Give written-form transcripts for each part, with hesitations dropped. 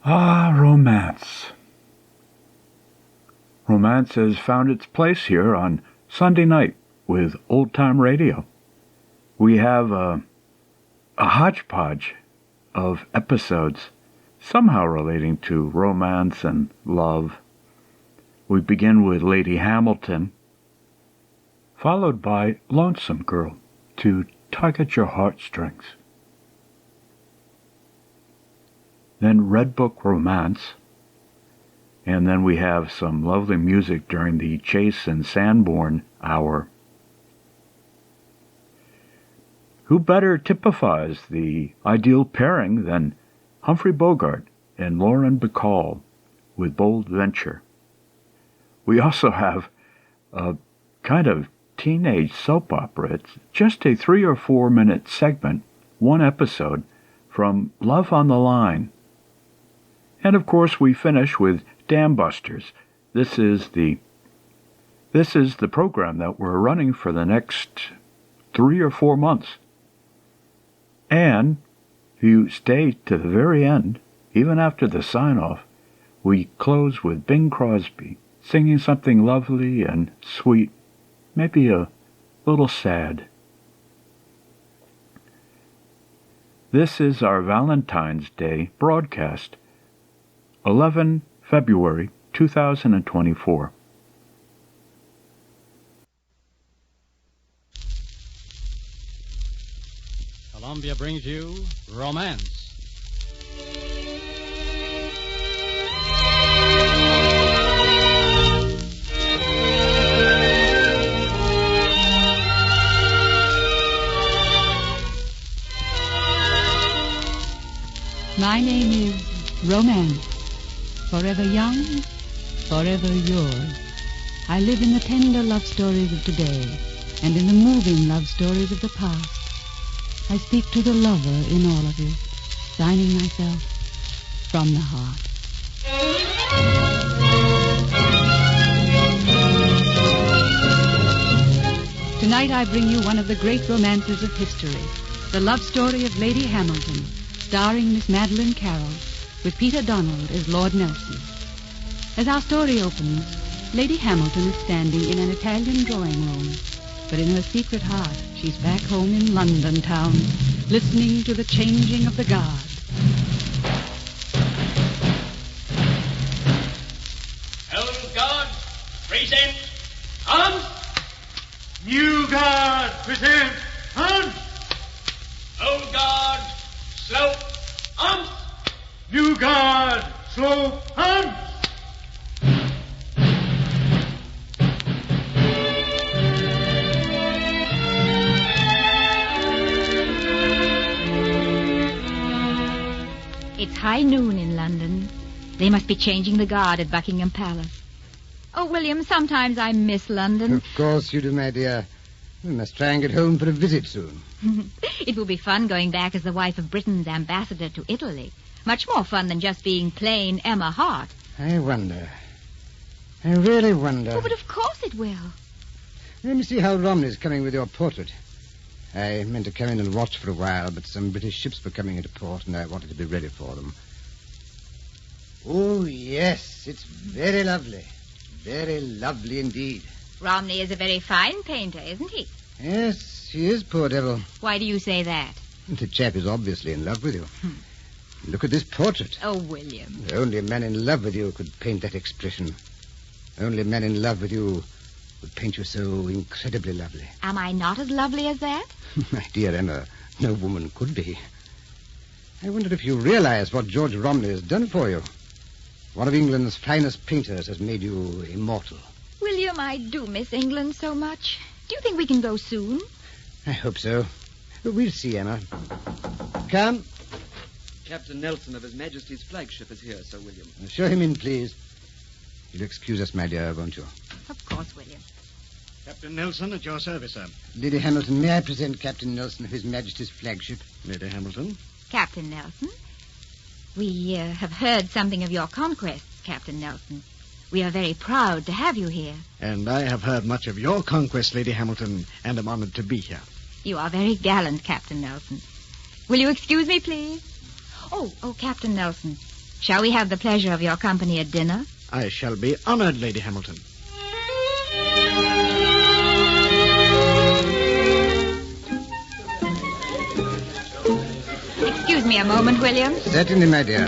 Ah, romance. Romance has found its place here on Sunday night with Old Time Radio. We have a hodgepodge of episodes somehow relating to romance and love. We begin with Lady Hamilton, followed by Lonesome Girl to tug at your heartstrings. Then Redbook Romance, and then we have some lovely music during the Chase and Sanborn hour. Who better typifies the ideal pairing than Humphrey Bogart and Lauren Bacall with Bold Venture? We also have a kind of teenage soap opera. It's just a 3 or 4 minute segment, one episode, from Love on the Line. And of course we finish with Dam Busters. This is the program that we're running for the next 3 or 4 months. And if you stay to the very end, even after the sign-off, we close with Bing Crosby singing something lovely and sweet, maybe a little sad. This is our Valentine's Day broadcast, 11 February 2024. Columbia brings you Romance. My name is Romance. Forever young, forever yours. I live in the tender love stories of today and in the moving love stories of the past. I speak to the lover in all of you, signing myself from the heart. Tonight I bring you one of the great romances of history, the love story of Lady Hamilton, starring Miss Madeline Carroll, with Peter Donald as Lord Nelson. As our story opens, Lady Hamilton is standing in an Italian drawing room, but in her secret heart, she's back home in London town, listening to the changing of the guard. Old guard, present arms. New guard, present arms. Old guard, slope arms. New guard, slope arms. It's high noon in London. They must be changing the guard at Buckingham Palace. Oh, William, sometimes I miss London. Of course you do, my dear. We must try and get home for a visit soon. It will be fun going back as the wife of Britain's ambassador to Italy. Much more fun than just being plain Emma Hart. I wonder. I really wonder. Oh, but of course it will. Let me see how Romney's coming with your portrait. I meant to come in and watch for a while, but some British ships were coming into port, and I wanted to be ready for them. Oh, yes, it's very lovely. Very lovely indeed. Romney is a very fine painter, isn't he? Yes, he is, poor devil. Why do you say that? The chap is obviously in love with you. Look at this portrait. Oh, William. Only a man in love with you could paint that expression. Only a man in love with you would paint you so incredibly lovely. Am I not as lovely as that? My dear Emma, no woman could be. I wonder if you realize what George Romney has done for you. One of England's finest painters has made you immortal. William, I do miss England so much. Do you think we can go soon? I hope so. We'll see, Emma. Come. Captain Nelson of His Majesty's flagship is here, Sir William. Show him in, please. You'll excuse us, my dear, won't you? Of course, William. Captain Nelson, at your service, sir. Lady Hamilton, may I present Captain Nelson of His Majesty's flagship? Lady Hamilton. Captain Nelson, we have heard something of your conquests, Captain Nelson. We are very proud to have you here. And I have heard much of your conquest, Lady Hamilton, and am honored to be here. You are very gallant, Captain Nelson. Will you excuse me, please? Oh, Captain Nelson, Shall we have the pleasure of your company at dinner? I shall be honored, Lady Hamilton. Excuse me a moment, William. Certainly, my dear.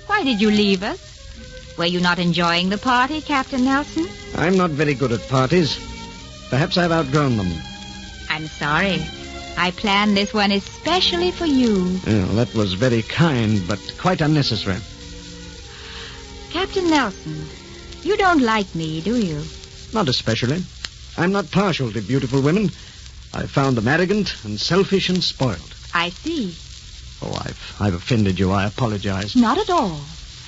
Why did you leave us? Were you not enjoying the party, Captain Nelson? I'm not very good at parties. Perhaps I've outgrown them. I'm sorry. I planned this one especially for you. Well, that was very kind, but quite unnecessary. Captain Nelson, you don't like me, do you? Not especially. I'm not partial to beautiful women. I found them arrogant and selfish and spoiled. I see. Oh, I've offended you. I apologize. Not at all.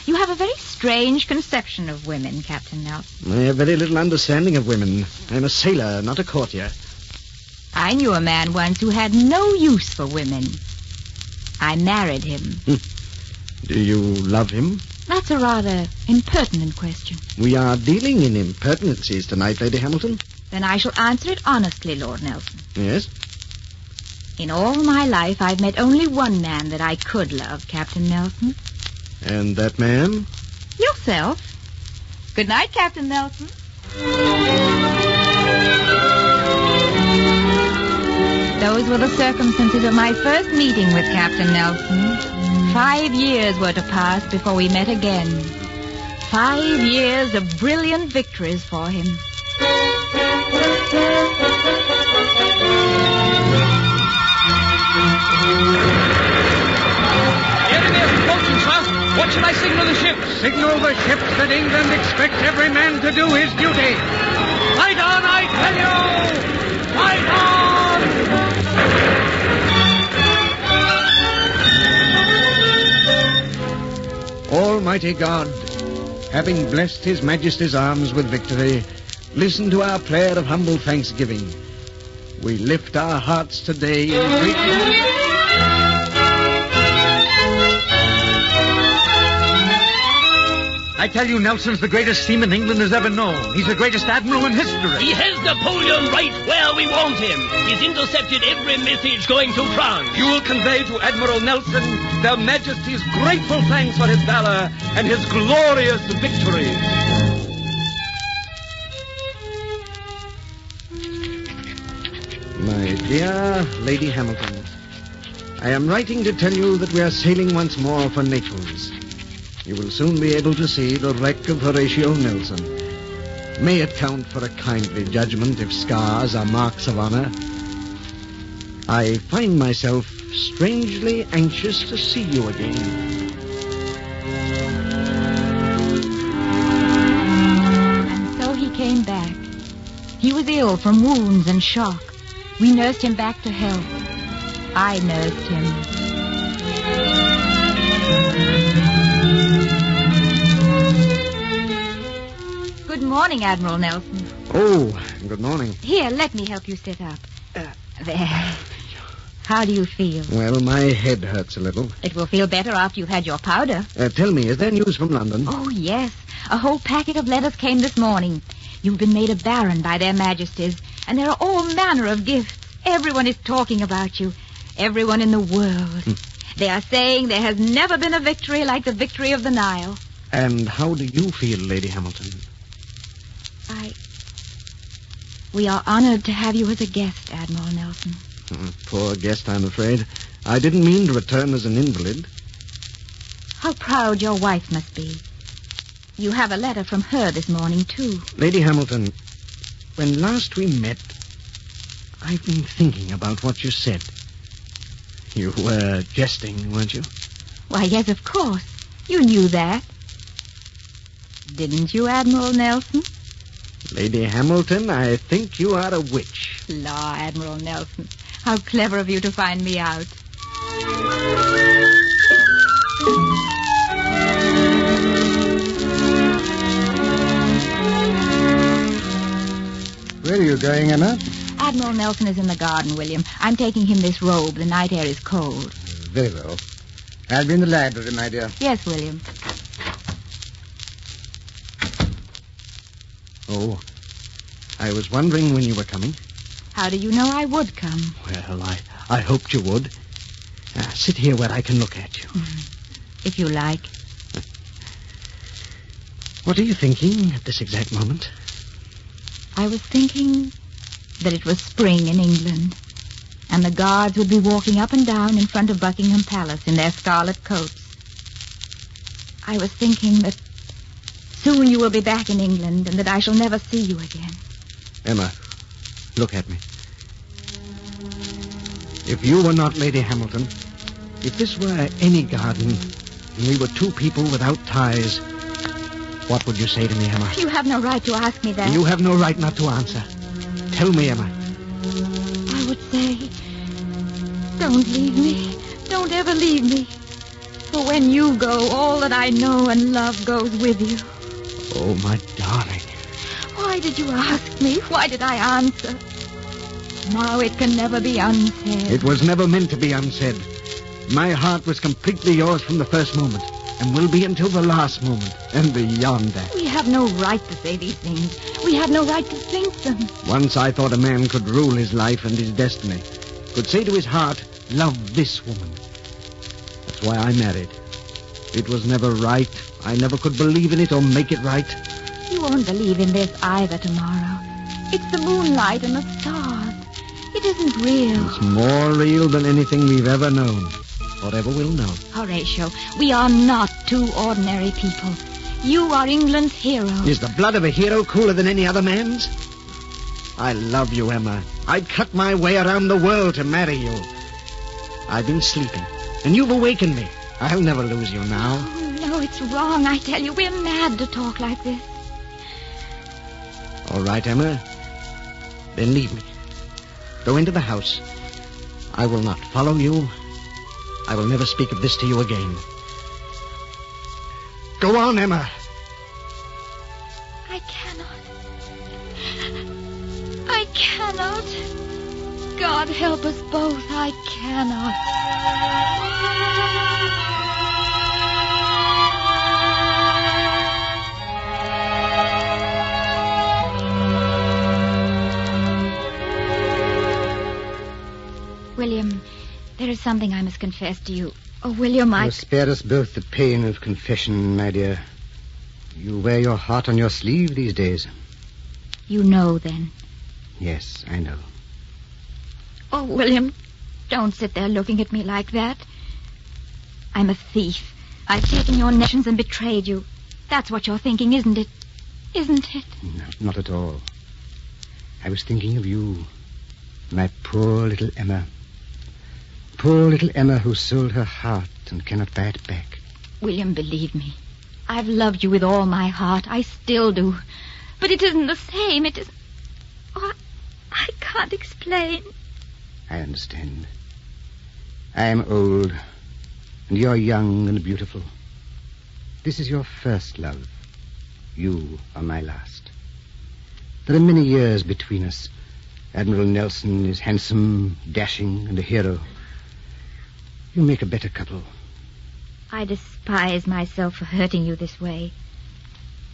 You have a very strange conception of women, Captain Nelson. I have very little understanding of women. I'm a sailor, not a courtier. I knew a man once who had no use for women. I married him. Do you love him? That's a rather impertinent question. We are dealing in impertinencies tonight, Lady Hamilton. Then I shall answer it honestly, Lord Nelson. Yes? In all my life, I've met only one man that I could love, Captain Nelson. And that man? Yourself. Good night, Captain Nelson. Those were the circumstances of my first meeting with Captain Nelson. 5 years were to pass before we met again. 5 years of brilliant victories for him. What should I signal the ships? Signal the ships that England expects every man to do his duty. Fight on, I tell you! Fight on! Almighty God, having blessed His Majesty's arms with victory, listen to our prayer of humble thanksgiving. We lift our hearts today in great... I tell you, Nelson's the greatest seaman England has ever known. He's the greatest admiral in history. He has Napoleon right where we want him. He's intercepted every message going to France. You will convey to Admiral Nelson Their Majesty's grateful thanks for his valor and his glorious victories. My dear Lady Hamilton, I am writing to tell you that we are sailing once more for Naples. You will soon be able to see the wreck of Horatio Nelson. May it count for a kindly judgment if scars are marks of honor. I find myself strangely anxious to see you again. And so he came back. He was ill from wounds and shock. We nursed him back to health. I nursed him. Good morning, Admiral Nelson. Oh, good morning. Here, let me help you sit up. There. How do you feel? Well, my head hurts a little. It will feel better after you've had your powder. Tell me, is there news from London? Oh, yes. A whole packet of letters came this morning. You've been made a baron by their majesties, and there are all manner of gifts. Everyone is talking about you. Everyone in the world. They are saying there has never been a victory like the victory of the Nile. And how do you feel, Lady Hamilton? We are honored to have you as a guest, Admiral Nelson. Poor guest, I'm afraid. I didn't mean to return as an invalid. How proud your wife must be. You have a letter from her this morning, too. Lady Hamilton, when last we met, I've been thinking about what you said. You were jesting, weren't you? Why, yes, of course. You knew that. Didn't you, Admiral Nelson? Lady Hamilton, I think you are a witch. Law, Admiral Nelson. How clever of you to find me out. Where are you going, Emma? Admiral Nelson is in the garden, William. I'm taking him this robe. The night air is cold. Very well. I'll be in the library, my dear. Yes, William. Oh, I was wondering when you were coming. How do you know I would come? Well, I hoped you would. Sit here where I can look at you. If you like. What are you thinking at this exact moment? I was thinking that it was spring in England, and the guards would be walking up and down in front of Buckingham Palace in their scarlet coats. I was thinking that soon you will be back in England and that I shall never see you again. Emma, look at me. If you were not Lady Hamilton, if this were any garden, and we were two people without ties, what would you say to me, Emma? You have no right to ask me that. You have no right not to answer. Tell me, Emma. I would say, don't leave me. Don't ever leave me. For when you go, all that I know and love goes with you. Oh, my darling. Why did you ask me? Why did I answer? Now it can never be unsaid. It was never meant to be unsaid. My heart was completely yours from the first moment, and will be until the last moment, and beyond that. We have no right to say these things. We have no right to think them. Once I thought a man could rule his life and his destiny, could say to his heart, love this woman. That's why I married. It was never right. I never could believe in it or make it right. You won't believe in this either tomorrow. It's the moonlight and the stars. It isn't real. It's more real than anything we've ever known, or ever will know. Horatio, we are not two ordinary people. You are England's hero. Is the blood of a hero cooler than any other man's? I love you, Emma. I'd cut my way around the world to marry you. I've been sleeping, and you've awakened me. I'll never lose you now. Oh, no, it's wrong, I tell you. We're mad to talk like this. All right, Emma. Then leave me. Go into the house. I will not follow you. I will never speak of this to you again. Go on, Emma. I cannot. I cannot. God help us both. I cannot. William, there is something I must confess to you. Oh, William, You'll spare us both the pain of confession, my dear. You wear your heart on your sleeve these days. You know, then? Yes, I know. Oh, William, don't sit there looking at me like that. I'm a thief. I've taken your nations and betrayed you. That's what you're thinking, isn't it? Isn't it? No, not at all. I was thinking of you, my poor little Emma. Poor little Emma who sold her heart and cannot buy it back. William, believe me. I've loved you with all my heart. I still do. But it isn't the same. It isn't... Oh, I can't explain. I understand. I am old, and you're young and beautiful. This is your first love. You are my last. There are many years between us. Admiral Nelson is handsome, dashing, and a hero. You make a better couple. I despise myself for hurting you this way.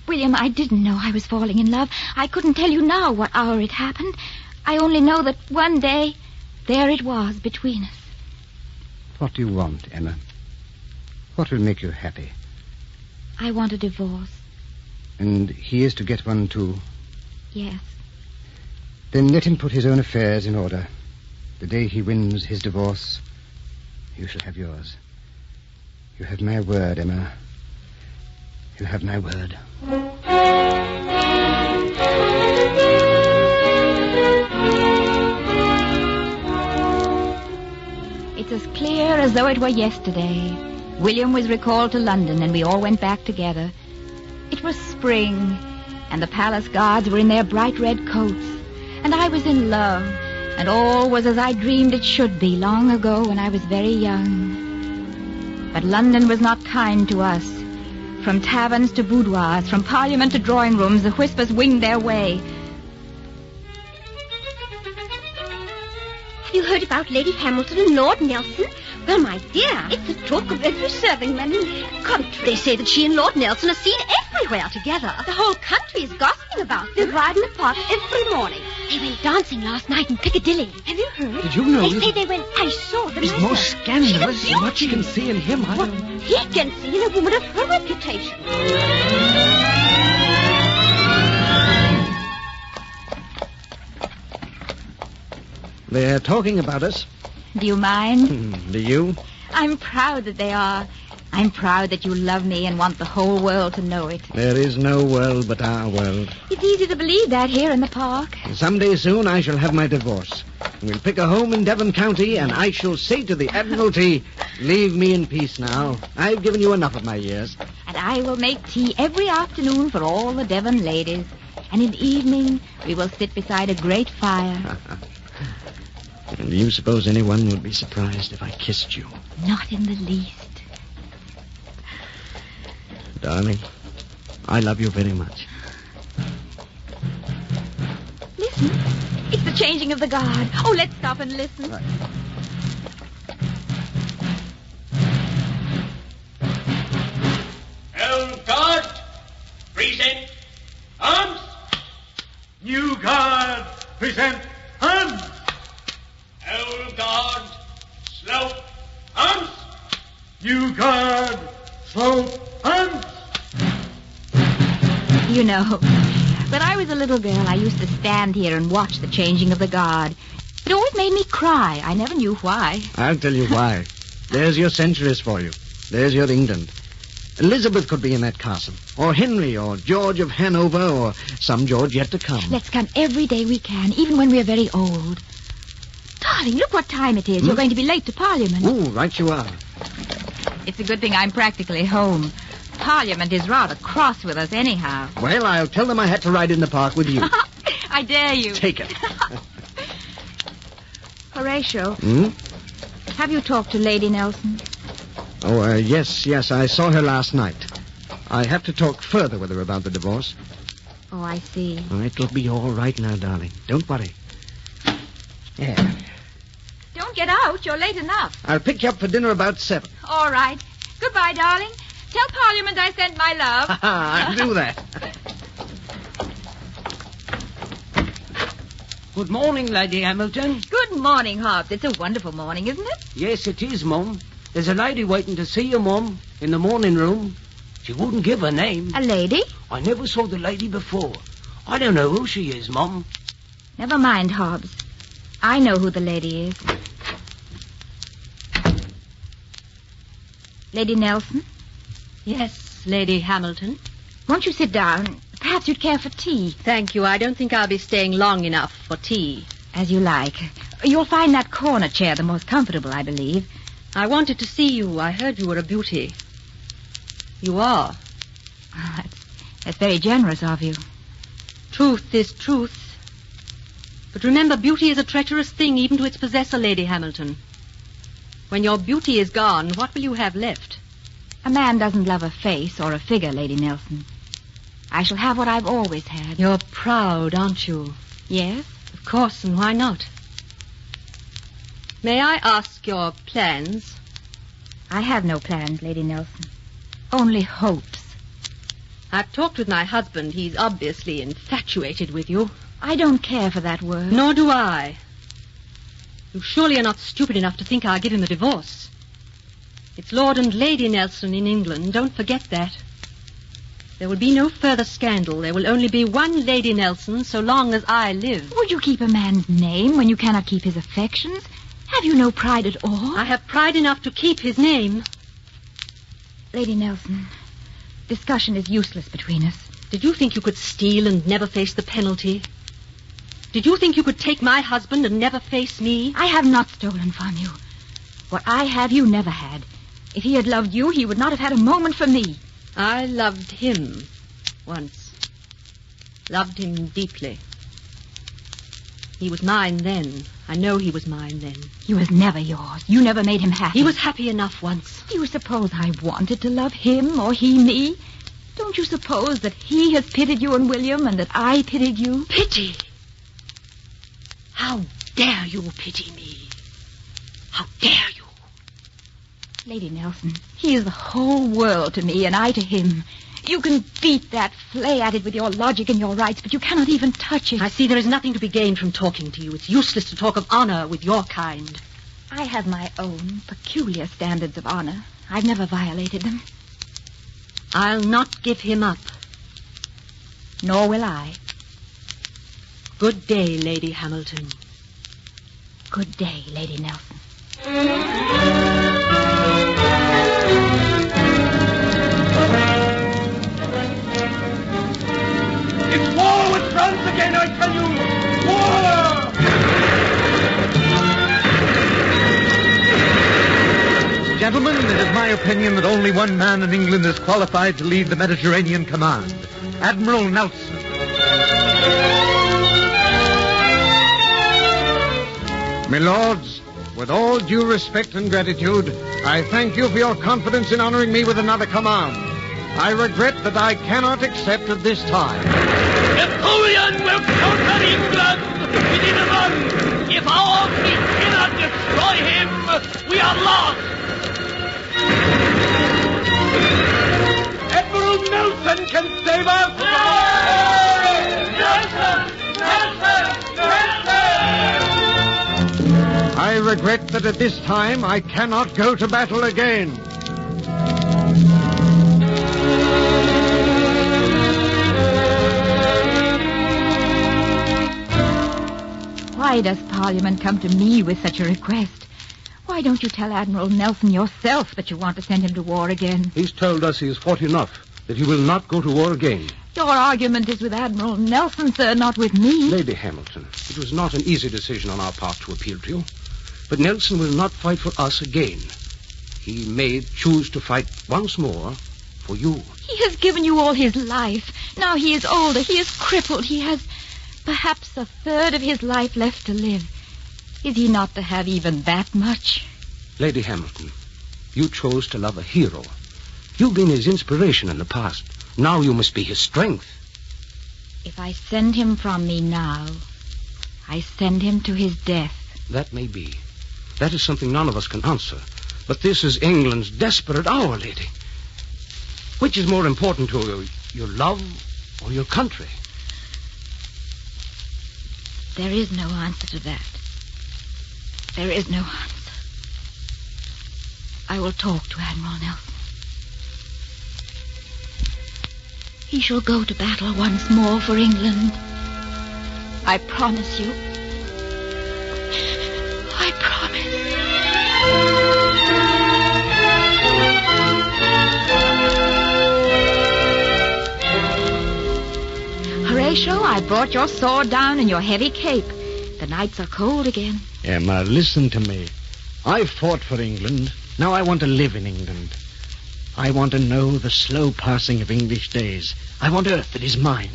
William, I didn't know I was falling in love. I couldn't tell you now what hour it happened. I only know that one day, there it was between us. What do you want, Emma? What will make you happy? I want a divorce. And he is to get one, too? Yes. Then let him put his own affairs in order. The day he wins his divorce, you shall have yours. You have my word, Emma. You have my word. It's as clear as though it were yesterday. William was recalled to London, and we all went back together. It was spring, and the palace guards were in their bright red coats, and I was in love, and all was as I dreamed it should be long ago when I was very young. But London was not kind to us. From taverns to boudoirs, from Parliament to drawing rooms, the whispers winged their way. Have you heard about Lady Hamilton and Lord Nelson? Well, my dear, it's the talk of every serving man in the country. They say that she and Lord Nelson are seen everywhere together. The whole country is gossiping about them. They ride in the park every morning. They went dancing last night in Piccadilly. Have you heard? Did you know? They say they went... I saw them is matter? more scandalous She's a than what you can see in him. I What don't... he can see in a woman of her reputation. They're talking about us. Do you mind? Do you? I'm proud that they are. I'm proud that you love me and want the whole world to know it. There is no world but our world. It's easy to believe that here in the park. Someday soon I shall have my divorce. We'll pick a home in Devon County, and I shall say to the Admiralty, leave me in peace now. I've given you enough of my years. And I will make tea every afternoon for all the Devon ladies. And in the evening, we will sit beside a great fire. Do you suppose anyone would be surprised if I kissed you? Not in the least. Darling, I love you very much. Listen. It's the changing of the guard. Oh, let's stop and listen. Right. Old guard, present arms. New guard, present arms. Old guard, slope arms. New guard, slope arms. You know, when I was a little girl, I used to stand here and watch the changing of the guard. It always made me cry. I never knew why. I'll tell you why. There's your centuries for you. There's your England. Elizabeth could be in that castle. Or Henry, or George of Hanover, or some George yet to come. Let's come every day we can, even when we're very old. Darling, look what time it is. You're going to be late to Parliament. Ooh, right you are. It's a good thing I'm practically home. Parliament is rather cross with us anyhow. Well, I'll tell them I had to ride in the park with you. I dare you. Take it. Horatio, Hmm? have you talked to Lady Nelson? Oh, yes, I saw her last night. I have to talk further with her about the divorce. Oh, I see. Oh, it'll be all right now, darling. Don't worry. Yeah. Don't get out. You're late enough. I'll pick you up for dinner about 7. All right. Goodbye, darling. Tell Parliament I sent my love. I'll do that. Good morning, Lady Hamilton. Good morning, Hobbs. It's a wonderful morning, isn't it? Yes, it is, Mum. There's a lady waiting to see you, Mum, in the morning room. She wouldn't give her name. A lady? I never saw the lady before. I don't know who she is, Mum. Never mind, Hobbs. I know who the lady is. Lady Nelson? Yes, Lady Hamilton. Won't you sit down? Perhaps you'd care for tea. Thank you. I don't think I'll be staying long enough for tea. As you like. You'll find that corner chair the most comfortable, I believe. I wanted to see you. I heard you were a beauty. You are. Oh, that's very generous of you. Truth is truth. But remember, beauty is a treacherous thing, even to its possessor, Lady Hamilton. When your beauty is gone, what will you have left? A man doesn't love a face or a figure, Lady Nelson. I shall have what I've always had. You're proud, aren't you? Yes? Of course, and why not? May I ask your plans? I have no plans, Lady Nelson. Only hopes. I've talked with my husband. He's obviously infatuated with you. I don't care for that word. Nor do I. You surely are not stupid enough to think I'll give him a divorce. It's Lord and Lady Nelson in England. Don't forget that. There will be no further scandal. There will only be one Lady Nelson so long as I live. Would you keep a man's name when you cannot keep his affections? Have you no pride at all? I have pride enough to keep his name. Lady Nelson, discussion is useless between us. Did you think you could steal and never face the penalty? Did you think you could take my husband and never face me? I have not stolen from you. What I have, you never had. If he had loved you, he would not have had a moment for me. I loved him once. Loved him deeply. He was mine then. I know he was mine then. He was never yours. You never made him happy. He was happy enough once. Do you suppose I wanted to love him or he me? Don't you suppose that he has pitied you and William and that I pitied you? Pity? How dare you pity me? How dare you? Lady Nelson, he is the whole world to me and I to him. You can beat that, flay at it with your logic and your rights, but you cannot even touch it. I see there is nothing to be gained from talking to you. It's useless to talk of honor with your kind. I have my own peculiar standards of honor. I've never violated them. I'll not give him up. Nor will I. Good day, Lady Hamilton. Good day, Lady Nelson. It's war with France again, I tell you! War! Gentlemen, it is my opinion that only one man in England is qualified to lead the Mediterranean Command. Admiral Nelson. My lords, with all due respect and gratitude, I thank you for your confidence in honoring me with another command. I regret that I cannot accept at this time. Napoleon will conquer England within a month. If our fleet cannot destroy him, we are lost. Admiral Nelson can save us! Nelson! Nelson! Nelson! I regret that at this time I cannot go to battle again. Why does Parliament come to me with such a request? Why don't you tell Admiral Nelson yourself that you want to send him to war again? He's told us he has fought enough, that he will not go to war again. Your argument is with Admiral Nelson, sir, not with me. Lady Hamilton, it was not an easy decision on our part to appeal to you. But Nelson will not fight for us again. He may choose to fight once more for you. He has given you all his life. Now he is older. He is crippled. He has perhaps a third of his life left to live. Is he not to have even that much? Lady Hamilton, you chose to love a hero. You've been his inspiration in the past. Now you must be his strength. If I send him from me now, I send him to his death. That may be. That is something none of us can answer. But this is England's desperate hour, lady. Which is more important to you, your love or your country? There is no answer to that. There is no answer. I will talk to Admiral Nelson. He shall go to battle once more for England. I promise you. I promise. Horatio, I brought your sword down and your heavy cape. The nights are cold again. Emma, listen to me. I fought for England. Now I want to live in England. I want to know the slow passing of English days. I want earth that is mine.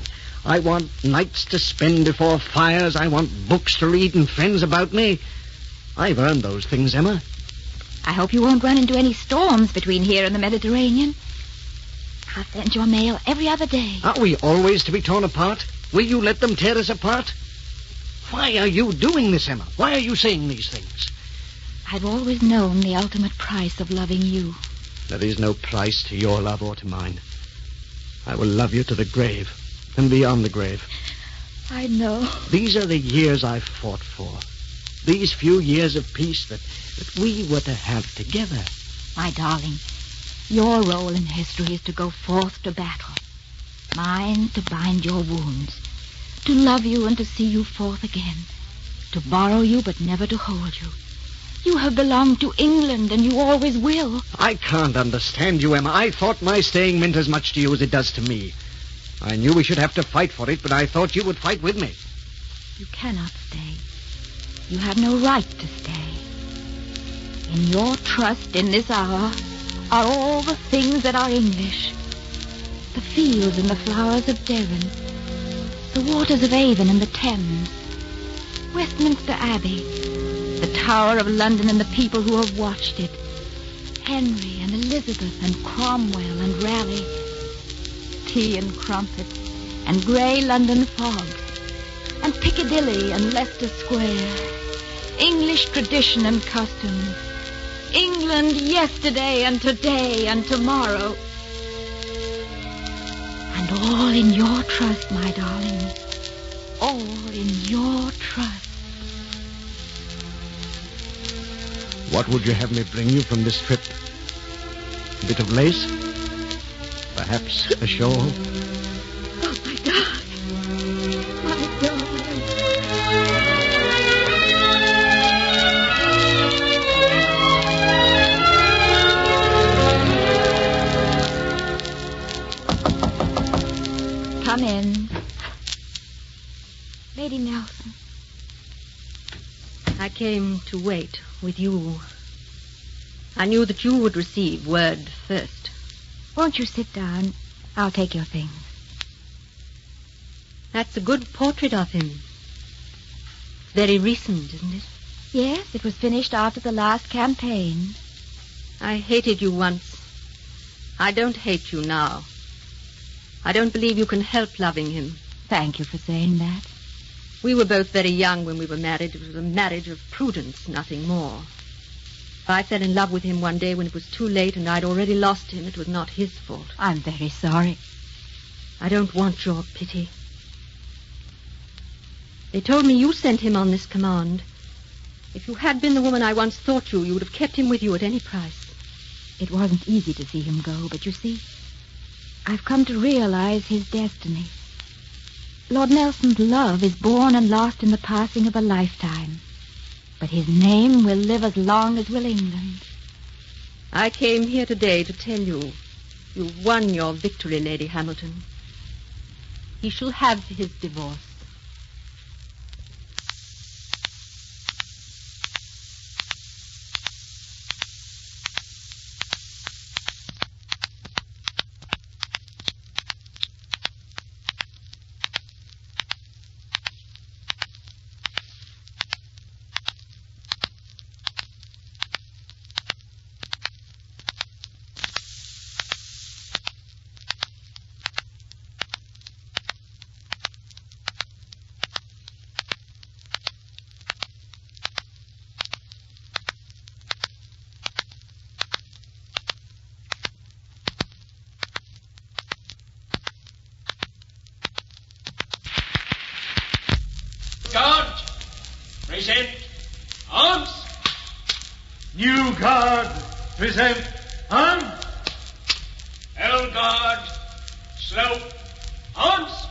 I want nights to spend before fires. I want books to read and friends about me. I've earned those things, Emma. I hope you won't run into any storms between here and the Mediterranean. I'll send your mail every other day. Are we always to be torn apart? Will you let them tear us apart? Why are you doing this, Emma? Why are you saying these things? I've always known the ultimate price of loving you. There is no price to your love or to mine. I will love you to the grave and beyond the grave. I know. These are the years I've fought for. These few years of peace that we were to have together. My darling, your role in history is to go forth to battle. Mine to bind your wounds. To love you and to see you forth again. To borrow you but never to hold you. You have belonged to England and you always will. I can't understand you, Emma. I thought my staying meant as much to you as it does to me. I knew we should have to fight for it, but I thought you would fight with me. You cannot stay. You have no right to stay. In your trust in this hour are all the things that are English. The fields and the flowers of Devon. The waters of Avon and the Thames. Westminster Abbey. The Tower of London and the people who have watched it. Henry and Elizabeth and Cromwell and Raleigh. Tea and crumpets and grey London fog. And Piccadilly and Leicester Square. English tradition and customs. England yesterday and today and tomorrow. And all in your trust, my darling. All in your trust. What would you have me bring you from this trip? A bit of lace? Perhaps a shawl? Oh, my darling. My darling. Come in. Lady Nelson. I came to wait with you. I knew that you would receive word first. Won't you sit down? I'll take your things. That's a good portrait of him. Very recent, isn't it? Yes, it was finished after the last campaign. I hated you once. I don't hate you now. I don't believe you can help loving him. Thank you for saying that. We were both very young when we were married. It was a marriage of prudence, nothing more. If I fell in love with him one day when it was too late and I'd already lost him, it was not his fault. I'm very sorry. I don't want your pity. They told me you sent him on this command. If you had been the woman I once thought you would have kept him with you at any price. It wasn't easy to see him go, but you see, I've come to realize his destiny. Lord Nelson's love is born and lost in the passing of a lifetime. But his name will live as long as will England. I came here today to tell you, you've won your victory, Lady Hamilton. He shall have his divorce. Guard, present arms. New guard, present arms. Old guard, slope arms.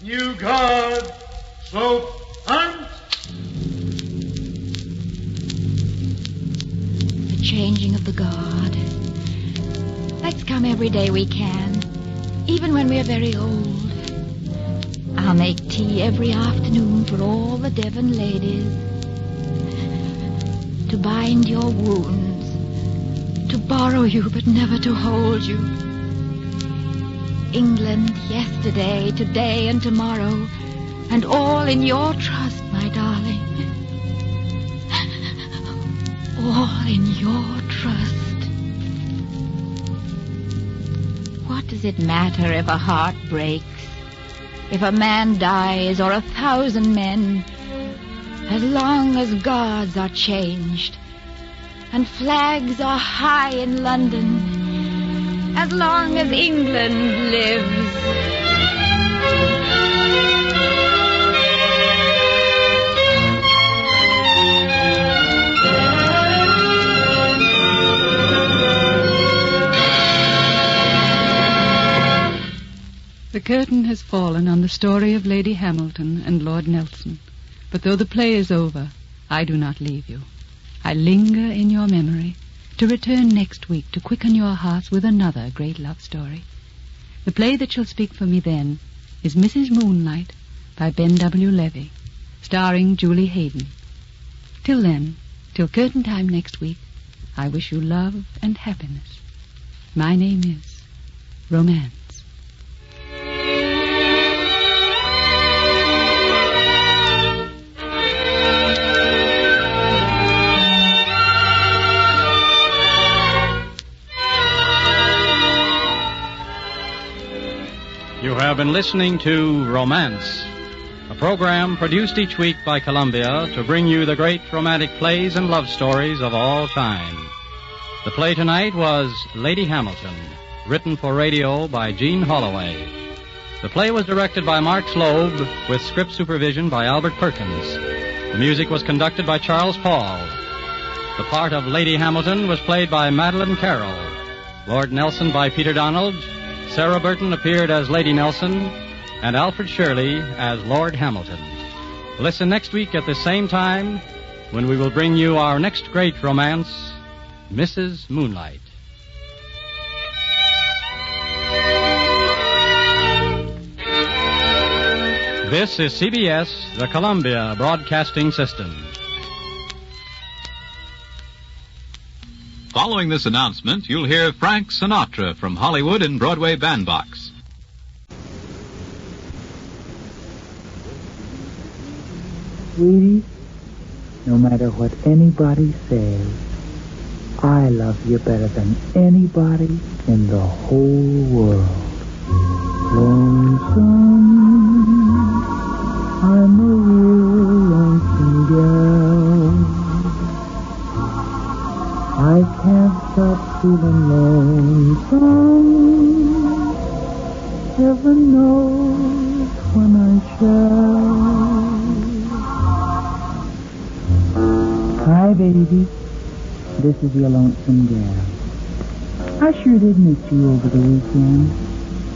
New guard, slope arms. The changing of the guard. Let's come every day we can, even when we're very old. I'll make tea every afternoon for all the Devon ladies. To bind your wounds, to borrow you but never to hold you. England, yesterday, today, and tomorrow, and all in your trust, my darling. All in your trust. What does it matter if a heart breaks? If a man dies or 1,000 men, as long as guards are changed and flags are high in London, as long as England lives. The curtain has fallen on the story of Lady Hamilton and Lord Nelson. But though the play is over, I do not leave you. I linger in your memory to return next week to quicken your hearts with another great love story. The play that shall speak for me then is Mrs. Moonlight by Ben W. Levy, starring Julie Hayden. Till then, till curtain time next week, I wish you love and happiness. My name is Romance. You have been listening to Romance, a program produced each week by Columbia to bring you the great romantic plays and love stories of all time. The play tonight was Lady Hamilton, written for radio by Jean Holloway. The play was directed by Mark Slobe, with script supervision by Albert Perkins. The music was conducted by Charles Paul. The part of Lady Hamilton was played by Madeline Carroll. Lord Nelson by Peter Donald. Sarah Burton appeared as Lady Nelson, and Alfred Shirley as Lord Hamilton. Listen next week at the same time when we will bring you our next great romance, Mrs. Moonlight. This is CBS, the Columbia Broadcasting System. Following this announcement, you'll hear Frank Sinatra from Hollywood in Broadway Bandbox. Sweetie, no matter what anybody says, I love you better than anybody in the whole world. Lonesome, I'm a real lonesome gal. I can't stop feeling lonesome. Heaven knows when I shall. Hi, baby. This is your Lonesome Gal. I sure did miss you over the weekend.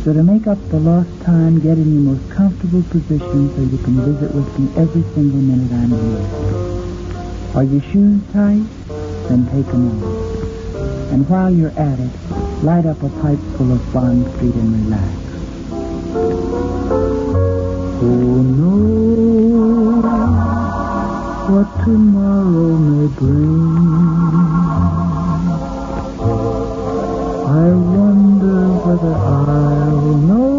So to make up the lost time, get in your most comfortable position so you can visit with me every single minute I'm here. Are your shoes tight? Then take them off. And while you're at it, light up a pipe full of Bond Street and relax. Oh no, what tomorrow may bring. I wonder whether I'll know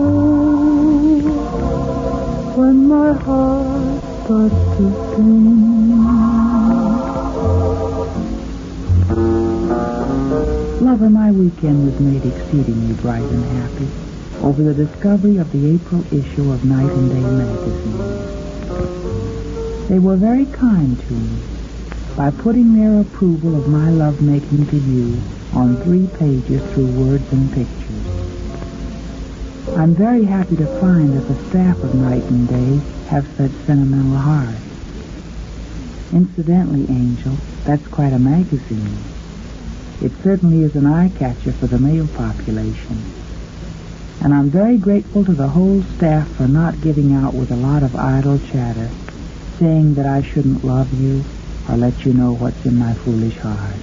when my heart starts to sing. Lover, my weekend was made exceedingly bright and happy over the discovery of the April issue of Night and Day magazine. They were very kind to me by putting their approval of my lovemaking to view on 3 pages through words and pictures. I'm very happy to find that the staff of Night and Day have such sentimental hearts. Incidentally, Angel, that's quite a magazine. It certainly is an eye-catcher for the male population. And I'm very grateful to the whole staff for not giving out with a lot of idle chatter, saying that I shouldn't love you or let you know what's in my foolish heart.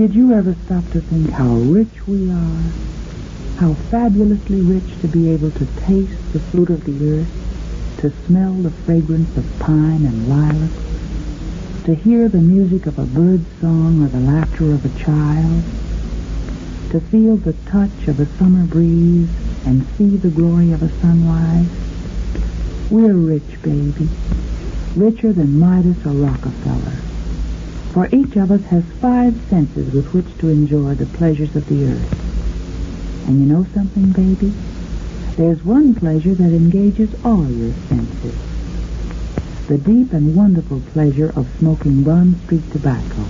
did you ever stop to think how rich we are? How fabulously rich to be able to taste the fruit of the earth, to smell the fragrance of pine and lilac, to hear the music of a bird's song or the laughter of a child, to feel the touch of a summer breeze and see the glory of a sunrise. We're rich, baby, richer than Midas or Rockefeller. For each of us has 5 senses with which to enjoy the pleasures of the earth. And you know something, baby? There's one pleasure that engages all your senses. The deep and wonderful pleasure of smoking Bond Street tobacco.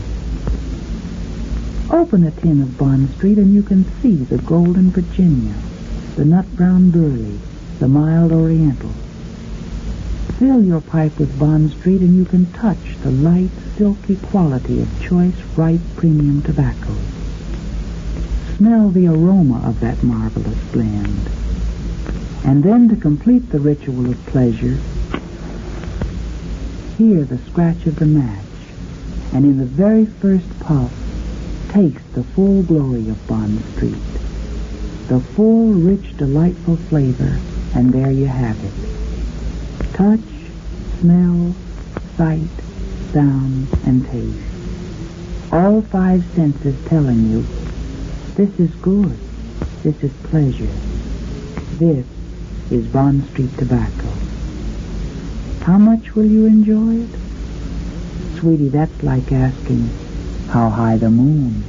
Open a tin of Bond Street and you can see the golden Virginia, the nut brown burley, the mild oriental. Fill your pipe with Bond Street and you can touch the light, silky quality of choice, ripe, premium tobacco. Smell the aroma of that marvelous blend. And then, to complete the ritual of pleasure, hear the scratch of the match, and in the very first puff, taste the full glory of Bond Street. The full, rich, delightful flavor, and there you have it. Touch, smell, sight, sound, and taste. All 5 senses telling you, this is good, this is pleasure, this is Bond Street tobacco. How much will you enjoy it? Sweetie, that's like asking, how high the moon?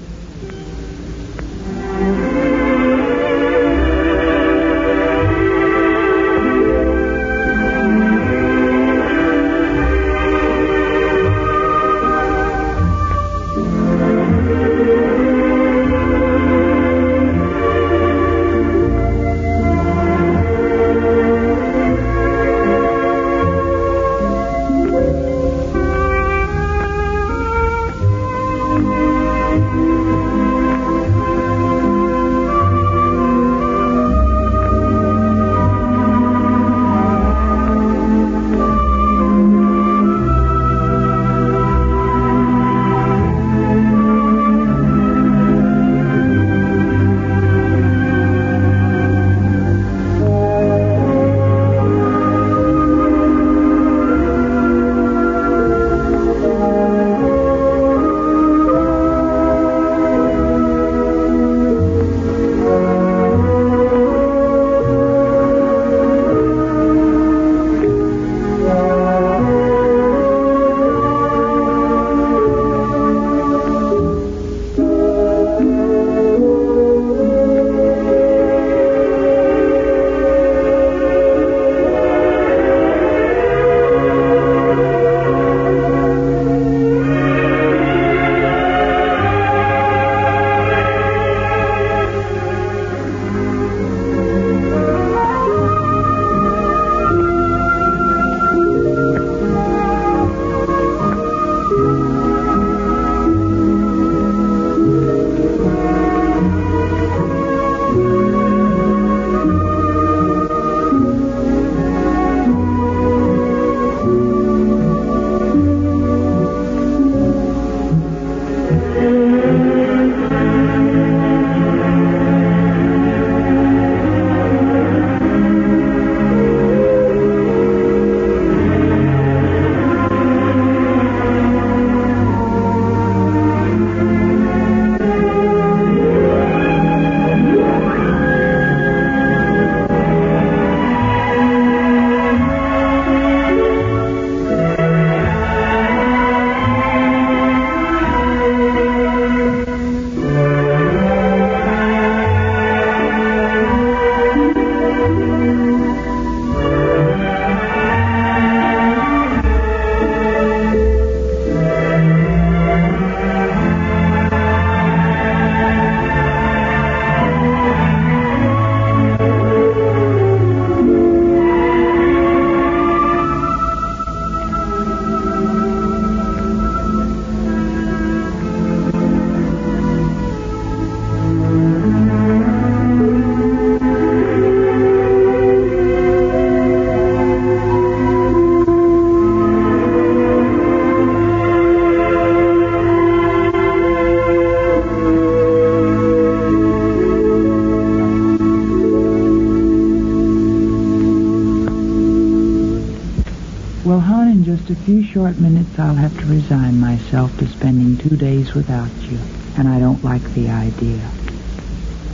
just a few short minutes, I'll have to resign myself to spending 2 days without you, and I don't like the idea.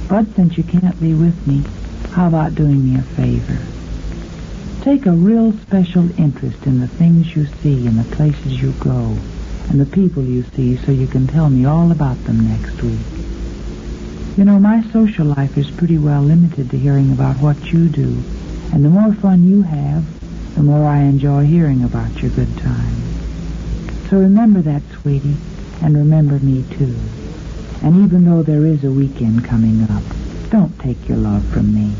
But since you can't be with me, how about doing me a favor? Take a real special interest in the things you see and the places you go and the people you see so you can tell me all about them next week. You know, my social life is pretty well limited to hearing about what you do, and the more fun you have, the more I enjoy hearing about your good times. So remember that, sweetie, and remember me, too. And even though there is a weekend coming up, don't take your love from me.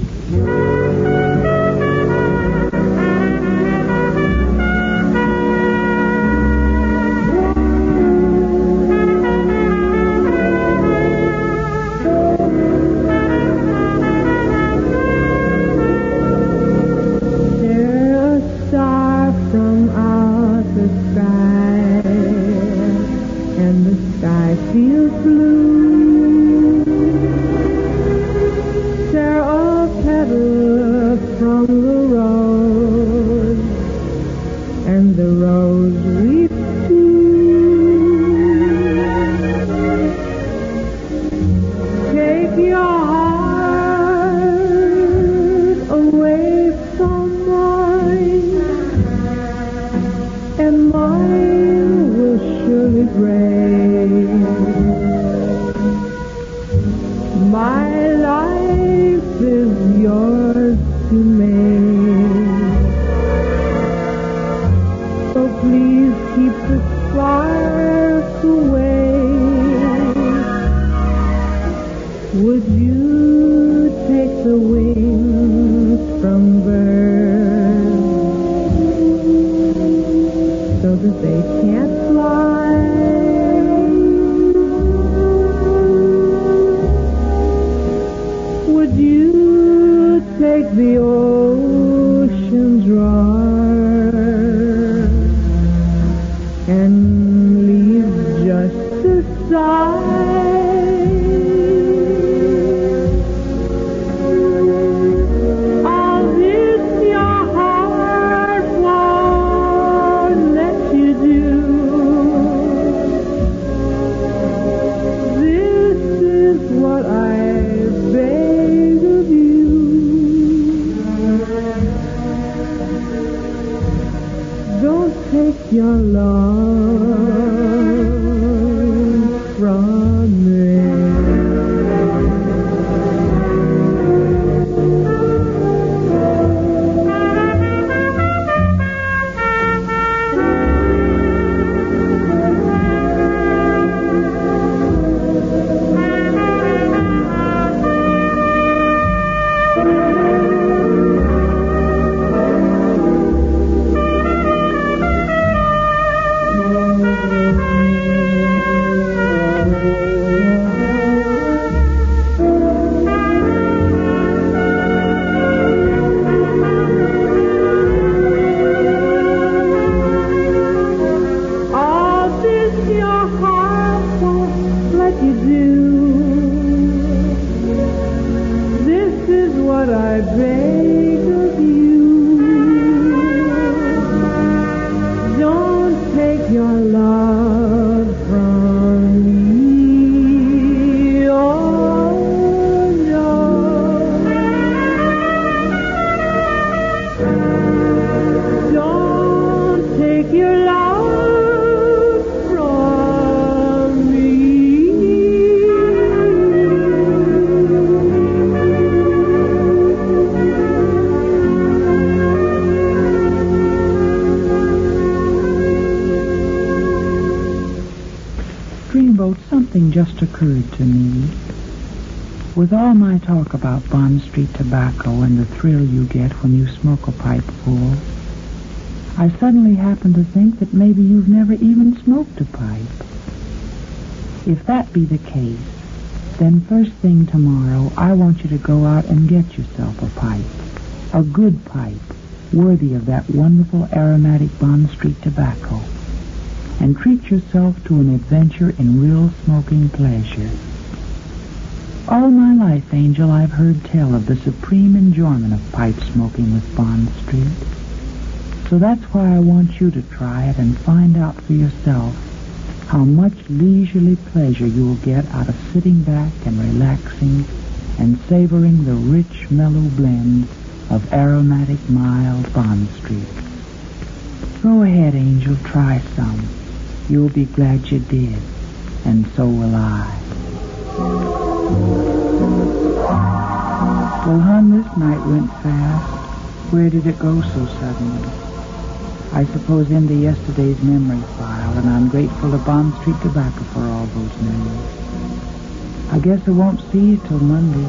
Something just occurred to me. With all my talk about Bond Street tobacco and the thrill you get when you smoke a pipe full, I suddenly happened to think that maybe you've never even smoked a pipe. If that be the case, then first thing tomorrow, I want you to go out and get yourself a pipe. A good pipe, worthy of that wonderful aromatic Bond Street tobacco. And treat yourself to an adventure in real smoking pleasure. All my life, Angel, I've heard tell of the supreme enjoyment of pipe smoking with Bond Street. So that's why I want you to try it and find out for yourself how much leisurely pleasure you'll get out of sitting back and relaxing and savoring the rich, mellow blend of aromatic, mild Bond Street. Go ahead, Angel, try some. You'll be glad you did, and so will I. Well, hon, this night went fast. Where did it go so suddenly? I suppose into yesterday's memory file, and I'm grateful to Bond Street Tobacco for all those memories. I guess I won't see you till Monday,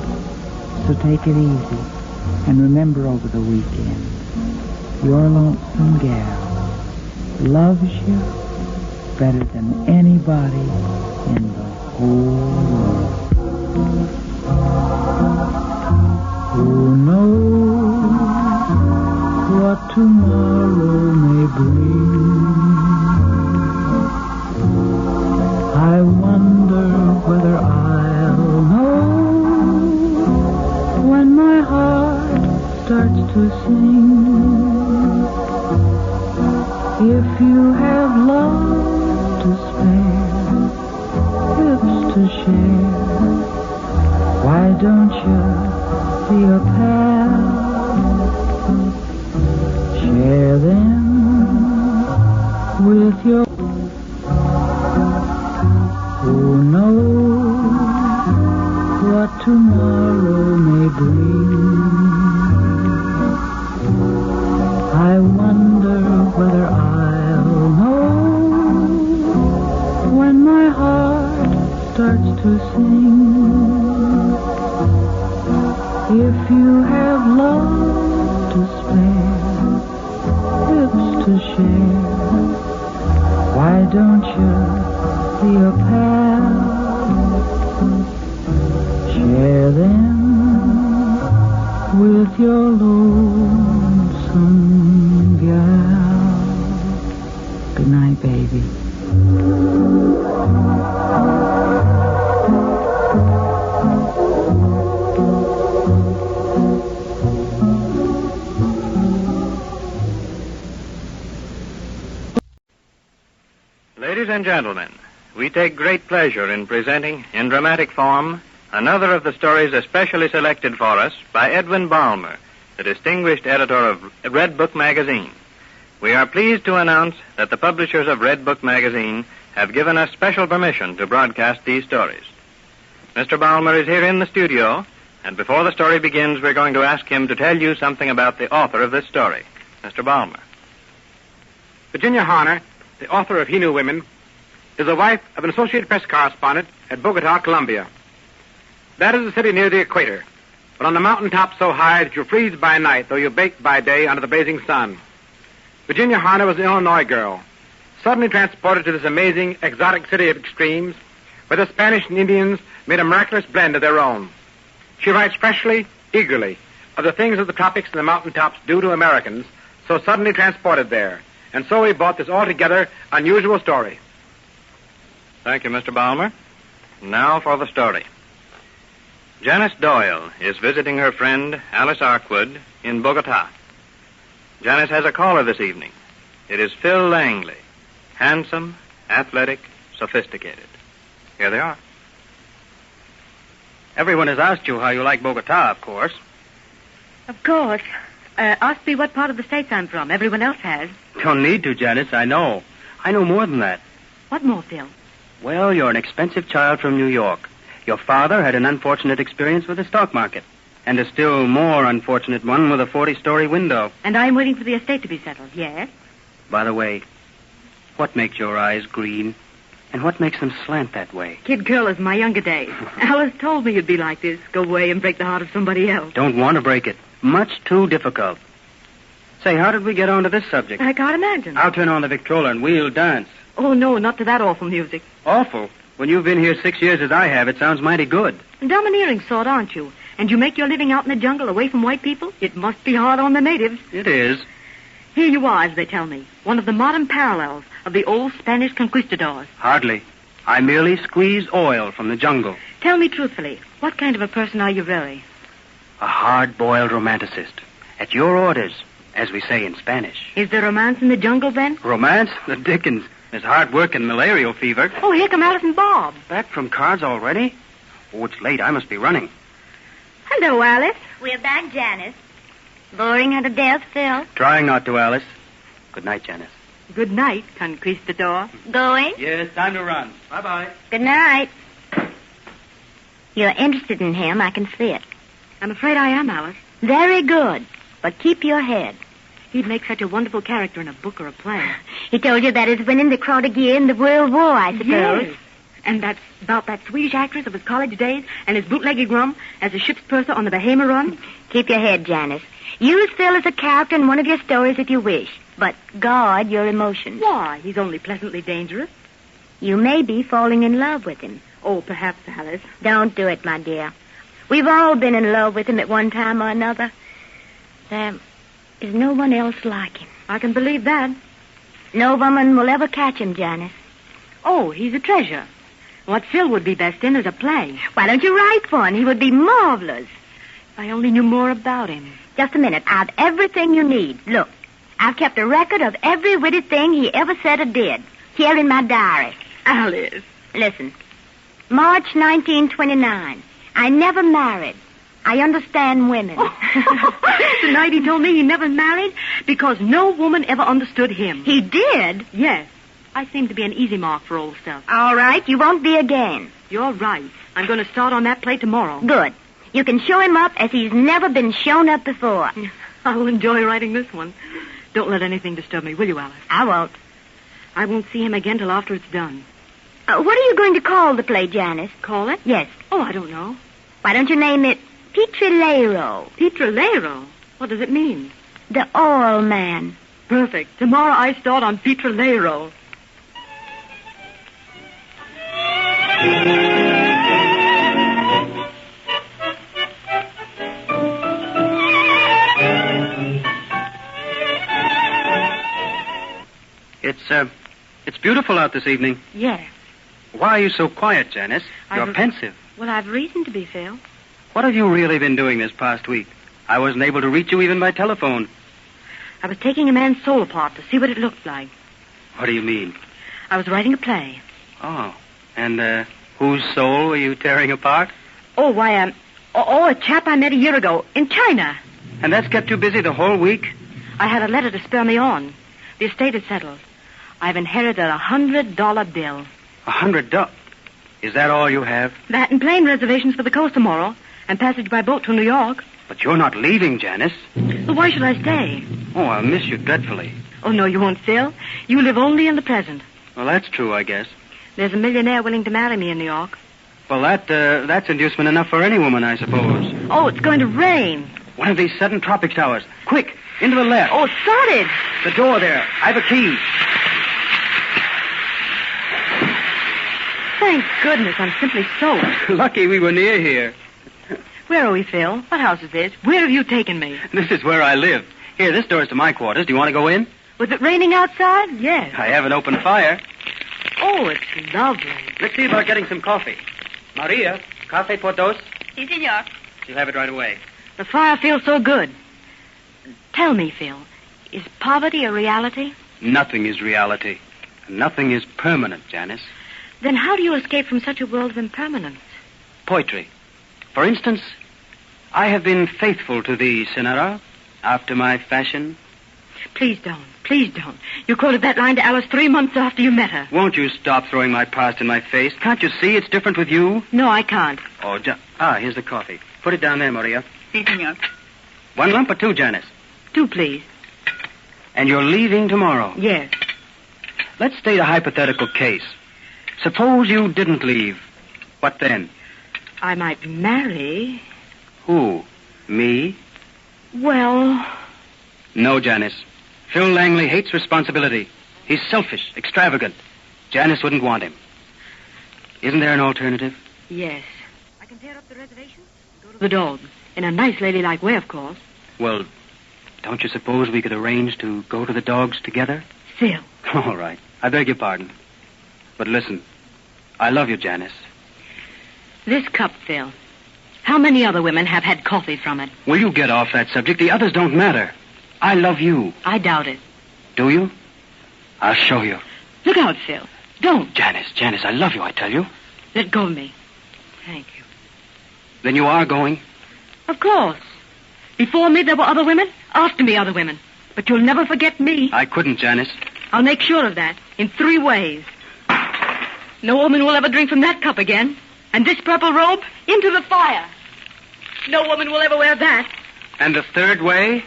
so take it easy, and remember over the weekend, your Lonesome Gal loves you better than anybody in the whole world. Who knows what tomorrow may bring? I wonder whether I'll know when my heart starts to sing. If you have love to spare, lips to share, why don't you be a pal? Share them with your... Who knows what tomorrow may bring? I wonder whether I'll know when my heart starts to sing. If you have love to spare, lips to share, why don't you be a pal? Share them with your lonesome gal. Good night, baby. Ladies and gentlemen, we take great pleasure in presenting, in dramatic form, another of the stories especially selected for us by Edwin Balmer, the distinguished editor of Redbook magazine. We are pleased to announce that the publishers of Redbook magazine have given us special permission to broadcast these stories. Mr. Balmer is here in the studio, and before the story begins, we're going to ask him to tell you something about the author of this story. Mr. Balmer. Virginia Harner, the author of He Knew Women, is the wife of an Associated Press correspondent at Bogota, Colombia. That is a city near the equator, but on the mountaintop so high that you freeze by night, though you bake by day under the blazing sun. Virginia Harner was an Illinois girl, suddenly transported to this amazing, exotic city of extremes, where the Spanish and Indians made a miraculous blend of their own. She writes freshly, eagerly, of the things of the tropics and the mountaintops do to Americans, so suddenly transported there. And so we bought this altogether unusual story. Thank you, Mr. Balmer. Now for the story. Janice Doyle is visiting her friend, Alice Arkwood, in Bogota. Janice has a caller this evening. It is Phil Langley, handsome, athletic, sophisticated. Here they are. Everyone has asked you how you like Bogota, of course. Of course. Ask me what part of the States I'm from. Everyone else has. Don't need to, Janice. I know. I know more than that. What more, Phil? Well, you're an expensive child from New York. Your father had an unfortunate experience with the stock market, and a still more unfortunate one with a 40-story window. And I'm waiting for the estate to be settled, yes? By the way, what makes your eyes green? And what makes them slant that way? Kid girl is my younger days. Alice told me you'd be like this. Go away and break the heart of somebody else. Don't want to break it. Much too difficult. Say, how did we get onto this subject? I can't imagine. I'll turn on the Victrola and we'll dance. Oh, no, not to that awful music. Awful? When you've been here 6 years as I have, it sounds mighty good. Domineering sort, aren't you? And you make your living out in the jungle away from white people? It must be hard on the natives. It is. Here you are, as they tell me. One of the modern parallels of the old Spanish conquistadors. Hardly. I merely squeeze oil from the jungle. Tell me truthfully, what kind of a person are you really? A hard-boiled romanticist. At your orders. as we say in Spanish. Is there romance in the jungle, then? Romance? The dickens. There's hard work and malarial fever. Oh, here come Alice and Bob. Back from cards already? Oh, it's late. I must be running. Hello, Alice. We're back, Janice. Boring her to death, Phil. Trying not to, Alice. Good night, Janice. Good night, Conquistador. Going? Yes, time to run. Bye-bye. Good night. You're interested in him, I can see it. I'm afraid I am, Alice. Very good. But keep your head. He'd make such a wonderful character in a book or a play. He told you that he's winning the Croix de Guerre in the World War, I suppose. Yes. And that's about that Swedish actress of his college days and his bootlegging rum as a ship's purser on the Bahama run. Keep your head, Janice. Use Phil as a character in one of your stories if you wish, but guard your emotions. Why? He's only pleasantly dangerous. You may be falling in love with him. Oh, perhaps, Alice. Don't do it, my dear. We've all been in love with him at one time or another. There is no one else like him. I can believe that. No woman will ever catch him, Janice. Oh, he's a treasure. What Phil would be best in is a play. Why don't you write one? He would be marvelous. If I only knew more about him. Just a minute. I've everything you need. Look, I've kept a record of every witty thing he ever said or did. Here in my diary. Alice. Listen. March 1929. I never married. I understand women. Tonight he told me he never married because no woman ever understood him. He did? Yes. I seem to be an easy mark for old stuff. All right, you won't be again. You're right. I'm going to start on that play tomorrow. Good. You can show him up as he's never been shown up before. I'll enjoy writing this one. Don't let anything disturb me, will you, Alice? I won't. I won't see him again till after it's done. What are you going to call the play, Janice? Call it? Yes. Oh, I don't know. Why don't you name it Petrolero? Petrolero? What does it mean? The oil man. Perfect. Tomorrow I start on Petrolero. It's beautiful out this evening. Yes. Why are you so quiet, Janice? You're pensive. Well, I've reason to be, Phil. What have you really been doing this past week? I wasn't able to reach you even by telephone. I was taking a man's soul apart to see what it looked like. What do you mean? I was writing a play. Oh. And, whose soul were you tearing apart? Oh, why, a chap I met a year ago in China. And that's kept you busy the whole week? I had a letter to spur me on. The estate is settled. I've inherited $100 bill. $100? Is that all you have? That and plane reservations for the coast tomorrow, and passage by boat to New York. But you're not leaving, Janice. Well, why should I stay? Oh, I'll miss you dreadfully. Oh, no, you won't, Phil. You live only in the present. Well, that's true, I guess. There's a millionaire willing to marry me in New York. Well, that's inducement enough for any woman, I suppose. Oh, it's going to rain. One of these sudden tropic showers. Quick, into the left. Oh, started. The door there. I have a key. Thank goodness, I'm simply soaked. Lucky we were near here. Where are we, Phil? What house is this? Where have you taken me? This is where I live. Here, this door's to my quarters. Do you want to go in? Was it raining outside? Yes. I have an open fire. Oh, it's lovely. Let's see about getting some coffee. Maria, café por dos? Si, senor. She'll have it right away. The fire feels so good. Tell me, Phil, is poverty a reality? Nothing is reality. Nothing is permanent, Janice. Then how do you escape from such a world of impermanence? Poetry. For instance, I have been faithful to thee, Senora, after my fashion. Please don't. Please don't. You quoted that line to Alice 3 months after you met her. Won't you stop throwing my past in my face? Can't you see it's different with you? No, I can't. Oh, here's the coffee. Put it down there, Maria. Si, senor. 1 lump or 2, Janice? 2, please. And you're leaving tomorrow? Yes. Let's state a hypothetical case. Suppose you didn't leave. What then? I might marry. Who? Me? Well... No, Janice. Phil Langley hates responsibility. He's selfish, extravagant. Janice wouldn't want him. Isn't there an alternative? Yes. I can tear up the reservation and go to the Dogs. In a nice ladylike way, of course. Well, don't you suppose we could arrange to go to the Dogs together? Phil. All right. I beg your pardon. But listen, I love you, Janice. This cup, Phil. How many other women have had coffee from it? Will you get off that subject? The others don't matter. I love you. I doubt it. Do you? I'll show you. Look out, Phil. Don't. Janice, I love you, I tell you. Let go of me. Thank you. Then you are going? Of course. Before me, there were other women. After me, other women. But you'll never forget me. I couldn't, Janice. I'll make sure of that in 3 ways. No woman will ever drink from that cup again. And this purple robe, into the fire. No woman will ever wear that. And the 3rd way?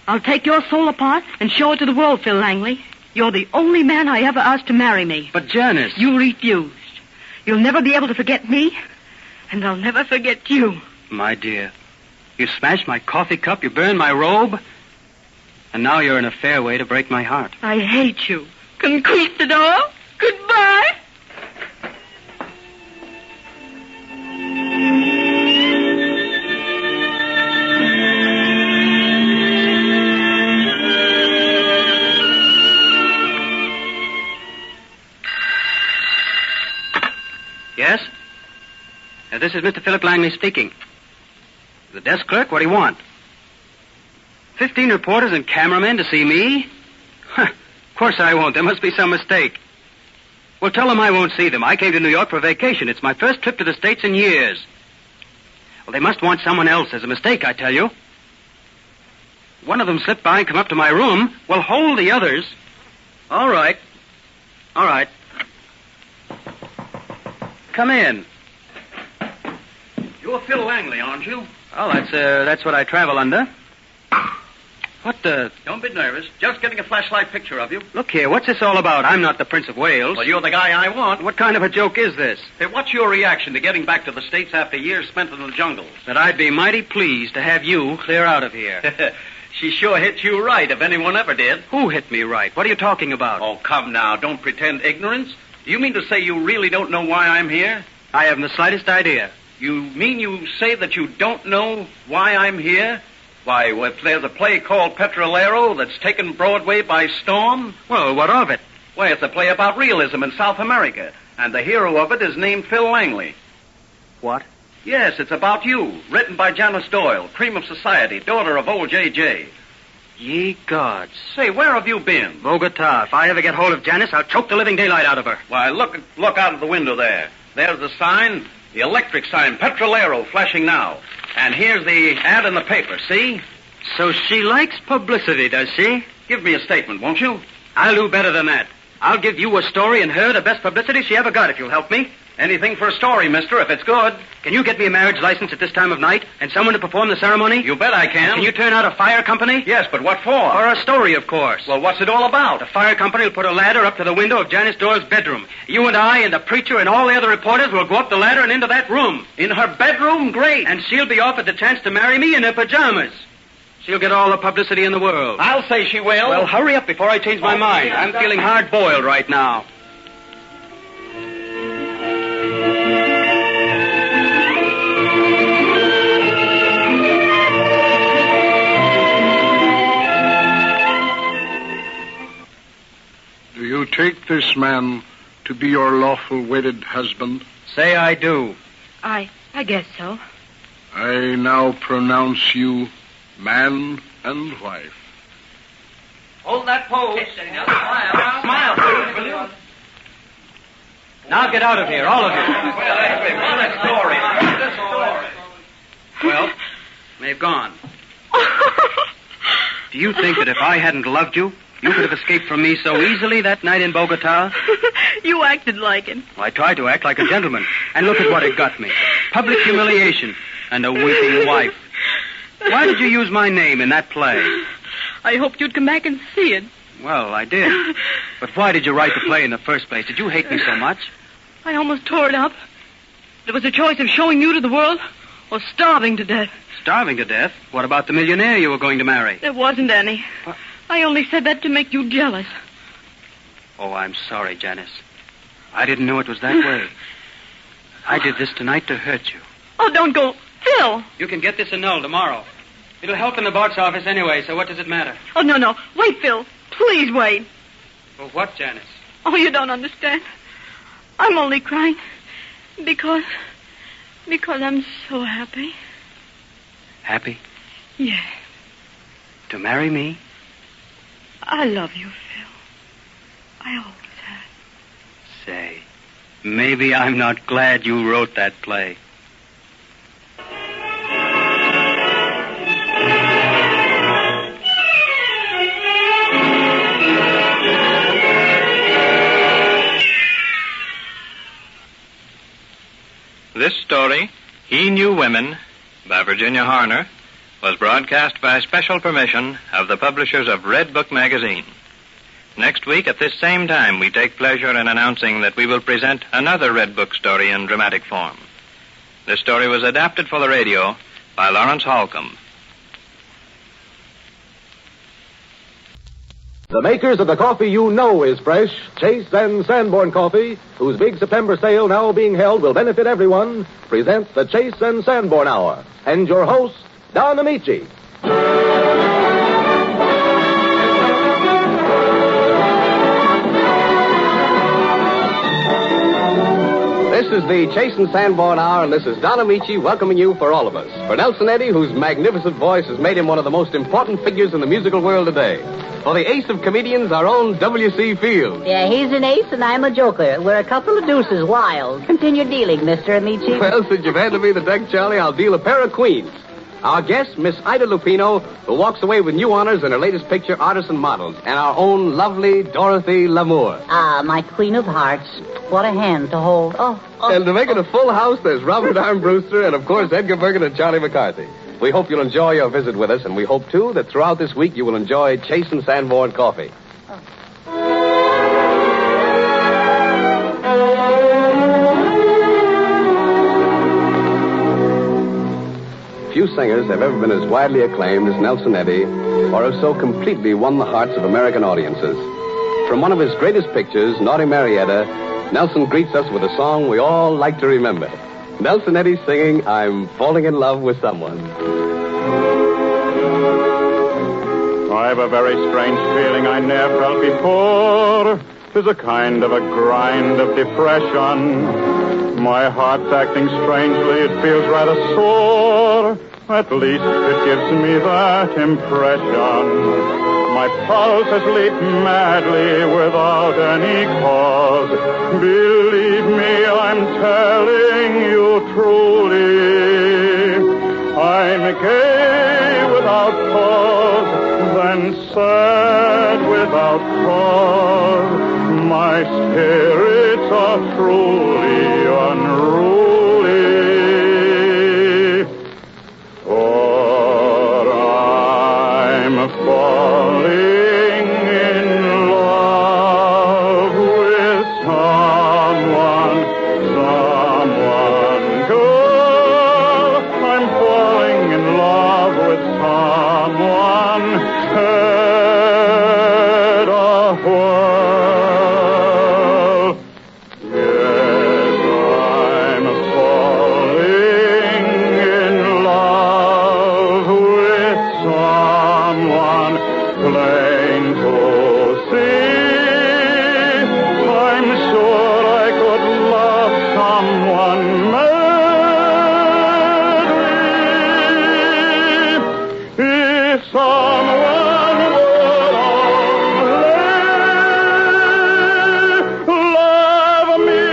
I'll take your soul apart and show it to the world, Phil Langley. You're the only man I ever asked to marry me. But, Janice... You refused. You'll never be able to forget me, and I'll never forget you. My dear, you smashed my coffee cup, you burned my robe, and now you're in a fair way to break my heart. I hate you. Conquistador, goodbye. Yes? This is Mr. Philip Langley speaking. The desk clerk, what do you want? 15 reporters and cameramen to see me? Of course I won't. There must be some mistake. Well, tell them I won't see them. I came to New York for vacation. It's my first trip to the States in years. Well, they must want someone else. There's a mistake, I tell you. One of them slipped by and come up to my room. Well, hold the others. All right. All right. Come in. You're Phil Langley, aren't you? Oh, that's what I travel under. What the... Don't be nervous. Just getting a flashlight picture of you. Look here, what's this all about? I'm not the Prince of Wales. Well, you're the guy I want. What kind of a joke is this? Hey, what's your reaction to getting back to the States after years spent in the jungles? That I'd be mighty pleased to have you clear out of here. She sure hit you right, if anyone ever did. Who hit me right? What are you talking about? Oh, come now. Don't pretend ignorance. Do you mean to say you really don't know why I'm here? I haven't the slightest idea. You mean you say that you don't know why I'm here? Why, if there's a play called Petrolero that's taken Broadway by storm... Well, what of it? Why, it's a play about realism in South America, and the hero of it is named Phil Langley. What? Yes, it's about you, written by Janice Doyle, cream of society, daughter of old J.J. Ye gods. Say, where have you been? Bogota. If I ever get hold of Janice, I'll choke the living daylight out of her. Why, look out of the window there. There's the sign, the electric sign, Petrolero, flashing now. And here's the ad in the paper, see? So she likes publicity, does she? Give me a statement, won't you? I'll do better than that. I'll give you a story and her the best publicity she ever got if you'll help me. Anything for a story, mister, if it's good. Can you get me a marriage license at this time of night and someone to perform the ceremony? You bet I can. Can you turn out a fire company? Yes, but what for? For a story, of course. Well, what's it all about? The fire company will put a ladder up to the window of Janice Doyle's bedroom. You and I and the preacher and all the other reporters will go up the ladder and into that room. In her bedroom? Great. And she'll be offered the chance to marry me in her pajamas. She'll get all the publicity in the world. I'll say she will. Well, hurry up before I change my mind. I'm feeling hard-boiled right now. Do you take this man to be your lawful wedded husband? Say I do. I guess so. I now pronounce you man and wife. Hold that pose. Smile, please, will you? Now get out of here, all of you. Well, they've gone. Do you think that if I hadn't loved you, you could have escaped from me so easily that night in Bogota? You acted like it. Well, I tried to act like a gentleman. And look at what it got me. Public humiliation and a weeping wife. Why did you use my name in that play? I hoped you'd come back and see it. Well, I did. But why did you write the play in the first place? Did you hate me so much? I almost tore it up. There was a choice of showing you to the world or starving to death. Starving to death? What about the millionaire you were going to marry? There wasn't any. What? I only said that to make you jealous. Oh, I'm sorry, Janice. I didn't know it was that way. I did this tonight to hurt you. Oh, don't go. Phil! You can get this annulled tomorrow. It'll help in the box office anyway, so what does it matter? Oh, no. Wait, Phil. Please wait. For what, Janice? Oh, you don't understand. I'm only crying because I'm so happy. Happy? Yeah. To marry me? I love you, Phil. I always have. Say, maybe I'm not glad you wrote that play. This story, He Knew Women, by Virginia Harner, was broadcast by special permission of the publishers of Redbook magazine. Next week at this same time, we take pleasure in announcing that we will present another Redbook story in dramatic form. This story was adapted for the radio by Lawrence Holcomb. The makers of the coffee you know is fresh, Chase and Sanborn Coffee, whose big September sale now being held will benefit everyone, presents the Chase and Sanborn Hour. And your host, Don Amici. This is the Chase and Sanborn Hour, and this is Don Amici welcoming you for all of us. For Nelson Eddy, whose magnificent voice has made him one of the most important figures in the musical world today. For the ace of comedians, our own W.C. Fields. Yeah, he's an ace and I'm a joker. We're a couple of deuces wild. Continue dealing, Mr. Amici. Well, since you've handed me the deck, Charlie, I'll deal a pair of queens. Our guest, Miss Ida Lupino, who walks away with new honors in her latest picture, Artisan Models, and our own lovely Dorothy Lamour. Ah, my queen of hearts. What a hand to hold. Oh. And to make it a full house, there's Robert Armbruster and, of course, Edgar Bergen and Charlie McCarthy. We hope you'll enjoy your visit with us, and we hope, too, that throughout this week you will enjoy Chase and Sanborn Coffee. Few singers have ever been as widely acclaimed as Nelson Eddy, or have so completely won the hearts of American audiences. From one of his greatest pictures, Naughty Marietta, Nelson greets us with a song we all like to remember. Nelson Eddy singing, I'm Falling in Love with Someone. I've a very strange feeling I never felt before. 'Tis a kind of a grind of depression. My heart's acting strangely, it feels rather sore. At least it gives me that impression. My pulse has leaped madly without any cause. Believe me, I'm telling you truly. I'm gay without cause, then sad without cause. My spirits are truly unruly. For I'm falling in love with someone, girl. I'm falling in love with someone, head of world. Yes, I'm falling in love with someone, plain to see. I'm sure I could love someone madly if someone would only love me.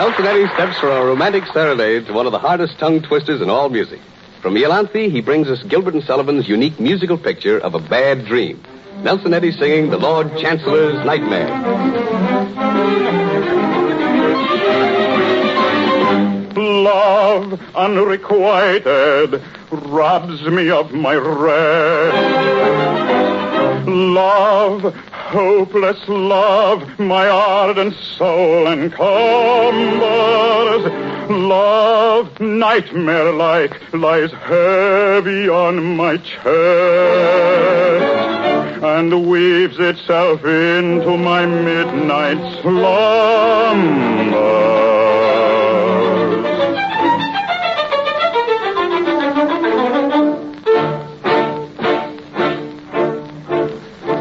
Nelson Eddy steps for a romantic serenade to one of the hardest tongue twisters in all music. From Iolanthe, he brings us Gilbert and Sullivan's unique musical picture of a bad dream. Nelson Eddy singing The Lord Chancellor's Nightmare. Love unrequited robs me of my rest. Love, hopeless love, my ardent soul encumbers. Love, nightmare-like, lies heavy on my chest and weaves itself into my midnight slumber.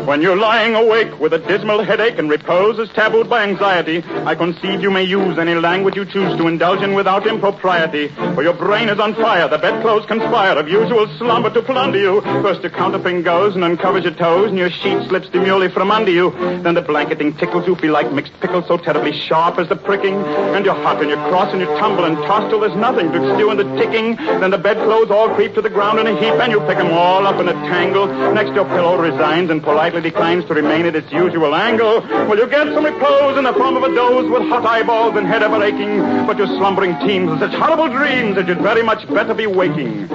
When you're lying awake with a dismal headache and repose is tabooed by anxiety, I conceive you may use any language you choose to indulge in without impropriety. For your brain is on fire, the bedclothes conspire of usual slumber to plunder you. First your counterpane goes and uncovers your toes, and your sheet slips demurely from under you. Then the blanketing tickles you, feel like mixed pickles so terribly sharp as the pricking. And you're hot and you're cross and you tumble and toss till there's nothing to stew in the ticking. Then the bedclothes all creep to the ground in a heap, and you pick them all up in a tangle. Next your pillow resigns and politely declines to remain at its usual angle. Well, you get some repose in the form of a doze with hot eyeballs and head ever aching, but your slumbering teems with such horrible dreams that you'd very much better be waking.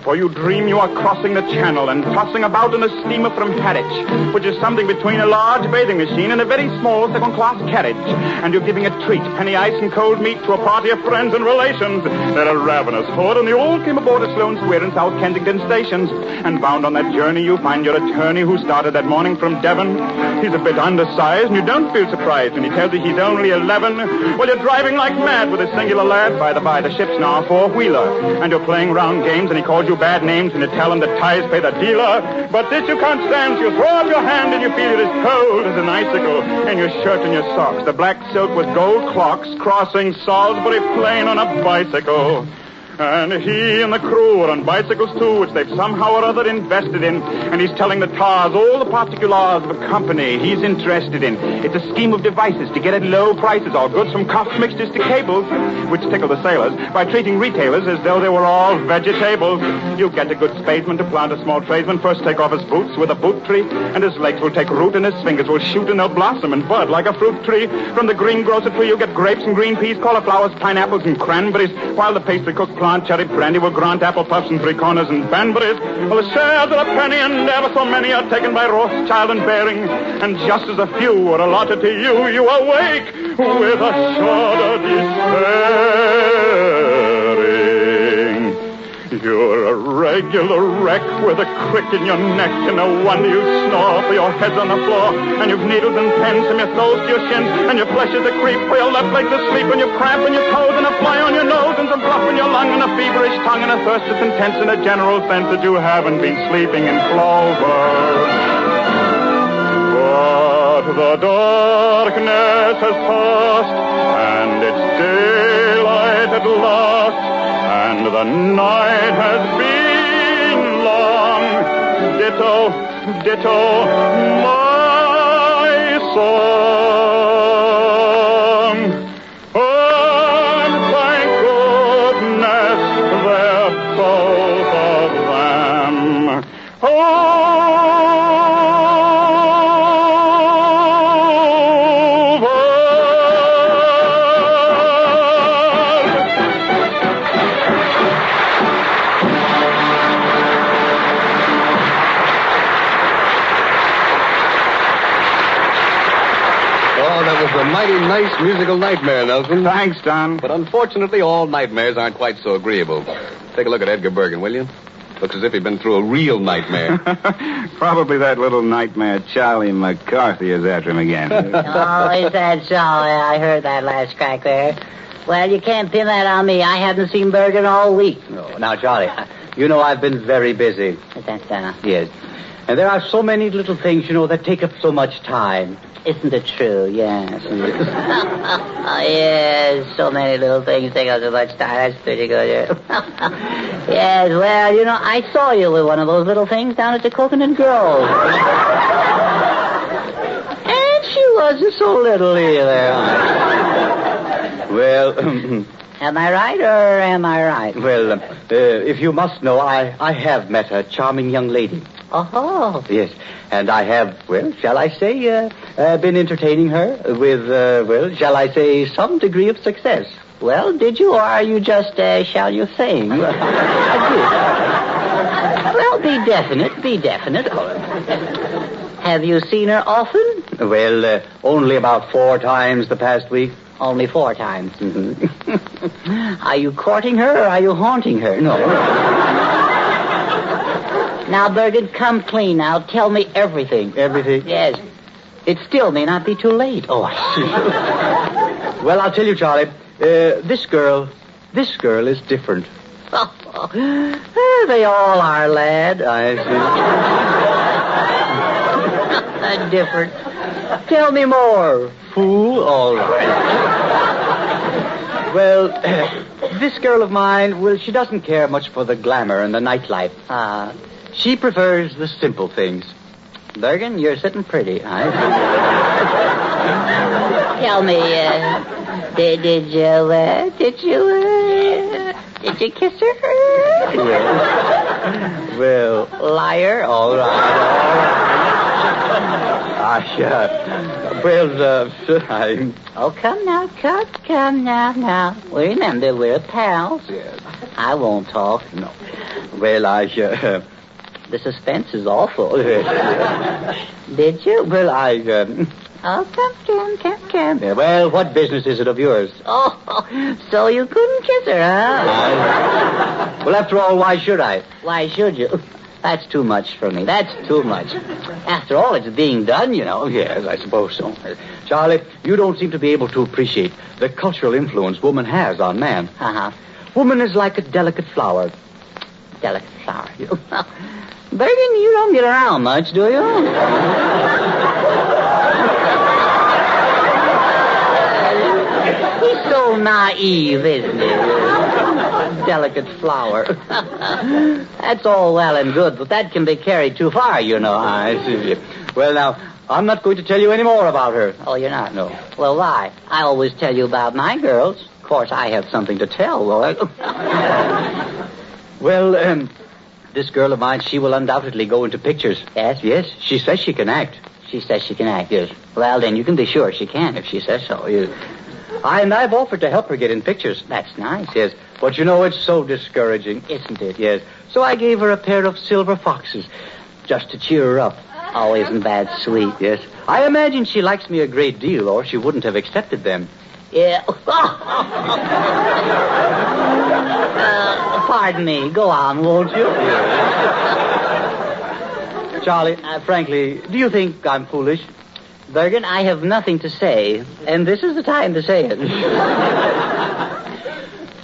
For you dream you are crossing the channel and tossing about in a steamer from Harwich, which is something between a large bathing machine and a very small second-class carriage. And you're giving a treat, penny ice and cold meat, to a party of friends and relations. They're a ravenous horde, and they all came aboard at Sloane Square and South Kensington stations. And bound on that journey, you find your attorney who started that morning from Devon. He's a bit undersized, and you don't feel surprised when he tells you he's only 11. Well, you're driving like mad with a singular lad. By the by, the ship's now a four-wheeler. And you're playing round games, and he calls you bad names, and you tell him that ties pay the dealer. But this you can't stand, so you throw up your hand, and you feel it as cold as an icicle in your shirt and your socks. The black silk with gold clocks crossing Salisbury Plain on a bicycle. And he and the crew are on bicycles, too, which they've somehow or other invested in. And he's telling the tars all the particulars of a company he's interested in. It's a scheme of devices to get at low prices, all goods from cough mixtures to cables, which tickle the sailors by treating retailers as though they were all vegetables. You get a good spadesman to plant a small tradesman, first take off his boots with a boot tree, and his legs will take root and his fingers will shoot and they'll blossom and bud like a fruit tree. From the greengrocer tree you get grapes and green peas, cauliflowers, pineapples, and cranberries, while the pastry cook plant cherry brandy will grant apple puffs and three corners and banberries. Well, the shares are a penny and ever so many are taken by Rothschild and Bering. And just as a few are allotted to you, you awake with a shudder despairing. You're a regular wreck with a crick in your neck, and no wonder you snore, for your head's on the floor, and you've needles and pins from your toes to your shins, and your flesh is a creep, for your left leg's asleep, and you cramp in your toes, and a fly on your nose, and some bluff in your lung, and a feverish tongue, and a thirst that's intense, and a general sense that you haven't been sleeping in clover. But the darkness has passed, and it's daylight at last, and the night has been long. Ditto, ditto, my song. And thank goodness they're both of them. A mighty nice musical nightmare, Nelson. Thanks, Don. But unfortunately, all nightmares aren't quite so agreeable. Take a look at Edgar Bergen, will you? Looks as if he'd been through a real nightmare. Probably that little nightmare Charlie McCarthy is after him again. Oh, is that so? I heard that last crack there. Well, you can't pin that on me. I haven't seen Bergen all week. No, now, Charlie, you know I've been very busy. That's Yes. And there are so many little things, that take up so much time. Isn't it true? Yes. Yes, so many little things take up so much time. That's pretty good. Yes, well, I saw you with one of those little things down at the Coconut Grove. And she wasn't so little either. Well, am I right or am I right? Well, if you must know, I have met a charming young lady. Oh. Yes, and I have, well, shall I say, been entertaining her with, well, shall I say, some degree of success. Well, did you, or are you just, shall you say? Well, be definite. Have you seen her often? Well, only about 4 times the past week. Only 4 times. Mm-hmm. Are you courting her or are you haunting her? No. Now, Bergen, come clean now. Tell me everything. Everything? Yes. It still may not be too late. Oh, I see. Well, I'll tell you, Charlie. This girl is different. They all are, lad. I see. Different. Tell me more, fool. All right. Well, this girl of mine, well, she doesn't care much for the glamour and the nightlife. She prefers the simple things. Bergen, you're sitting pretty. Tell me, did you kiss her? Well, liar. All right. Oh, come now. Remember, we're pals. Yes. I won't talk. No. Well, the suspense is awful. Did you? Well, Oh, come. Yeah, well, what business is it of yours? Oh, so you couldn't kiss her, huh? Well, after all, why should I? Why should you? That's too much for me. That's too much. After all, it's being done, you know. Yes, I suppose so. Charlie, you don't seem to be able to appreciate the cultural influence woman has on man. Uh-huh. Woman is like a delicate flower. Delicate flower. Bergen, you don't get around much, do you? He's so naive, isn't he? Delicate flower. That's all well and good, but that can be carried too far, you know. I see. Well, now, I'm not going to tell you any more about her. Oh, you're not? No. Well, why? I always tell you about my girls. Of course, I have something to tell, though. Well, this girl of mine, she will undoubtedly go into pictures. Yes? Yes. She says she can act. She says she can act, yes. Well, then you can be sure she can if she says so. Yes. And I've offered to help her get in pictures. That's nice, yes. But you know, it's so discouraging, isn't it? Yes. So I gave her a pair of silver foxes just to cheer her up. Oh, isn't that sweet? Yes. I imagine she likes me a great deal, or she wouldn't have accepted them. Yeah. Pardon me. Go on, won't you? Charlie, frankly, do you think I'm foolish? Bergen, I have nothing to say, and this is the time to say it.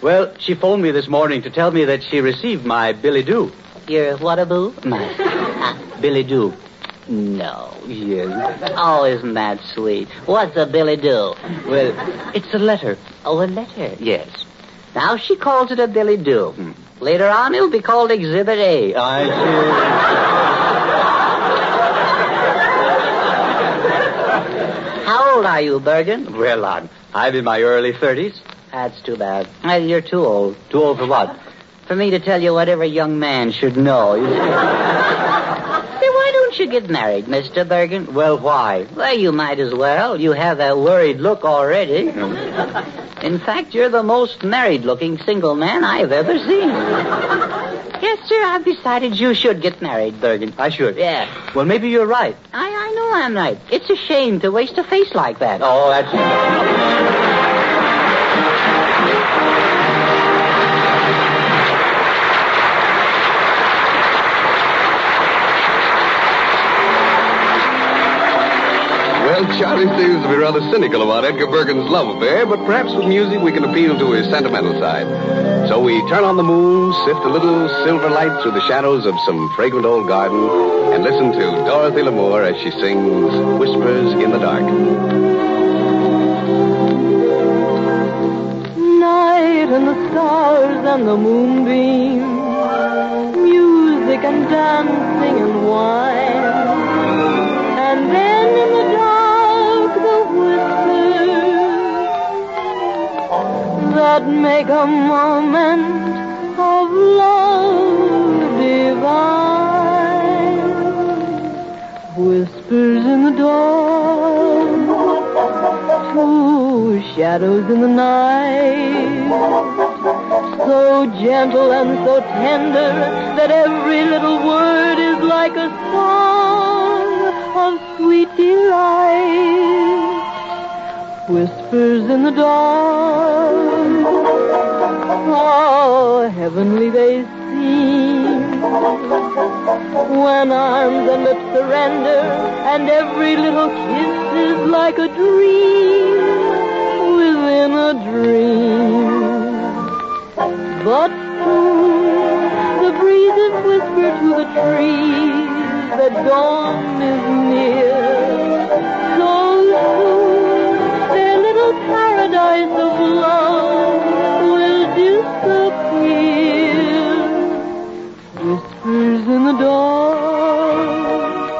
Well, she phoned me this morning to tell me that she received my billet doux. Your what-a-boo? My billet doux. No, yes. Oh, isn't that sweet? What's a billet doux? Well, it's a letter. Oh, a letter? Yes. Now she calls it a billet doux. Later on, it'll be called Exhibit A. I see. How old are you, Bergen? Well, I'm in my early 30s. That's too bad. You're too old. Too old for what? For me to tell you what every young man should know. Why don't you get married, Mr. Bergen? Well, why? Well, you might as well. You have that worried look already. In fact, you're the most married-looking single man I've ever seen. Yes, sir, I've decided you should get married, Bergen. I should? Yeah. Well, maybe you're right. I know I'm right. It's a shame to waste a face like that. Oh, that's... Well, Charlie seems to be rather cynical about Edgar Bergen's love affair, but perhaps with music we can appeal to his sentimental side. So we turn on the moon, sift a little silver light through the shadows of some fragrant old garden, and listen to Dorothy Lamour as she sings Whispers in the Dark. Night and the stars and the moonbeams, music and dancing and wine, and then in the dark the whispers that make a moment of love divine. Whispers in the dark, two shadows in the night, so gentle and so tender that every little word is like a song of sweet delight. Whispers in the dark, how heavenly they seem, when arms and lips surrender and every little kiss is like a dream within a dream. But soon the breezes whisper to the trees that dawn is near. So soon their little paradise of love will disappear. Whispers in the dark,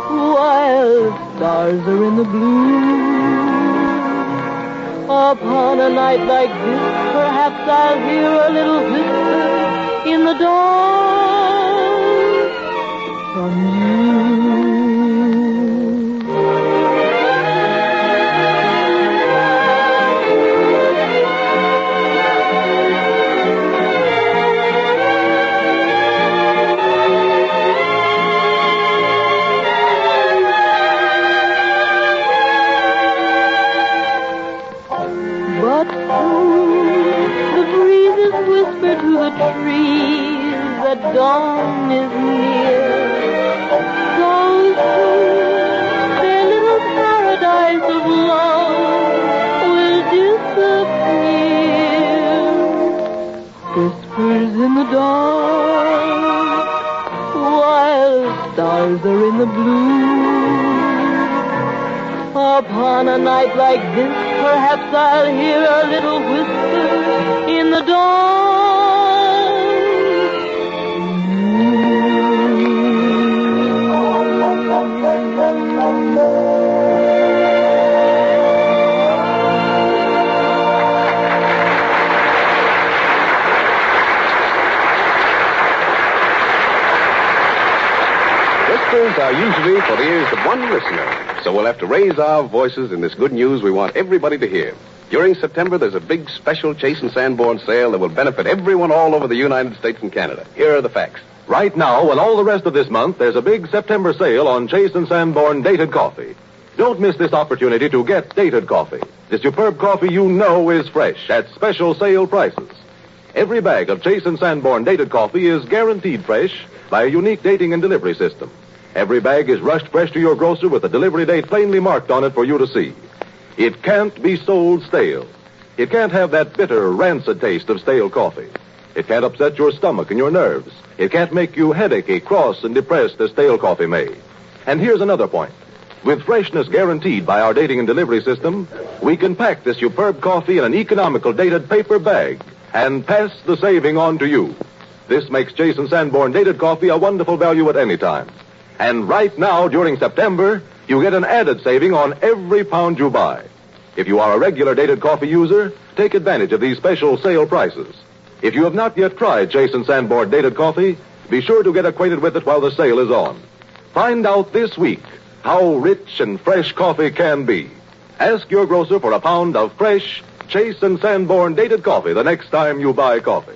while stars are in the blue. Upon a night like this, perhaps I'll hear a little whisper in the dark from you. But soon the breezes whisper to the trees that dawn is near. So soon their little paradise of love will disappear. Whispers in the dark, while stars are in the blue. Upon a night like this, perhaps I'll hear a little whisper in the dark. Whispers are usually for the ears of one listener. So we'll have to raise our voices in this good news we want everybody to hear. During September, there's a big special Chase and Sanborn sale that will benefit everyone all over the United States and Canada. Here are the facts. Right now, and all the rest of this month, there's a big September sale on Chase and Sanborn Dated Coffee. Don't miss this opportunity to get Dated Coffee. The superb coffee you know is fresh at special sale prices. Every bag of Chase and Sanborn Dated Coffee is guaranteed fresh by a unique dating and delivery system. Every bag is rushed fresh to your grocer with the delivery date plainly marked on it for you to see. It can't be sold stale. It can't have that bitter, rancid taste of stale coffee. It can't upset your stomach and your nerves. It can't make you headachy, cross, and depressed as stale coffee may. And here's another point. With freshness guaranteed by our dating and delivery system, we can pack this superb coffee in an economical dated paper bag and pass the saving on to you. This makes Chase and Sanborn Dated Coffee a wonderful value at any time. And right now, during September, you get an added saving on every pound you buy. If you are a regular Dated Coffee user, take advantage of these special sale prices. If you have not yet tried Chase and Sanborn Dated Coffee, be sure to get acquainted with it while the sale is on. Find out this week how rich and fresh coffee can be. Ask your grocer for a pound of fresh Chase and Sanborn Dated Coffee the next time you buy coffee.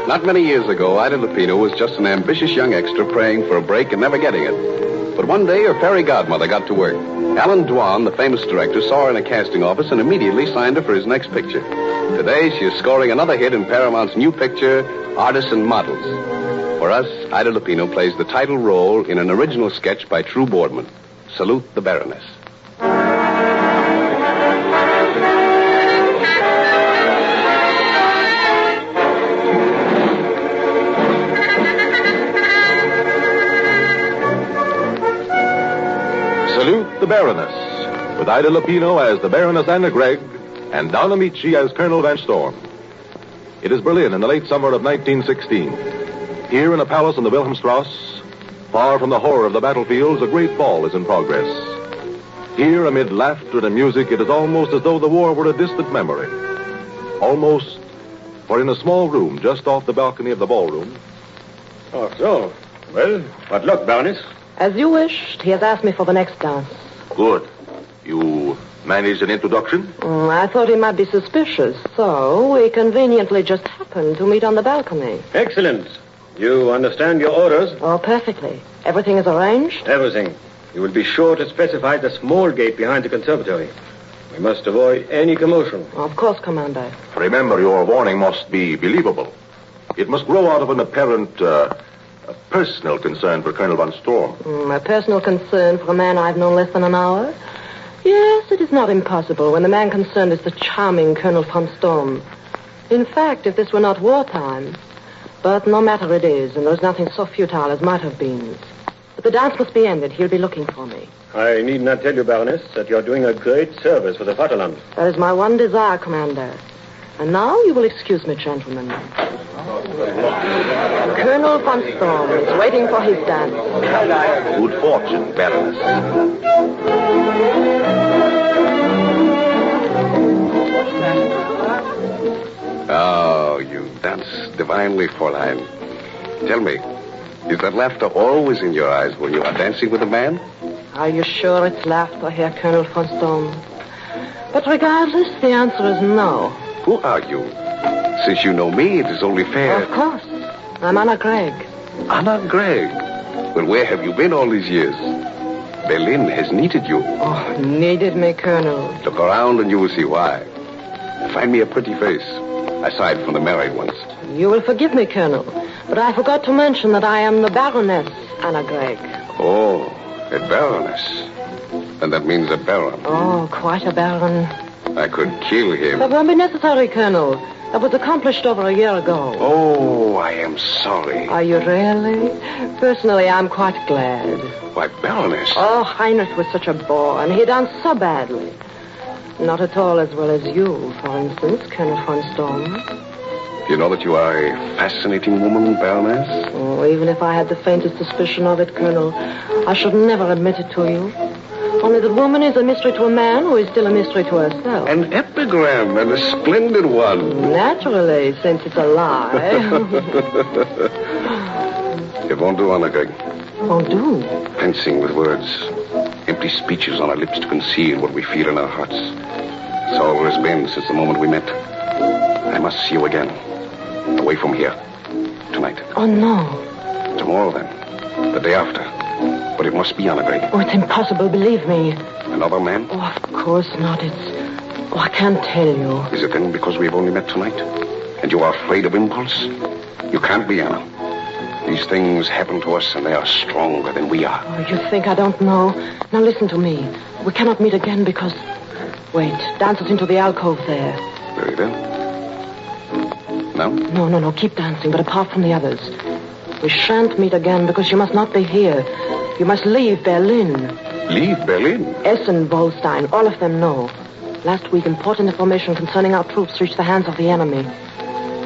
Not many years ago, Ida Lupino was just an ambitious young extra praying for a break and never getting it. But one day, her fairy godmother got to work. Alan Dwan, the famous director, saw her in a casting office and immediately signed her for his next picture. Today, she is scoring another hit in Paramount's new picture, Artists and Models. For us, Ida Lupino plays the title role in an original sketch by True Boardman, Salute the Baroness. Salute the Baroness, with Ida Lupino as the Baroness Anna Gregg and Don Amici as Colonel Van Storm. It is Berlin in the late summer of 1916. Here in a palace in the Wilhelmstrasse, Far from the horror of the battlefields, a great ball is in progress. Here, amid laughter and music, it is almost as though the war were a distant memory. Almost, for in a small room just off the balcony of the ballroom... Oh, so. Well, what luck, Baroness? As you wished. He has asked me for the next dance. Good. You managed an introduction? I thought he might be suspicious, so we conveniently just happened to meet on the balcony. Excellent. You understand your orders? Oh, perfectly. Everything is arranged? Everything. You will be sure to specify the small gate behind the conservatory. We must avoid any commotion. Of course, Commander. Remember, your warning must be believable. It must grow out of an apparent, a personal concern for Colonel von Storm. A personal concern for a man I've known less than an hour? Yes, it is not impossible when the man concerned is the charming Colonel von Storm. In fact, if this were not wartime... But no matter it is, and there's nothing so futile as might have been. But the dance must be ended. He'll be looking for me. I need not tell you, Baroness, that you're doing a great service for the Vaterland. That is my one desire, Commander. And now you will excuse me, gentlemen. Colonel von Storm is waiting for his dance. Good fortune, Baroness. Oh, you dance divinely, Fräulein. Tell me, is that laughter always in your eyes when you are dancing with a man? Are you sure it's laughter, Herr Colonel von Storm? But regardless, the answer is no. Who are you? Since you know me, it is only fair... Of course. I'm Anna Gregg. Anna Gregg? Well, where have you been all these years? Berlin has needed you. Oh, needed me, Colonel. Look around and you will see why. Find me a pretty face, aside from the married ones. You will forgive me, Colonel, but I forgot to mention that I am the Baroness Anna Gregg. Oh, a baroness. And that means a baron. Oh, quite a baron. I could kill him. That won't be necessary, Colonel. That was accomplished over a year ago. Oh, I am sorry. Are you really? Personally, I'm quite glad. Why, Baroness. Oh, Heinrich was such a bore, and he danced so badly. Not at all as well as you, for instance, Colonel von Storm. You know that you are a fascinating woman, Baroness? Oh, even if I had the faintest suspicion of it, Colonel, I should never admit it to you. Only that woman is a mystery to a man who is still a mystery to herself. An epigram, and a splendid one. Naturally, since it's a lie. It won't do, Anna Gregg. Won't do? Fencing with words. Empty speeches on our lips to conceal what we feel in our hearts. So it has been since the moment we met. I must see you again. Away from here. Tonight. Oh, no. Tomorrow, then. The day after. But it must be, Anna Gregg. Oh, it's impossible, believe me. Another man? Oh, of course not. Oh, I can't tell you. Is it then because we've only met tonight? And you are afraid of impulse? You can't be, Anna. These things happen to us, and they are stronger than we are. Oh, you think I don't know? Now listen to me. We cannot meet again because... Wait, dance us into the alcove there. Very well. Now? No. Keep dancing, but apart from the others. We shan't meet again because you must not be here. You must leave Berlin. Leave Berlin? Essen, Bolstein, all of them know. Last week, important information concerning our troops reached the hands of the enemy.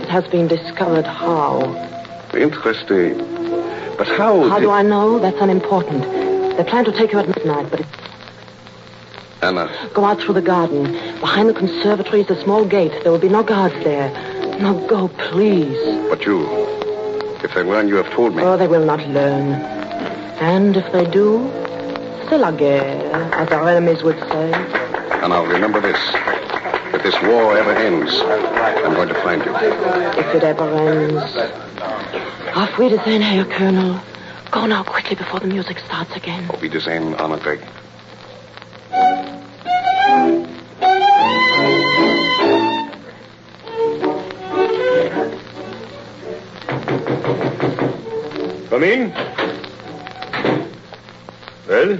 It has been discovered how. Interesting. But how... How do I know? That's unimportant. They plan to take you at midnight, but it's... Anna. Go out through the garden. Behind the conservatory is a small gate. There will be no guards there. Now go, please. But you... If they learn you have told me... Oh, they will not learn. And if they do... C'est la guerre, as our enemies would say. And now remember this. If this war ever ends, I'm going to find you. If it ever ends... Auf Wiedersehen, Herr Colonel. Go now quickly before the music starts again. Auf Wiedersehen, Anna Gregg. Come in. Well?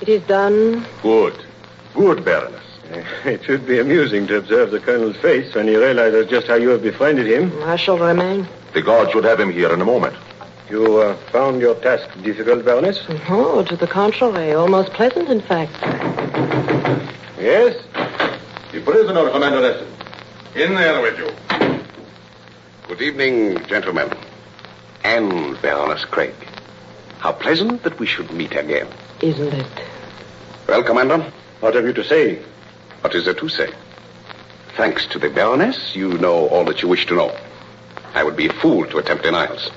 It is done. Good, Baroness. It should be amusing to observe the Colonel's face when he realizes just how you have befriended him. I shall remain. The guard should have him here in a moment. You found your task difficult, Baroness? Oh, to the contrary. Almost pleasant, in fact. Yes? The prisoner, Commander. In there with you. Good evening, gentlemen. And Baroness Craig. How pleasant that we should meet again. Isn't it? Well, Commander? What have you to say? What is there to say? Thanks to the Baroness, you know all that you wish to know. I would be a fool to attempt denials.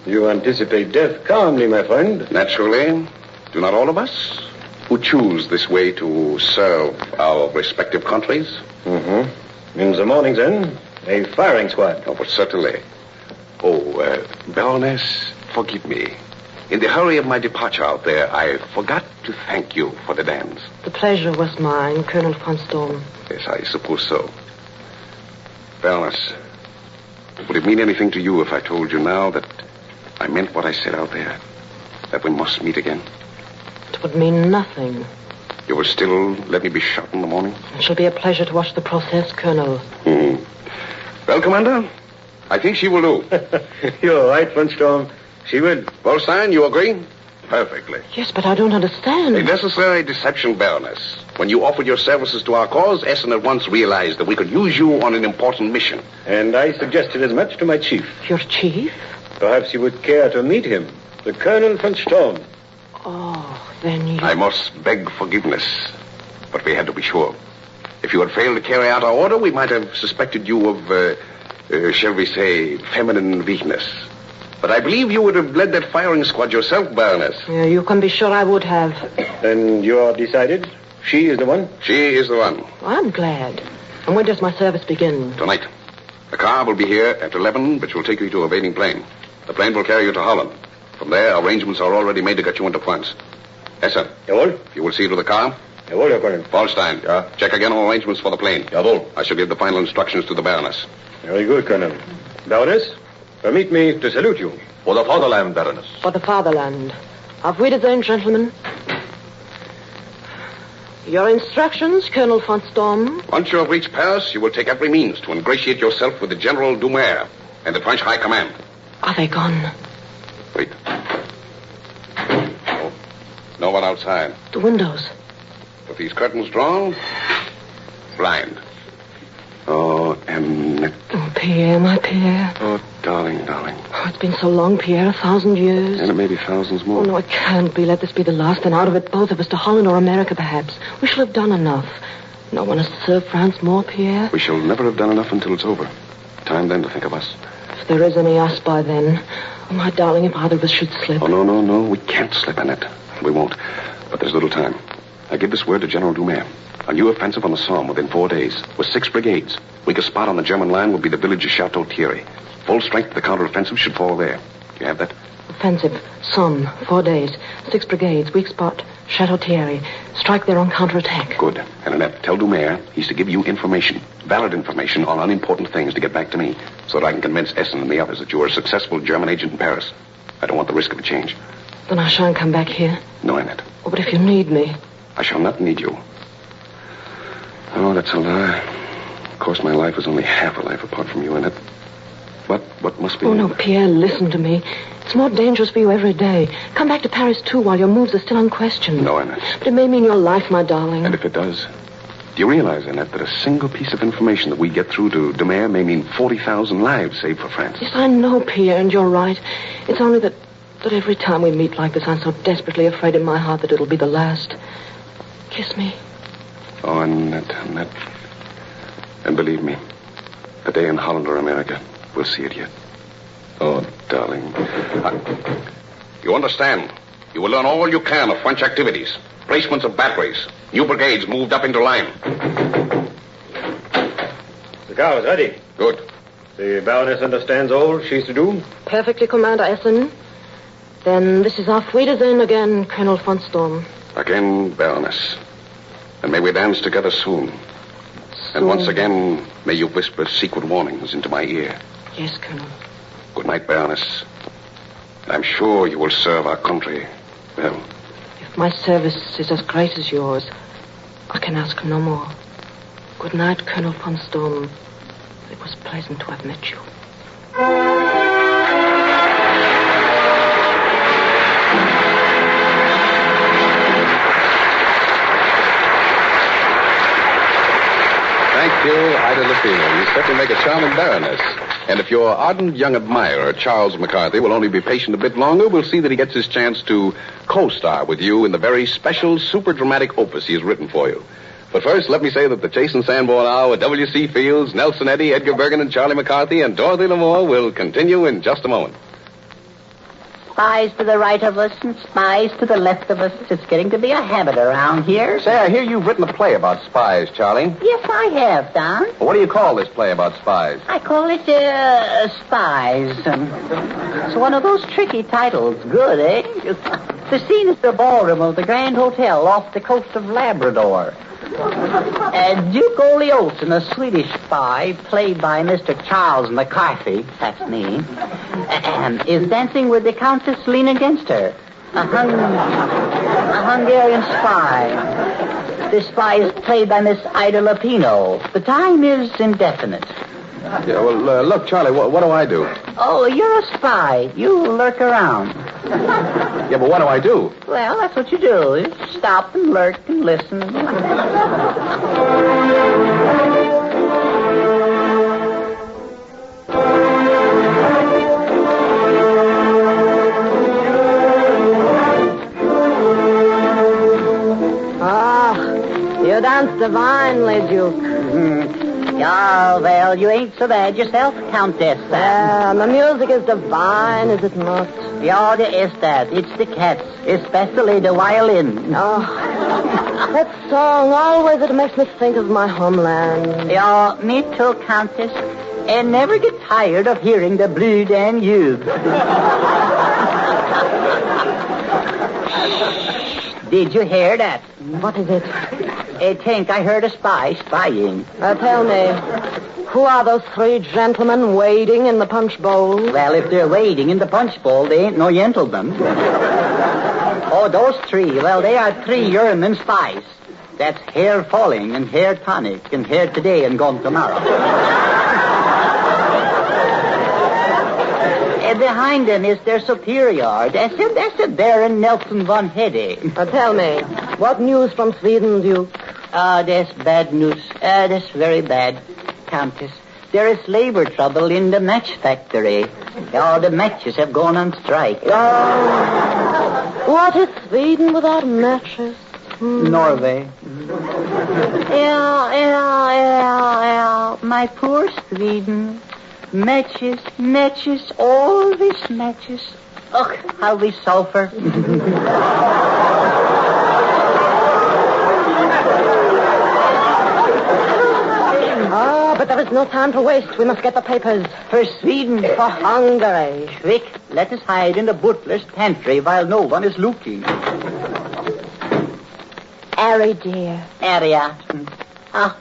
You anticipate death calmly, my friend. Naturally. Do not all of us who choose this way to serve our respective countries? Mm-hmm. In the morning, then, a firing squad. Oh, but certainly. Baroness, forgive me. In the hurry of my departure out there, I forgot to thank you for the dance. The pleasure was mine, Colonel von Storm. Yes, I suppose so. Baroness, would it mean anything to you if I told you now that I meant what I said out there? That we must meet again? It would mean nothing. You will still let me be shot in the morning? It shall be a pleasure to watch the process, Colonel. Well, Commander, I think she will do. You're right, von Storm. She will. Wolstein, you agree? Perfectly. Yes, but I don't understand. A necessary deception, Baroness. When you offered your services to our cause, Essen at once realized that we could use you on an important mission. And I suggested as much to my chief. Your chief? Perhaps you would care to meet him. The Colonel von Storm. Oh, then you... I must beg forgiveness. But we had to be sure. If you had failed to carry out our order, we might have suspected you of, shall we say, feminine weakness. But I believe you would have led that firing squad yourself, Baroness. Yeah, you can be sure I would have. Then you are decided? She is the one? She is the one. I'm glad. And when does my service begin? Tonight. The car will be here at 11, which will take you to a waiting plane. The plane will carry you to Holland. From there, arrangements are already made to get you into France. Essen. Jawohl. You will see to the car? Jawohl, Herr Colonel. Wallstein. Ja. Check again on arrangements for the plane. Jawohl. I shall give the final instructions to the Baroness. Very good, Colonel. Baroness, permit me to salute you. For the fatherland, Baroness. For the fatherland. Auf Wiedersehen, gentlemen. Your instructions, Colonel von Storm? Once you have reached Paris, you will take every means to ingratiate yourself with the General Dumaire and the French High Command. Are they gone? Wait. Oh, no one outside. The windows. With these curtains drawn, blind. Oh, Annette. Oh, Pierre, my Pierre. Oh, darling, darling. Oh, it's been so long, Pierre, 1,000 years. And it may be thousands more. Oh, no, it can't be. Let this be the last, and out of it, both of us, to Holland or America, perhaps. We shall have done enough. No one has served France more, Pierre. We shall never have done enough until it's over. Time then to think of us. If there is any us by then. Oh, my darling, if either of us should slip. Oh, no. We can't slip, Annette. We won't. But there's little time. I give this word to General Dumaire. A new offensive on the Somme within 4 days, with 6 brigades. Weakest spot on the German line will be the village of Chateau Thierry. Full strength of the counteroffensive should fall there. Do you have that? Offensive, Somme, 4 days, 6 brigades, weak spot, Chateau Thierry. Strike there on counterattack. Good. And Annette, tell Dumaire he's to give you information, valid information on unimportant things to get back to me, so that I can convince Essen and the others that you are a successful German agent in Paris. I don't want the risk of a change. Then I shan't come back here? No, Annette. Oh, but if you need me... I shall not need you. Oh, that's a lie. Of course, my life is only half a life apart from you, Annette. But what must be... Oh, no, Pierre, listen to me. It's more dangerous for you every day. Come back to Paris, too, while your moves are still unquestioned. No, Annette. But it may mean your life, my darling. And if it does, do you realize, Annette, that a single piece of information that we get through to Dumaire may mean 40,000 lives saved for France? Yes, I know, Pierre, and you're right. It's only that every time we meet like this, I'm so desperately afraid in my heart that it'll be the last. Kiss me. Oh, Annette. And believe me, the day in Holland or America, we'll see it yet. Oh, darling. You understand? You will learn all you can of French activities. Placements of batteries. New brigades moved up into line. The car is ready. Good. The Baroness understands all she's to do? Perfectly, Commander Essen. Then this is Auf Wiedersehen again, Colonel von Storm. Again, Baroness. And may we dance together soon. And once again, may you whisper secret warnings into my ear. Yes, Colonel. Good night, Baroness. I'm sure you will serve our country well. If my service is as great as yours, I can ask no more. Good night, Colonel von Storm. It was pleasant to have met you. Thank you, Ida Lupino. You certainly make a charming Baroness. And if your ardent young admirer, Charles McCarthy, will only be patient a bit longer, we'll see that he gets his chance to co-star with you in the very special, super dramatic opus he has written for you. But first, let me say that the Chase and Sanborn Hour with W.C. Fields, Nelson Eddy, Edgar Bergen, and Charlie McCarthy, and Dorothy Lamour will continue in just a moment. Spies to the right of us and spies to the left of us. It's getting to be a habit around here. Say, I hear you've written a play about spies, Charlie. Yes, I have, Don. Well, what do you call this play about spies? I call it, Spies. It's one of those tricky titles. Good, eh? The scene is the ballroom of the Grand Hotel off the coast of Labrador. Duke Ole Olsen, a Swedish spy, played by Mr. Charles McCarthy, that's me, is dancing with the Countess Lena Genster, a Hungarian spy. This spy is played by Miss Ida Lupino. The time is indefinite. Yeah, well, look, Charlie, what do I do? Oh, you're a spy. You lurk around. Yeah, but what do I do? Well, that's what you do. You stop and lurk and listen. You dance divinely, Duke. Yeah, well, you ain't so bad yourself, Countess. The music is divine, is it not? Yeah, there is that. It's the cats, especially the violin. Oh, that song, always it makes me think of my homeland. Yeah, me too, Countess. And never get tired of hearing the Blue Danube. Did you hear that? What is it? I think I heard a spy spying. Tell me, who are those three gentlemen wading in the punch bowl? Well, if they're wading in the punch bowl, they ain't no gentlemen. Oh, those three, well, they are three German spies. That's hair falling and hair tonic and hair today and gone tomorrow. And behind them is their superior. That's the Baron Nelson von Hede. Tell me, what news from Sweden, Duke? That's bad news. That's very bad, Countess. There is labor trouble in the match factory. Oh, the matches have gone on strike. Oh, what is Sweden without matches? Norway. Yeah. My poor Sweden. Matches, always matches. Ugh, how we suffer. But there is no time to waste. We must get the papers. For Sweden. For Hungary. Quick, let us hide in the butler's pantry while no one is looking. Harry, dear. Area.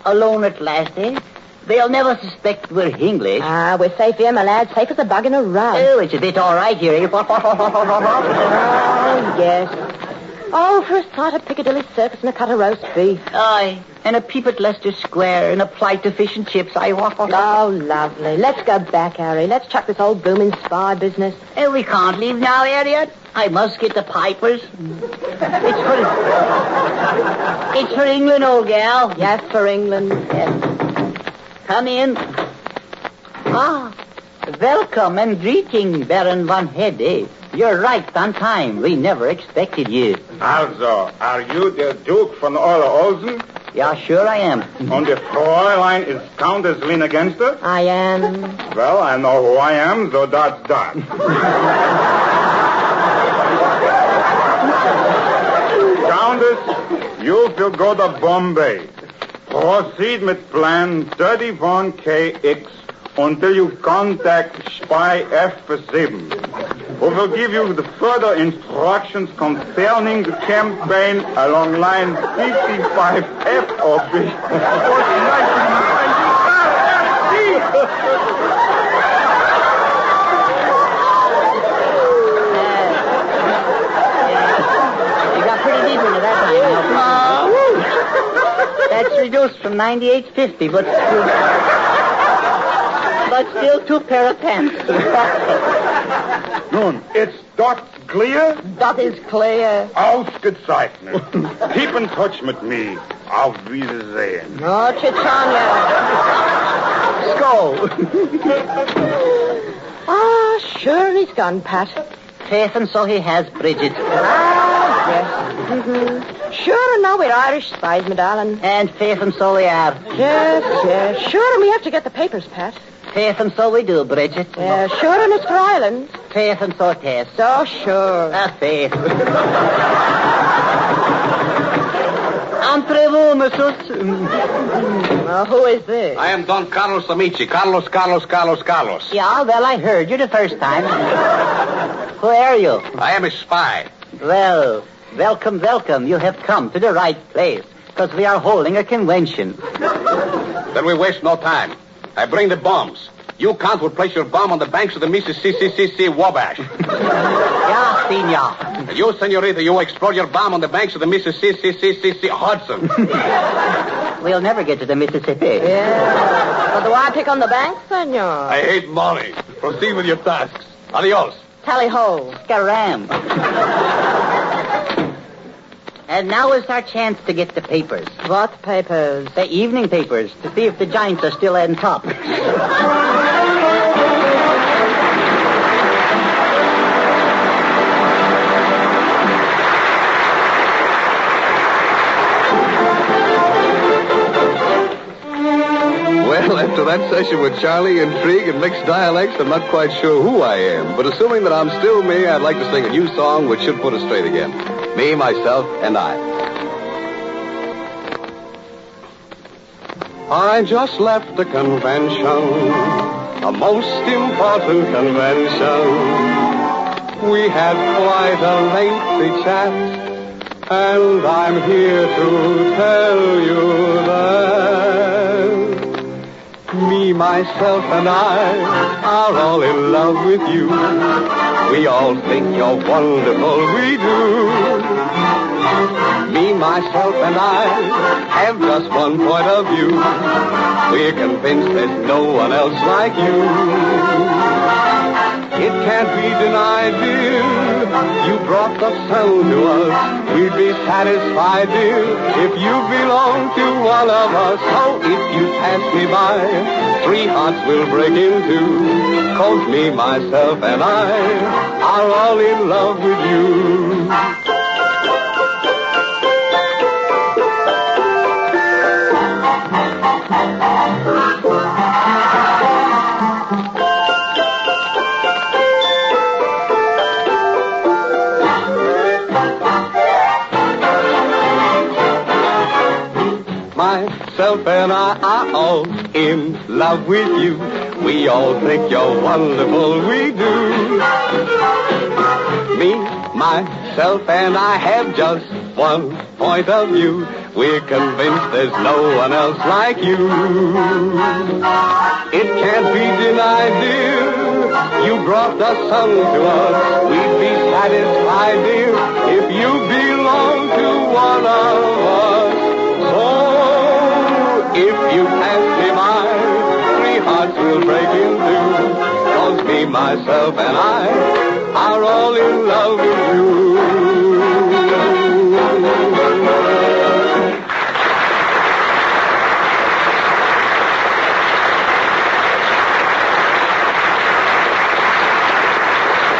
Alone at last, eh? They'll never suspect we're English. We're safe here, my lad. Safe as a bug in a rug. Oh, it's a bit all right here, eh? Oh, yes. Oh, for a sight of Piccadilly Circus and a cut of roast beef. Aye, and a peep at Leicester Square and a plate of fish and chips. Oh, lovely. Let's go back, Harry. Let's chuck this old booming spy business. Oh, we can't leave now, Harriet. I must get the pipers. It's for England, old gal. Yes, for England. Yes. Come in. Welcome and greeting, Baron von Hede. You're right on time. We never expected you. Also, are you the Duke von Ole Olsen? Yeah, sure I am. And the Fräulein is Countess Lena Genster? I am. Well, I know who I am, so that's that. Countess, you will go to Bombay. Proceed with plan 31KX until you contact Spy F7, who will give you the further instructions concerning the campaign along line 55F of the... You got pretty deep into that time. That's reduced from 98.50, but still 2 pair of pants. Nun, it's dot clear? That is clear. Ausgezeichnet. Keep in touch with me. Auf Wiedersehen. Oh, Chechanya. Skull. Sure he's gone, Pat. Faith, and so he has, Bridget. Yes. Sure, and now we're Irish spies, my darling. And faith, and so we are. Yes. Sure, and we have to get the papers, Pat. Faith, and so we do, Bridget. Sure, and it's for Ireland. Faith, and so it is. So sure. Faith. Entrez-vous, monsieur. Who is this? I am Don Carlos Amici. Carlos. Yeah, well, I heard you the first time. Who are you? I am a spy. Well, welcome. You have come to the right place, because we are holding a convention. Then we waste no time. I bring the bombs. You, Count, will place your bomb on the banks of the Mississippi Wabash. Yeah, senor. And you, senorita, you explode your bomb on the banks of the Mississippi Hudson. We'll never get to the Mississippi. Yeah. But do I pick on the bank, senor? I hate money. Proceed with your tasks. Adios. Tally-ho. Scaram. And now is our chance to get the papers. What papers? The evening papers, to see if the Giants are still on top. Well, after that session with Charlie, intrigue, and mixed dialects, I'm not quite sure who I am. But assuming that I'm still me, I'd like to sing a new song which should put us straight again. Me, myself, and I. I just left the convention, a most important convention. We had quite a lengthy chat, and I'm here to tell you that me, myself, and I are all in love with you. We all think you're wonderful, we do. Me, myself, and I have just one point of view. We're convinced there's no one else like you. It can't be denied, dear. You brought the sun to us. We'd be satisfied, dear, if you belong to one of us. So if you pass me by, 3 hearts will break in two. 'Cause me, myself, and I are all in love with you. Myself and I are all in love with you. We all think you're wonderful, we do. Me, myself, and I have just one point of view. We're convinced there's no one else like you. It can't be denied, dear. You brought the sun to us. We'd be satisfied, dear, if you belong to one of us. So if you pass me by, 3 hearts will break in two. 'Cause me, myself, and I are all in love with you.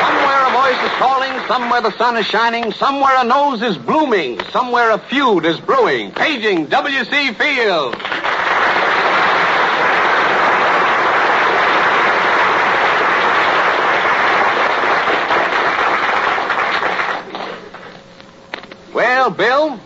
Somewhere a voice is calling, somewhere the sun is shining, somewhere a nose is blooming, somewhere a feud is brewing. Paging W.C. Field. Well, Bill,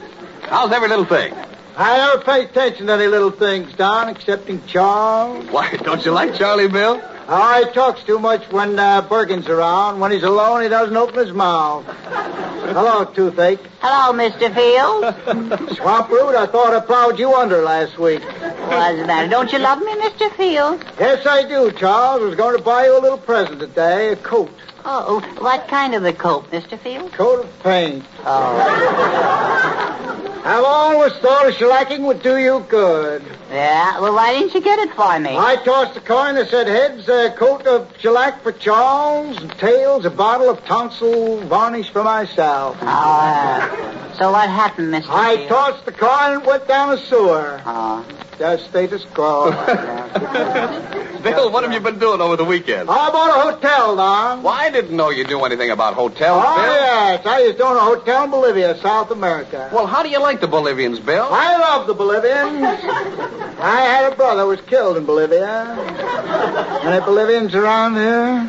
how's every little thing? I never pay attention to any little things, Don, excepting Charles. Why, don't you like Charlie, Bill? Oh, he talks too much when Bergen's around. When he's alone, he doesn't open his mouth. Hello, Toothache. Hello, Mr. Field. Swamp Root, I thought I plowed you under last week. What's the matter? Don't you love me, Mr. Field? Yes, I do, Charles. I was going to buy you a little present today, a coat. Oh, what kind of a coat, Mr. Field? Coat of paint. Oh. I've always thought a shellacking would do you good. Yeah? Well, why didn't you get it for me? I tossed a coin that said heads, a coat of shellac for Charles, and tails, a bottle of tonsil varnish for myself. So what happened, Mr. I Field? tossed the coin and went down the sewer. Oh. Just status quo. Bill, what have you been doing over the weekend? I bought a hotel, Don. Well, I didn't know you knew anything about hotels, Oh, Bill. yes. I used to own a hotel in Bolivia, South America. Well, how do you like the Bolivians, Bill? I love the Bolivians. I had a brother who was killed in Bolivia. Any Bolivians around here?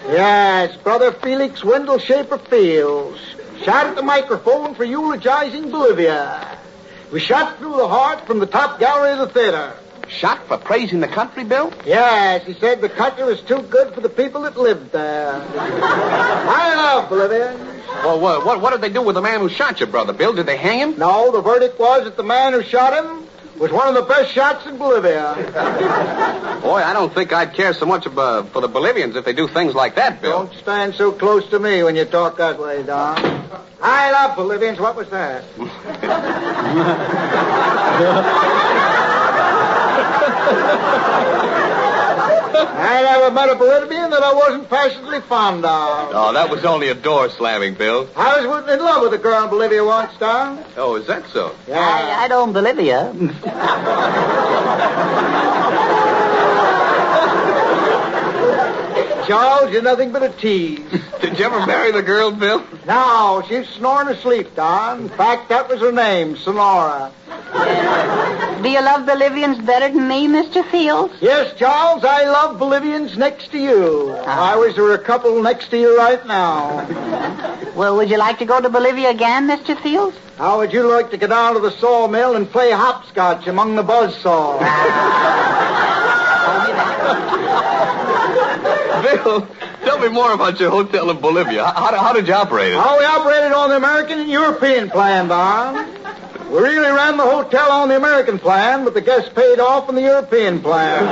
Yes, Brother Felix Wendell Schaefer Fields. Shot at the microphone for eulogizing Bolivia. We shot through the heart from the top gallery of the theater. Shot for praising the country, Bill? Yes, he said the country was too good for the people that lived there. I love Bolivia. Well, what did they do with the man who shot your brother, Bill? Did they hang him? No, the verdict was that the man who shot him was one of the best shots in Bolivia. Boy, I don't think I'd care so much for the Bolivians if they do things like that, Bill. Don't stand so close to me when you talk that way, Don. I love Bolivians. What was that? I never met a Bolivian that I wasn't passionately fond of. Oh, that was only a door slamming, Bill. I was in love with a girl in Bolivia once, Don. Oh, is that so? Yeah. I don't Bolivia. Charles, you're nothing but a tease. Did you ever marry the girl, Bill? No, she's snoring asleep, Don. In fact, that was her name, Sonora. Do you love Bolivians better than me, Mr. Fields? Yes, Charles, I love Bolivians next to you. I wish there were a couple next to you right now. Well, would you like to go to Bolivia again, Mr. Fields? How would you like to get down to the sawmill and play hopscotch among the buzzsaws? Bill, tell me more about your hotel in Bolivia. How did you operate it? Oh, we operated on the American and European plan, Don. We really ran the hotel on the American plan, but the guests paid off on the European plan.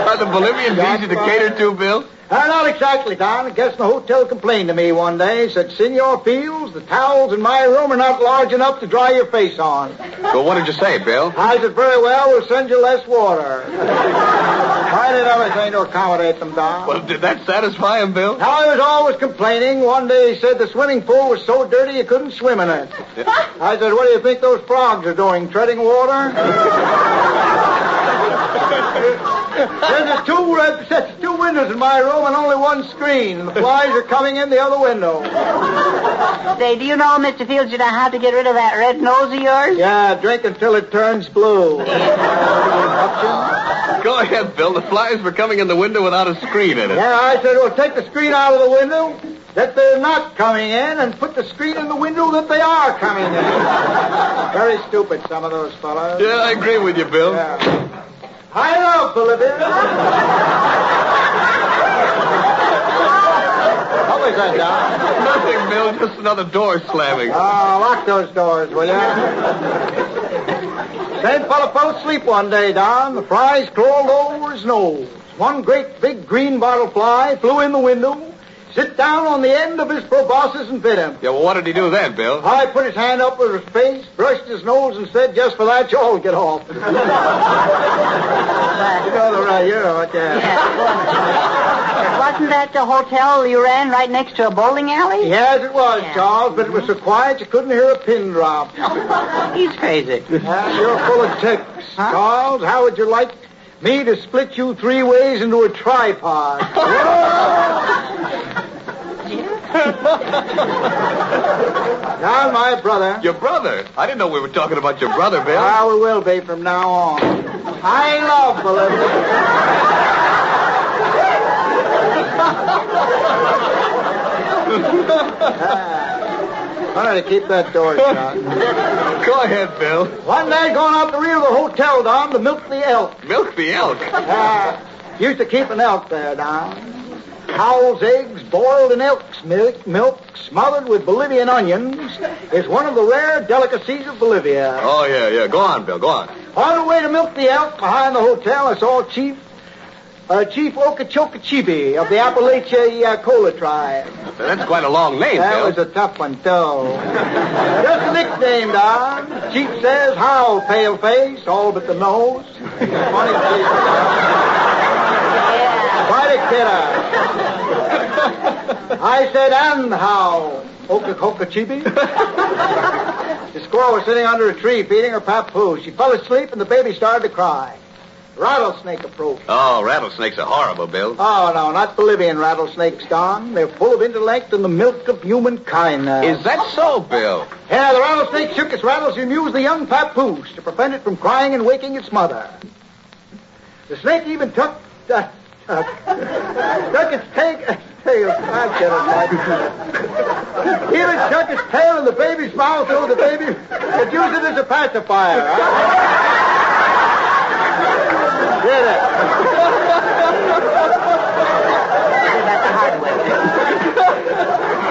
Are the Bolivians easy to cater to, Bill? Not exactly, Don. A guest in the hotel complained to me one day. Said, Senor Fields, the towels in my room are not large enough to dry your face on. Well, what did you say, Bill? I said, very well, we'll send you less water. I did everything to accommodate them, Don. Well, did that satisfy him, Bill? Now, he was always complaining. One day he said the swimming pool was so dirty you couldn't swim in it. I said, what do you think those frogs are doing, treading water? There's two windows in my room and only one screen. And the flies are coming in the other window. Say, do you know, Mr. Fields, you know how to get rid of that red nose of yours? Yeah, drink until it turns blue. Go ahead, Bill. The flies were coming in the window without a screen in it. Yeah, I said, well, take the screen out of the window that they're not coming in and put the screen in the window that they are coming in. Very stupid, some of those fellows. Yeah, I agree with you, Bill. Yeah. I love Bolivia. What was that, Don? Nothing, Bill. Just another door slamming. Oh, lock those doors, will ya? Same fellow fell asleep one day, Don. The flies crawled over his nose. One great big green bottle fly flew in the window, sit down on the end of his proboscis and bit him. Yeah, well, what did he do then, Bill? I put his hand up with his face, brushed his nose, and said, just for that, you all get off. You know the right, you know it, yeah. Wasn't that the hotel you ran right next to a bowling alley? Yes, it was, Charles, but it was so quiet you couldn't hear a pin drop. He's crazy. You're full of ticks. Huh? Charles, how would you like me to split you three ways into a tripod? Now, my brother. Your brother? I didn't know we were talking about your brother, Bill. Ah, we will be from now on. I love Bolivia. All right, keep that door shut. Go ahead, Bill. One day, going out the rear of the hotel, Don, to milk the elk. Milk the elk? Used to keep an elk there, Don. Cow's eggs boiled in elk's milk, smothered with Bolivian onions, is one of the rare delicacies of Bolivia. Oh, yeah. Go on, Bill, go on. On the way to milk the elk behind the hotel, I saw Chief Okeechobee of the Appalachia Cola tribe. That's quite a long name, That Bill. was a tough one, too. Just a nickname, Don. Chief says, how, pale-face, all but the nose. Funny face. Quite a kidder. I said, and how, Okeechobee? The squirrel was sitting under a tree feeding her papoose. She fell asleep and the baby started to cry. Rattlesnake approached. Oh, rattlesnakes are horrible, Bill. Oh, no, not Bolivian rattlesnakes, Don. They're full of intellect and the milk of humankind. Is that so, Bill? Yeah, the rattlesnake shook its rattles and amused the young papoose to prevent it from crying and waking its mother. The snake even took its tail. Even shook its tail in the baby's mouth so the baby could use it as a pacifier. Get it?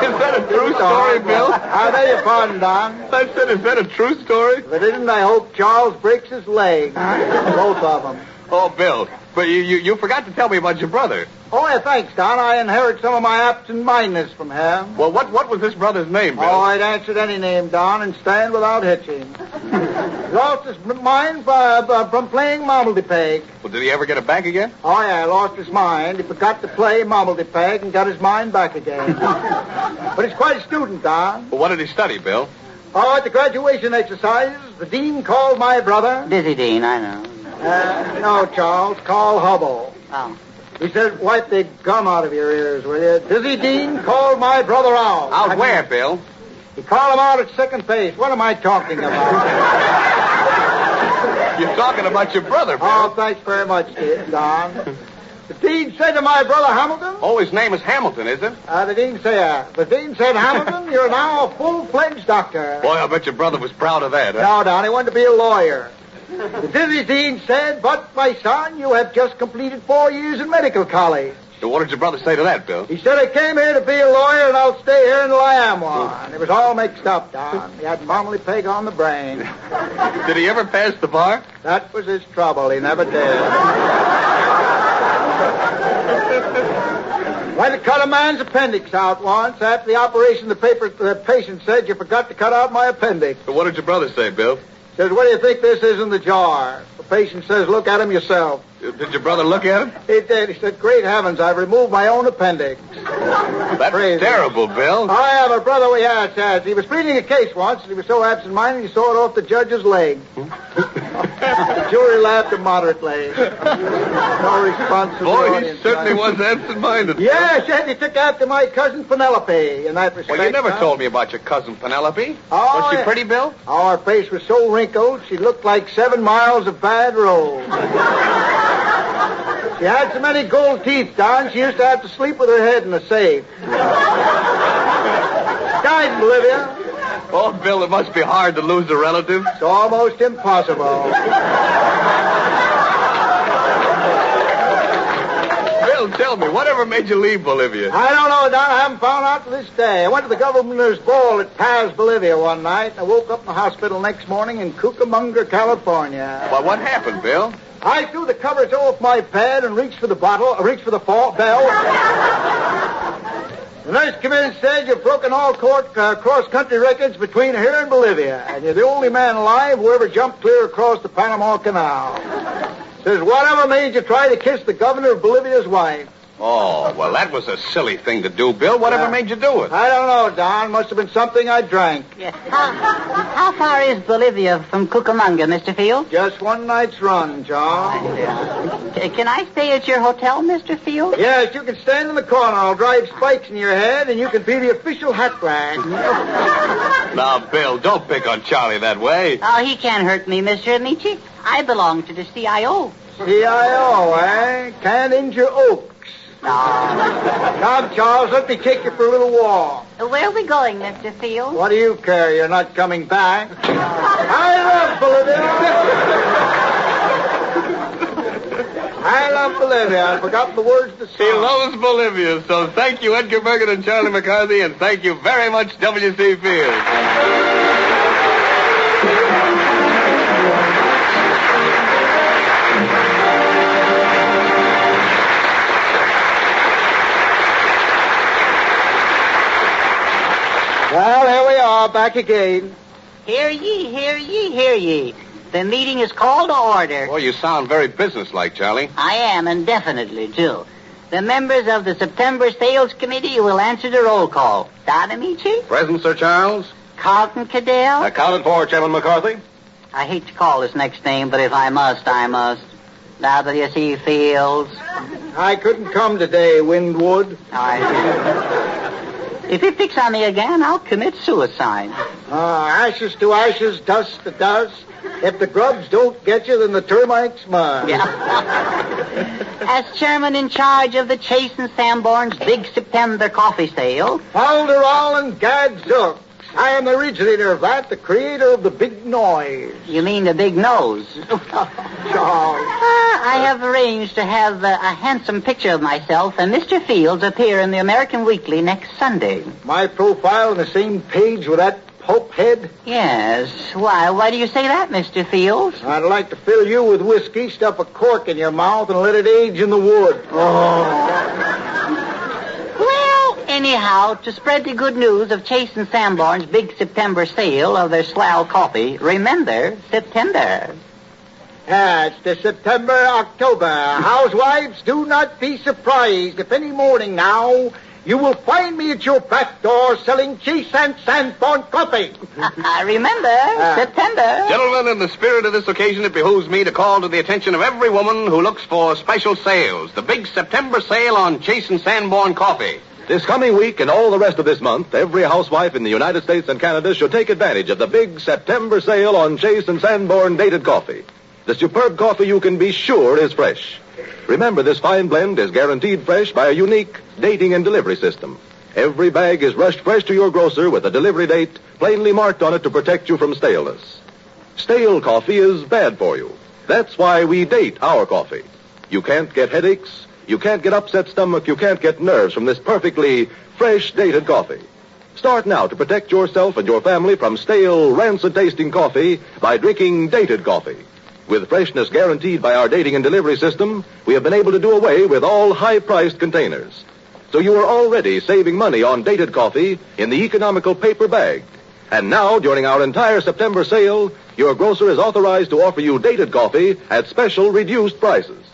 Is that a true story, Bill? I beg your pardon, Don. I said, is that a true story? If it isn't, I hope Charles breaks his leg. Both of them. Oh, Bill, but you forgot to tell me about your brother. Oh, yeah, thanks, Don. I inherit some of my absent-mindedness from him. Well, what was this brother's name, Bill? Oh, I'd answer any name, Don, and stand without hitching. He lost his mind from playing marmalade-peg. Well, did he ever get it back again? Oh, yeah, lost his mind. He forgot to play marmalade-peg and got his mind back again. But he's quite a student, Don. Well, what did he study, Bill? Oh, at the graduation exercises, the dean called my brother. Dizzy Dean, I know. No, Charles, call Hubble. Oh. He said, wipe the gum out of your ears, will you? Dizzy Dean called my brother out. Out where, Bill? He called him out at second base. What am I talking about? You're talking about your brother, Bill. Oh, thanks very much, Don. The dean said to my brother Hamilton. Oh, his name is Hamilton, is it? The dean said, Hamilton, you're now a full-fledged doctor. Boy, I bet your brother was proud of that, huh? No, Don, he wanted to be a lawyer. The dizzy dean said, but, my son, you have just completed 4 years in medical college. So what did your brother say to that, Bill? He said, I came here to be a lawyer, and I'll stay here until I am one. It was all mixed up, Don. He had marmalade peg on the brain. Did he ever pass the bar? That was his trouble. He never did. Went to cut a man's appendix out once. After the operation, the patient said, you forgot to cut out my appendix. So what did your brother say, Bill? Says, what do you think this is in the jar? The patient says, look at him yourself. Did your brother look at him? He did. He said, great heavens, I've removed my own appendix. That's crazy. Terrible, Bill. Oh, yeah, my brother, he was pleading a case once, and he was so absent-minded, he saw it off the judge's leg. The jury laughed immoderately. No response from the audience. audience. He certainly was absent-minded. Yes, and he took after my cousin Penelope in that respect. Well, you never told me about your cousin Penelope. Oh, was she pretty, Bill? Oh, her face was so wrinkled, she looked like 7 miles of bad road. She had so many gold teeth, Don, she used to have to sleep with her head in a safe. Died in Bolivia. Oh, Bill, it must be hard to lose a relative. It's almost impossible. Bill, tell me, whatever made you leave Bolivia? I don't know, Don. I haven't found out to this day. I went to the governor's ball at Paz, Bolivia one night, and I woke up in the hospital next morning in Cucamonga, California. Well, what happened, Bill? I threw the covers off my bed and reached for the bell. The nurse came in and said, you've broken all cross-country records between here and Bolivia, and you're the only man alive who ever jumped clear across the Panama Canal. Says, whatever made you try to kiss the governor of Bolivia's wife? Oh, well, that was a silly thing to do, Bill. Whatever made you do it? I don't know, Don. Must have been something I drank. Yeah. How far is Bolivia from Cucamonga, Mr. Field? Just one night's run, John. Can I stay at your hotel, Mr. Field? Yes, you can stand in the corner. I'll drive spikes in your head, and you can be the official hat rack. Now, Bill, don't pick on Charlie that way. Oh, he can't hurt me, Mr. Amici. I belong to the CIO. CIO, eh? Can't injure oaks. No. Come, Charles, let me take you for a little walk. Where are we going, Mr. Field? What do you care? You're not coming back. I love Bolivia. I love Bolivia. I've forgotten the words to sing. He loves Bolivia, so thank you, Edgar Bergen and Charlie McCarthy, and thank you very much, W.C. Field. Well, here we are, back again. Hear ye, hear ye, hear ye. The meeting is called to order. Well, you sound very businesslike, Charlie. I am, and definitely, too. The members of the September Sales Committee will answer the roll call. Don Amici? Present, Sir Charles. Carlton Cadell? Accounted for, Chairman McCarthy. I hate to call this next name, but if I must, I must. W.C. Fields. I couldn't come today, Windwood. If you fix on me again, I'll commit suicide. Ashes to ashes, dust to dust. If the grubs don't get you, then the termites must. Yeah. As chairman in charge of the Chase and Sanborn's big September coffee sale. Falderall and Gadzooks. I am the originator of that, the creator of the big noise. You mean the big nose? I have arranged to have a handsome picture of myself and Mr. Fields appear in the American Weekly next Sunday. My profile on the same page with that Pope head? Yes. Why do you say that, Mr. Fields? I'd like to fill you with whiskey, stuff a cork in your mouth, and let it age in the wood. Well, anyhow, to spread the good news of Chase and Sanborn's big September sale of their swell coffee, remember, September. It's the September-October. Housewives, do not be surprised if any morning now you will find me at your back door selling Chase and Sanborn coffee. Remember, September. Gentlemen, in the spirit of this occasion, it behooves me to call to the attention of every woman who looks for special sales. The big September sale on Chase and Sanborn coffee. This coming week and all the rest of this month, every housewife in the United States and Canada should take advantage of the big September sale on Chase and Sanborn dated coffee. The superb coffee you can be sure is fresh. Remember, this fine blend is guaranteed fresh by a unique dating and delivery system. Every bag is rushed fresh to your grocer with a delivery date plainly marked on it to protect you from staleness. Stale coffee is bad for you. That's why we date our coffee. You can't get headaches, you can't get upset stomach, you can't get nerves from this perfectly fresh dated coffee. Start now to protect yourself and your family from stale, rancid-tasting coffee by drinking dated coffee. With freshness guaranteed by our dating and delivery system, we have been able to do away with all high-priced containers. So you are already saving money on dated coffee in the economical paper bag. And now, during our entire September sale, your grocer is authorized to offer you dated coffee at special reduced prices.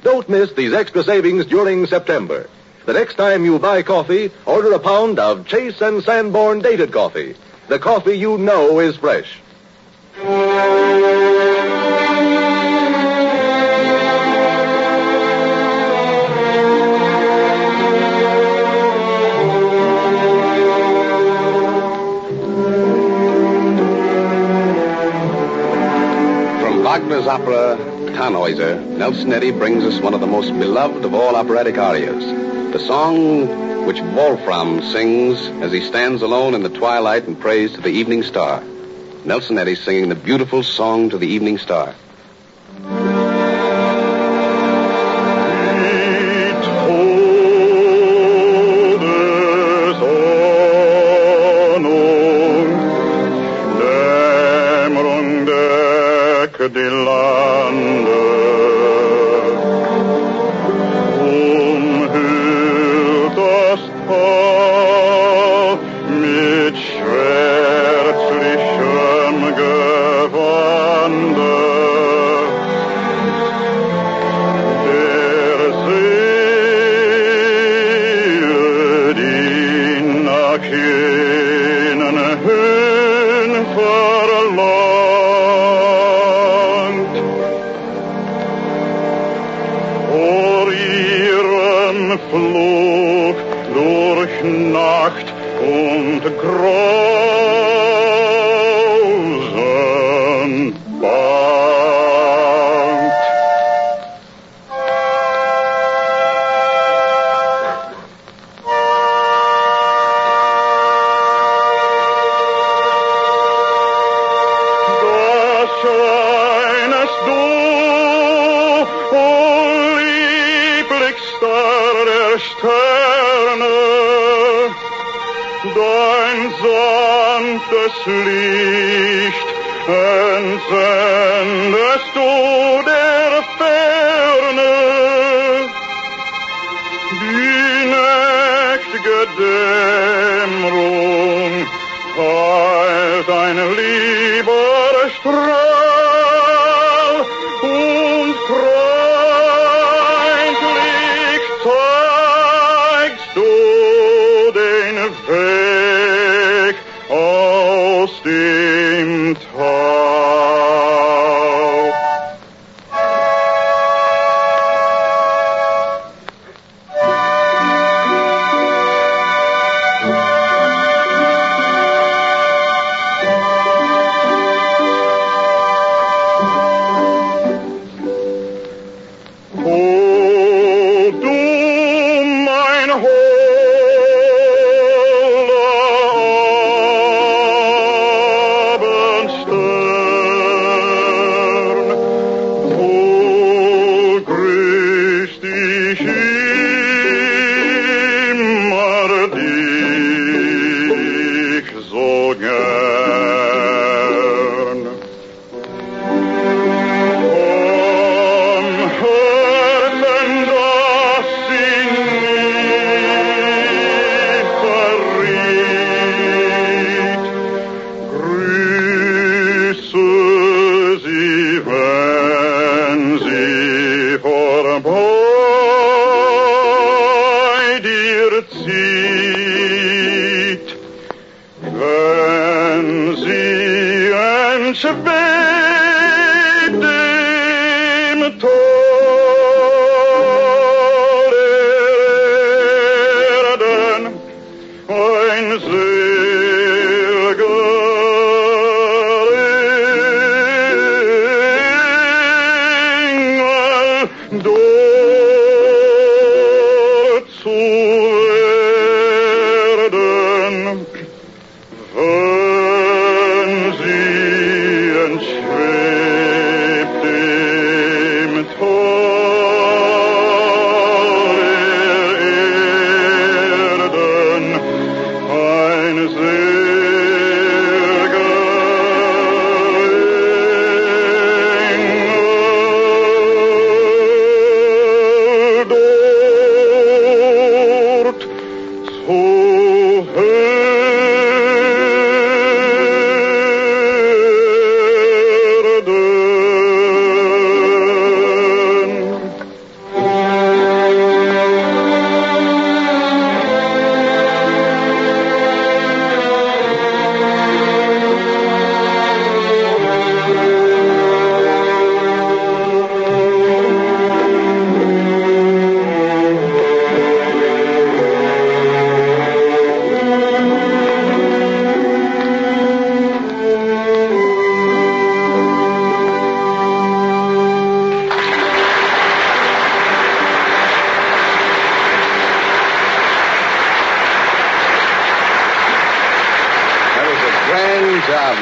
Don't miss these extra savings during September. The next time you buy coffee, order a pound of Chase and Sanborn dated coffee. The coffee you know is fresh. Wagner's opera, Tannhäuser, Nelson Eddy brings us one of the most beloved of all operatic arias, the song which Wolfram sings as he stands alone in the twilight and prays to the evening star. Nelson Eddy singing the beautiful song to the evening star. Die Lande umhüllt das Tal mit schwärzlichem Gewande. Der Seele, die nach jenen Höhen verlangt, Flug durch Nacht und Grausen bangt. Da scheinest du, o lieblichster der Sterne, dein sanftes Licht entsendest du der Ferne. Die nächtige Dämmerung teilt ein lieber Strahl und freundlich zeigst du den Weg auf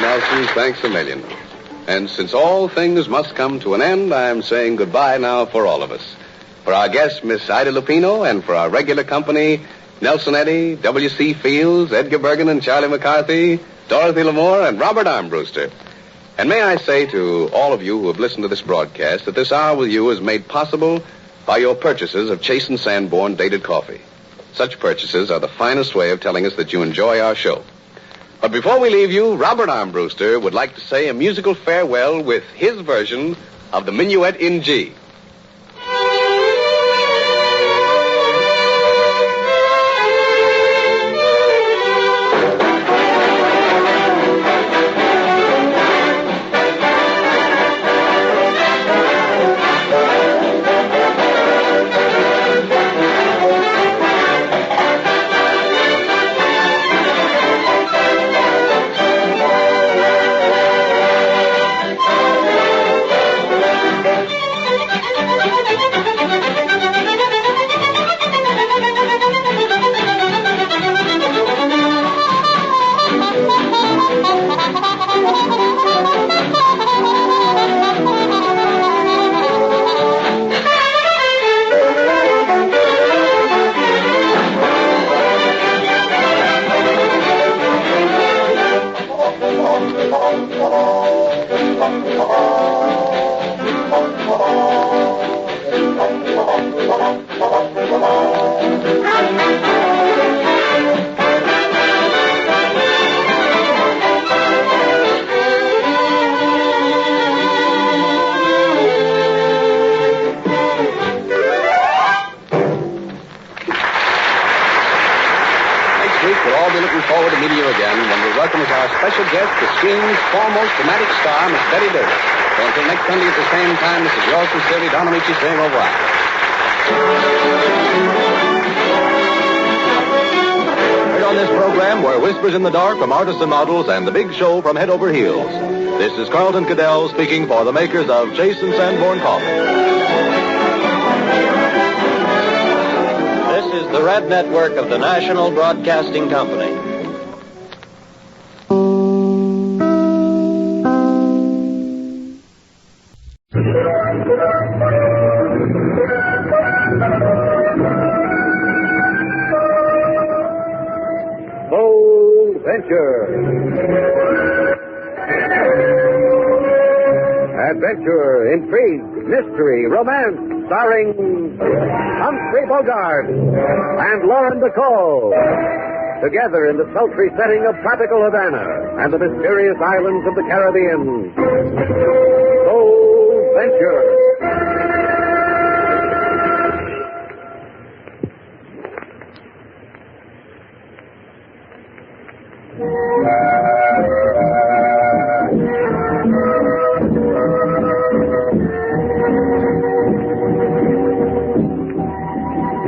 Nelson. Thanks a million. And since all things must come to an end, I'm saying goodbye now for all of us. For our guest, Miss Ida Lupino, and for our regular company, Nelson Eddy, W.C. Fields, Edgar Bergen and Charlie McCarthy, Dorothy L'Amour, and Robert Armbruster. And may I say to all of you who have listened to this broadcast that this hour with you is made possible by your purchases of Chase and Sanborn dated coffee. Such purchases are the finest way of telling us that you enjoy our show. But before we leave you, Robert Armbruster would like to say a musical farewell with his version of the Minuet in G. Forward to meeting you again when we welcome as our special guest the screen's foremost dramatic star, Miss Betty Davis. So until next Sunday at the same time, this is yours sincerely, Don Amici, saying au revoir. Heard on this program were Whispers in the Dark from Artists and Models and The Big Show from Head Over Heels. This is Carlton Cadell speaking for the makers of Chase and Sanborn Coffee. This is the Red Network of the National Broadcasting Company. Bold Venture. Adventure, intrigue, mystery, romance, starring Humphrey Bogart and Lauren Bacall. Together in the sultry setting of tropical Havana and the mysterious islands of the Caribbean. Bold Venture.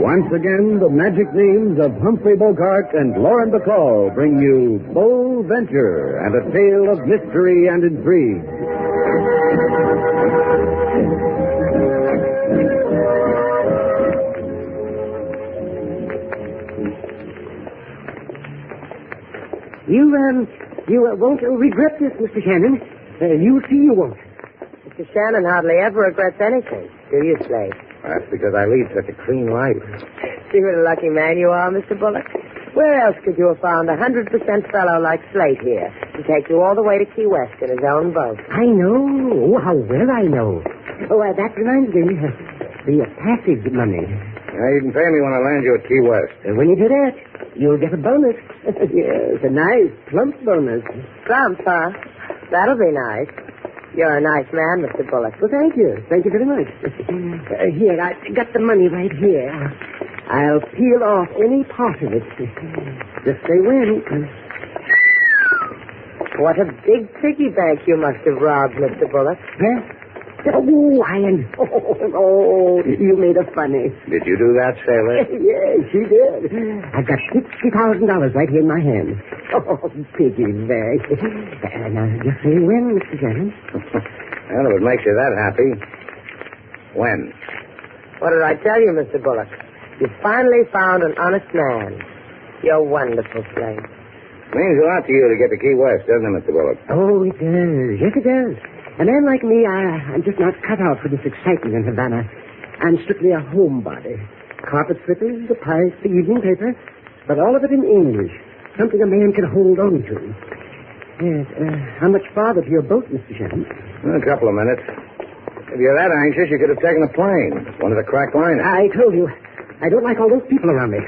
Once again, the magic names of Humphrey Bogart and Lauren Bacall bring you Bold Venture and a tale of mystery and intrigue. You won't regret this, Mr. Shannon. You'll see you won't. Mr. Shannon hardly ever regrets anything, do you, Slade? That's because I lead such a clean life. See what a lucky man you are, Mr. Bullock. Where else could you have found a 100% fellow like Slate here to take you all the way to Key West in his own boat? I know. Oh, how well I know. Oh, that reminds me. The passage money. Now, you can pay me when I land you at Key West. When you do that, you'll get a bonus. Yes, a nice, plump bonus. Plump, huh? That'll be nice. You're a nice man, Mr. Bullock. Well, thank you. Thank you very much. Here, I got the money right here. I'll peel off any part of it. Just say when. What a big piggy bank you must have robbed, Mr. Bullock. Huh? Oh, Ian. Oh, you made a funny. Did you do that, sailor? Yes, she did. I've got $60,000 right here in my hand. Oh, piggy bank. Now, just say when, Mr. Shannon. Well, if it makes you that happy. When? What did I tell you, Mr. Bullock? You finally found an honest man. You're wonderful, Slade. Means a lot to you to get to Key West, doesn't it, Mr. Bullock? Oh, it does. Yes, it does. A man like me, I'm just not cut out for this excitement in Havana. I'm strictly a homebody. Carpet slippers, the pipe, the evening paper, but all of it in English. Something a man can hold on to. Yes, how much farther to your boat, Mr. Shannon? A couple of minutes. If you're that anxious, you could have taken a plane. One of the crack liners. I told you, I don't like all those people around me.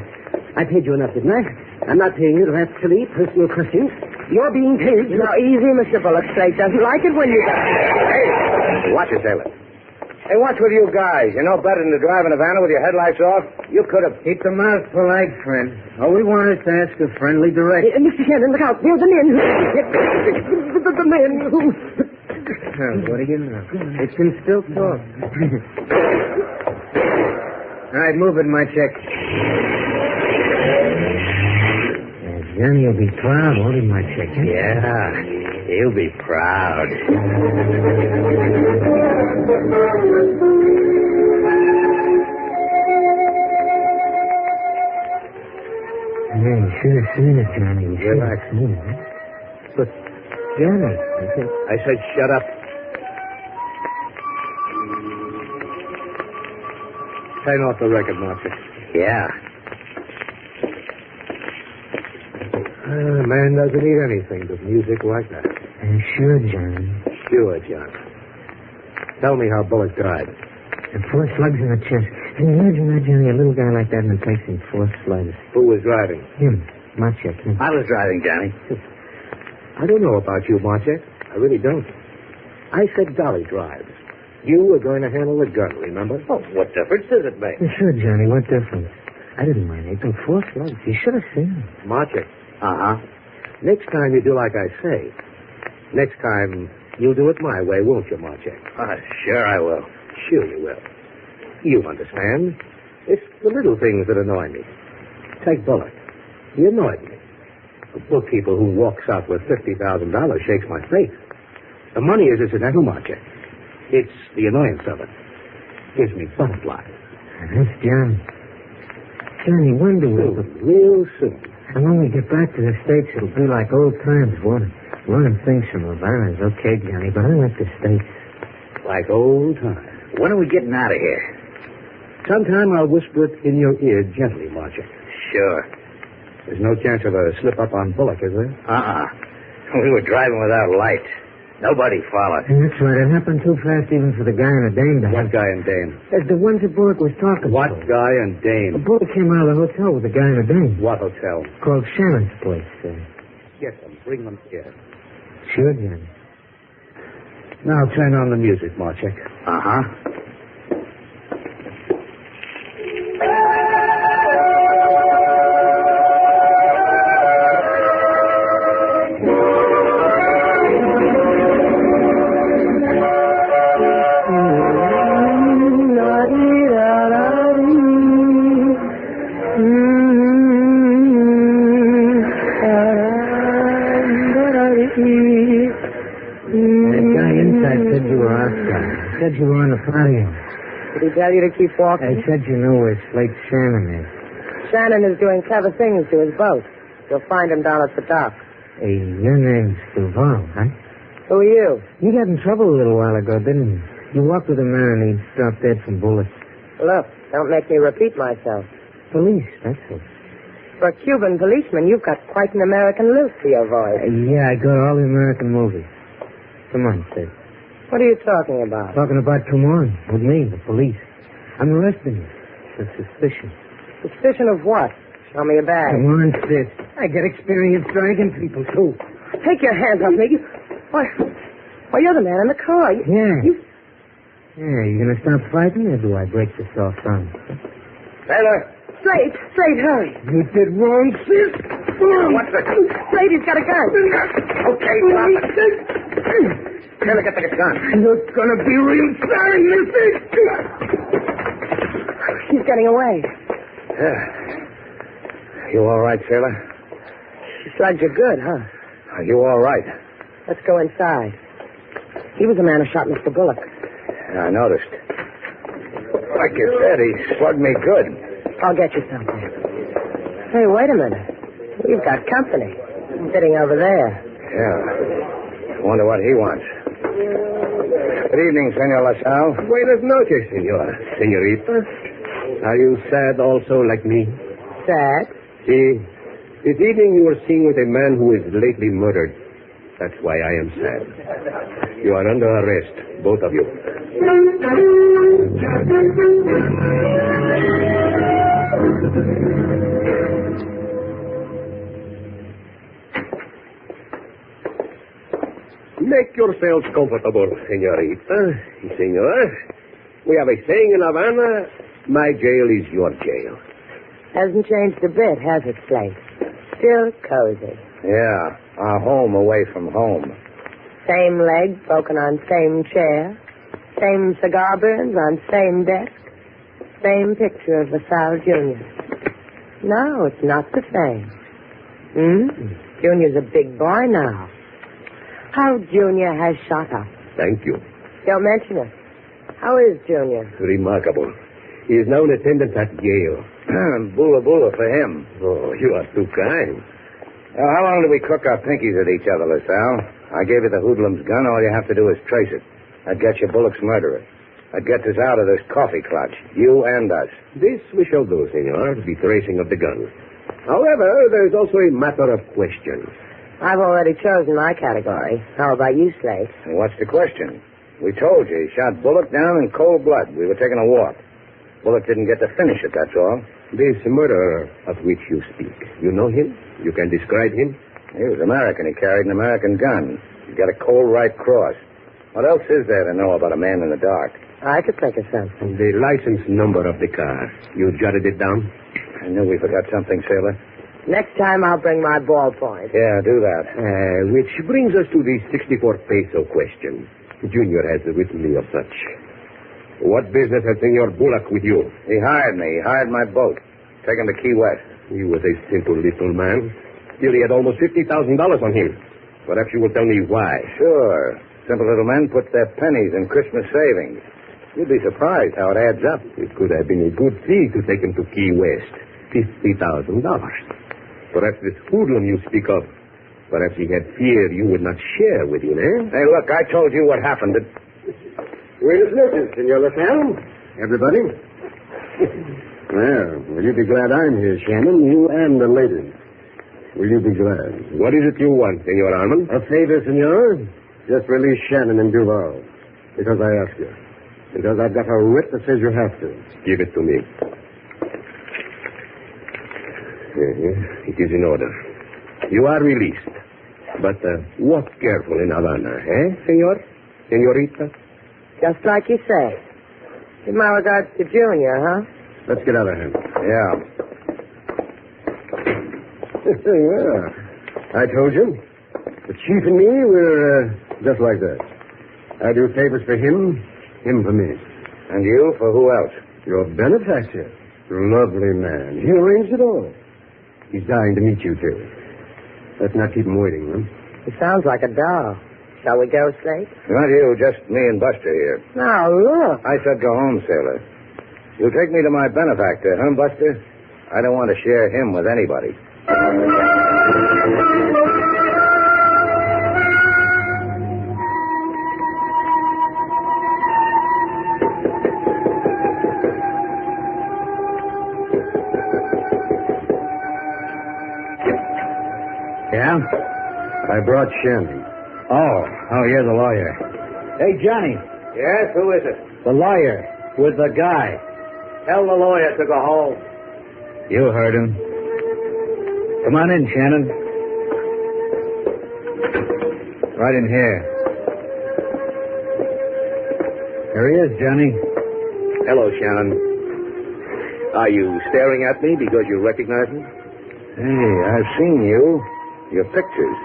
I paid you enough, didn't I? I'm not paying you to ask silly personal questions. You're being paid. Now, easy, Mr. Bullock. Straight doesn't like it when you... Hey, watch it, Taylor. Hey, what's with you guys? You know better than to drive in Havana with your headlights off? You could have... Keep the mouth polite, friend. All we want is to ask a friendly direction. Mr. Shannon, look out. There's a man who... the man who... What do you know? It can still talk. All right, move it, my check. Johnny will be proud, won't he, my check? Yeah, he'll be proud. Yeah, you should have seen it, Johnny. You should have seen it. But, Johnny... I said shut up. Turn off the record, Marcy. Yeah. Man doesn't need anything but music like that. Sure, Johnny. Sure, John. Tell me how Bullock died. And 4 slugs in the chest. Can you imagine that, Johnny? A little guy like that and it takes him 4 slugs. Who was driving? Him. Marchek. Him. I was driving, Johnny. I don't know about you, Marchek. I really don't. I said Dolly drives. You were going to handle the gun, remember? Oh, what difference does it make? Sure, Johnny. What difference? I didn't mind. They took 4 slugs. You should have seen them. Marchek. Uh-huh. Next time you do like I say. Next time you'll do it my way, won't you, Marchek? Sure I will. Sure you will. You understand. It's the little things that annoy me. Take Bullock. He annoyed me. A bookkeeper who walks out with $50,000 shakes my face. The money is incidental, Marchek. It's the annoyance of it. Gives me butterflies. That's Johnny. Johnny, when do we... Real soon. And when we get back to the States, it'll be like old times, won't it? Running things from Havana is okay, Johnny, but I like the States. Like old times. When are we getting out of here? Sometime I'll whisper it in your ear gently, Marchek. Sure. There's no chance of a slip-up on Bullock, is there? We were driving without lights. Nobody followed. And that's right. It happened too fast even for the guy and the dame to What guy and dame? The ones that Bullock was talking What to. guy and dame? Bullock came out of the hotel with the guy and the dame. What hotel? Called Shannon's place. Get them. Bring them here. Sure, Johnny. Now turn on the music, Marchek. Uh-huh. Said you were on the patio. Did he tell you to keep walking? I said you knew where Slate Shannon is. Shannon is doing clever things to his boat. You'll find him down at the dock. Hey, your name's Duval, huh? Who are you? You got in trouble a little while ago, didn't you? You walked with a man and he stopped dead from bullets. Look, don't make me repeat myself. Police, that's it. For a Cuban policeman, you've got quite an American lilt to your voice. Yeah, I got all the American movies. Come on, Sid. What are you talking about? Talking about come on, with me, the police. I'm arresting you for suspicion. Suspicion of what? Show me a bag. Come on, Sid. I get experience dragging people, too. Take your hands off me. Why, you're the man in the car. Yeah, you gonna stop fighting, or do I break this off on? Taylor! Straight, hurry. You did wrong, sis. What's the... Straight, he's got a gun. Okay, drop it. Taylor, get the gun. You're gonna be real sorry, mister. He's getting away. Yeah. You all right, Taylor? She slugged you good, huh? Are you all right? Let's go inside. He was the man who shot Mr. Bullock. Yeah, I noticed. Like you said, he slugged me good. I'll get you something. Hey, wait a minute. We've got company. sitting over there. Yeah. Wonder what he wants. Good evening, Senor LaSalle. Buenas noches, senor. Senorita. Are you sad also like me? Sad? See, this evening you were seen with a man who is lately murdered. That's why I am sad. You are under arrest, both of you. Make yourselves comfortable, senorita. Senor, we have a saying in Havana, my jail is your jail. Hasn't changed a bit, has it, Slate? Still cozy. Yeah, our home away from home. Same leg broken on same chair. Same cigar burns on same desk. Same picture of LaSalle Jr. No, it's not the same. Junior's a big boy now. How Junior has shot up. Thank you. Don't mention it. How is Junior? Remarkable. He is now in attendance at Yale. Bula bula for him. Oh, you are too kind. Well, how long did we crook our pinkies at each other, LaSalle? I gave you the hoodlum's gun. All you have to do is trace it. I'd get you Bullock's murderer. I'd get us out of this coffee clutch. You and us. This we shall do, senor, the tracing of the gun. However, there is also a matter of question. I've already chosen my category. How about you, Slate? And what's the question? We told you he shot Bullock down in cold blood. We were taking a walk. Bullock didn't get to finish it, that's all. This murderer of which you speak, you know him? You can describe him? He was American. He carried an American gun. He got a cold right cross. What else is there to know about a man in the dark? I could think of something. The license number of the car. You jotted it down? I knew we forgot something, sailor. Next time I'll bring my ballpoint. Yeah, do that. Which brings us to the 64 peso question. Junior has written me of such. What business has Senor Bullock with you? He hired me. He hired my boat. Take him to Key West. He was a simple little man. Still, he had almost $50,000 on him. Perhaps you will tell me why. Sure. Simple little men put their pennies in Christmas savings. You'd be surprised how it adds up. It could have been a good fee to take him to Key West. $50,000. Perhaps this hoodlum you speak of, perhaps he had feared you would not share with him, eh? Hey, look, I told you what happened. Buenas noches, Senor LaSalle. Everybody? Well, will you be glad I'm here, Shannon, you and the lady. Will you be glad? What is it you want, Senor Armand? A favor, Senor. Just release Shannon and Duval. Because I ask you. Because I've got a writ that says you have to. Give it to me. It is in order. You are released. But walk careful in Havana, senor? Senorita? Just like you say. Give my regards to Junior, huh? Let's get out of here. Yeah. Well, I told you. The chief and me, we're just like that. I do favors for him, him for me. And you for who else? Your benefactor. Lovely man. He arranged it all. He's dying to meet you, too. Let's not keep him waiting, huh? He sounds like a doll. Shall we go, Slate? Not you, just me and Buster here. Now, look. I said go home, sailor. You take me to my benefactor, huh, Buster? I don't want to share him with anybody. Yeah? I brought Shannon. Oh, here's the lawyer. Hey, Johnny. Yes, who is it? The lawyer with the guy. Tell the lawyer to go home. You heard him. Come on in, Shannon. Right in here. Here he is, Johnny. Hello, Shannon. Are you staring at me because you recognize me? Hey, I've seen you. Your pictures.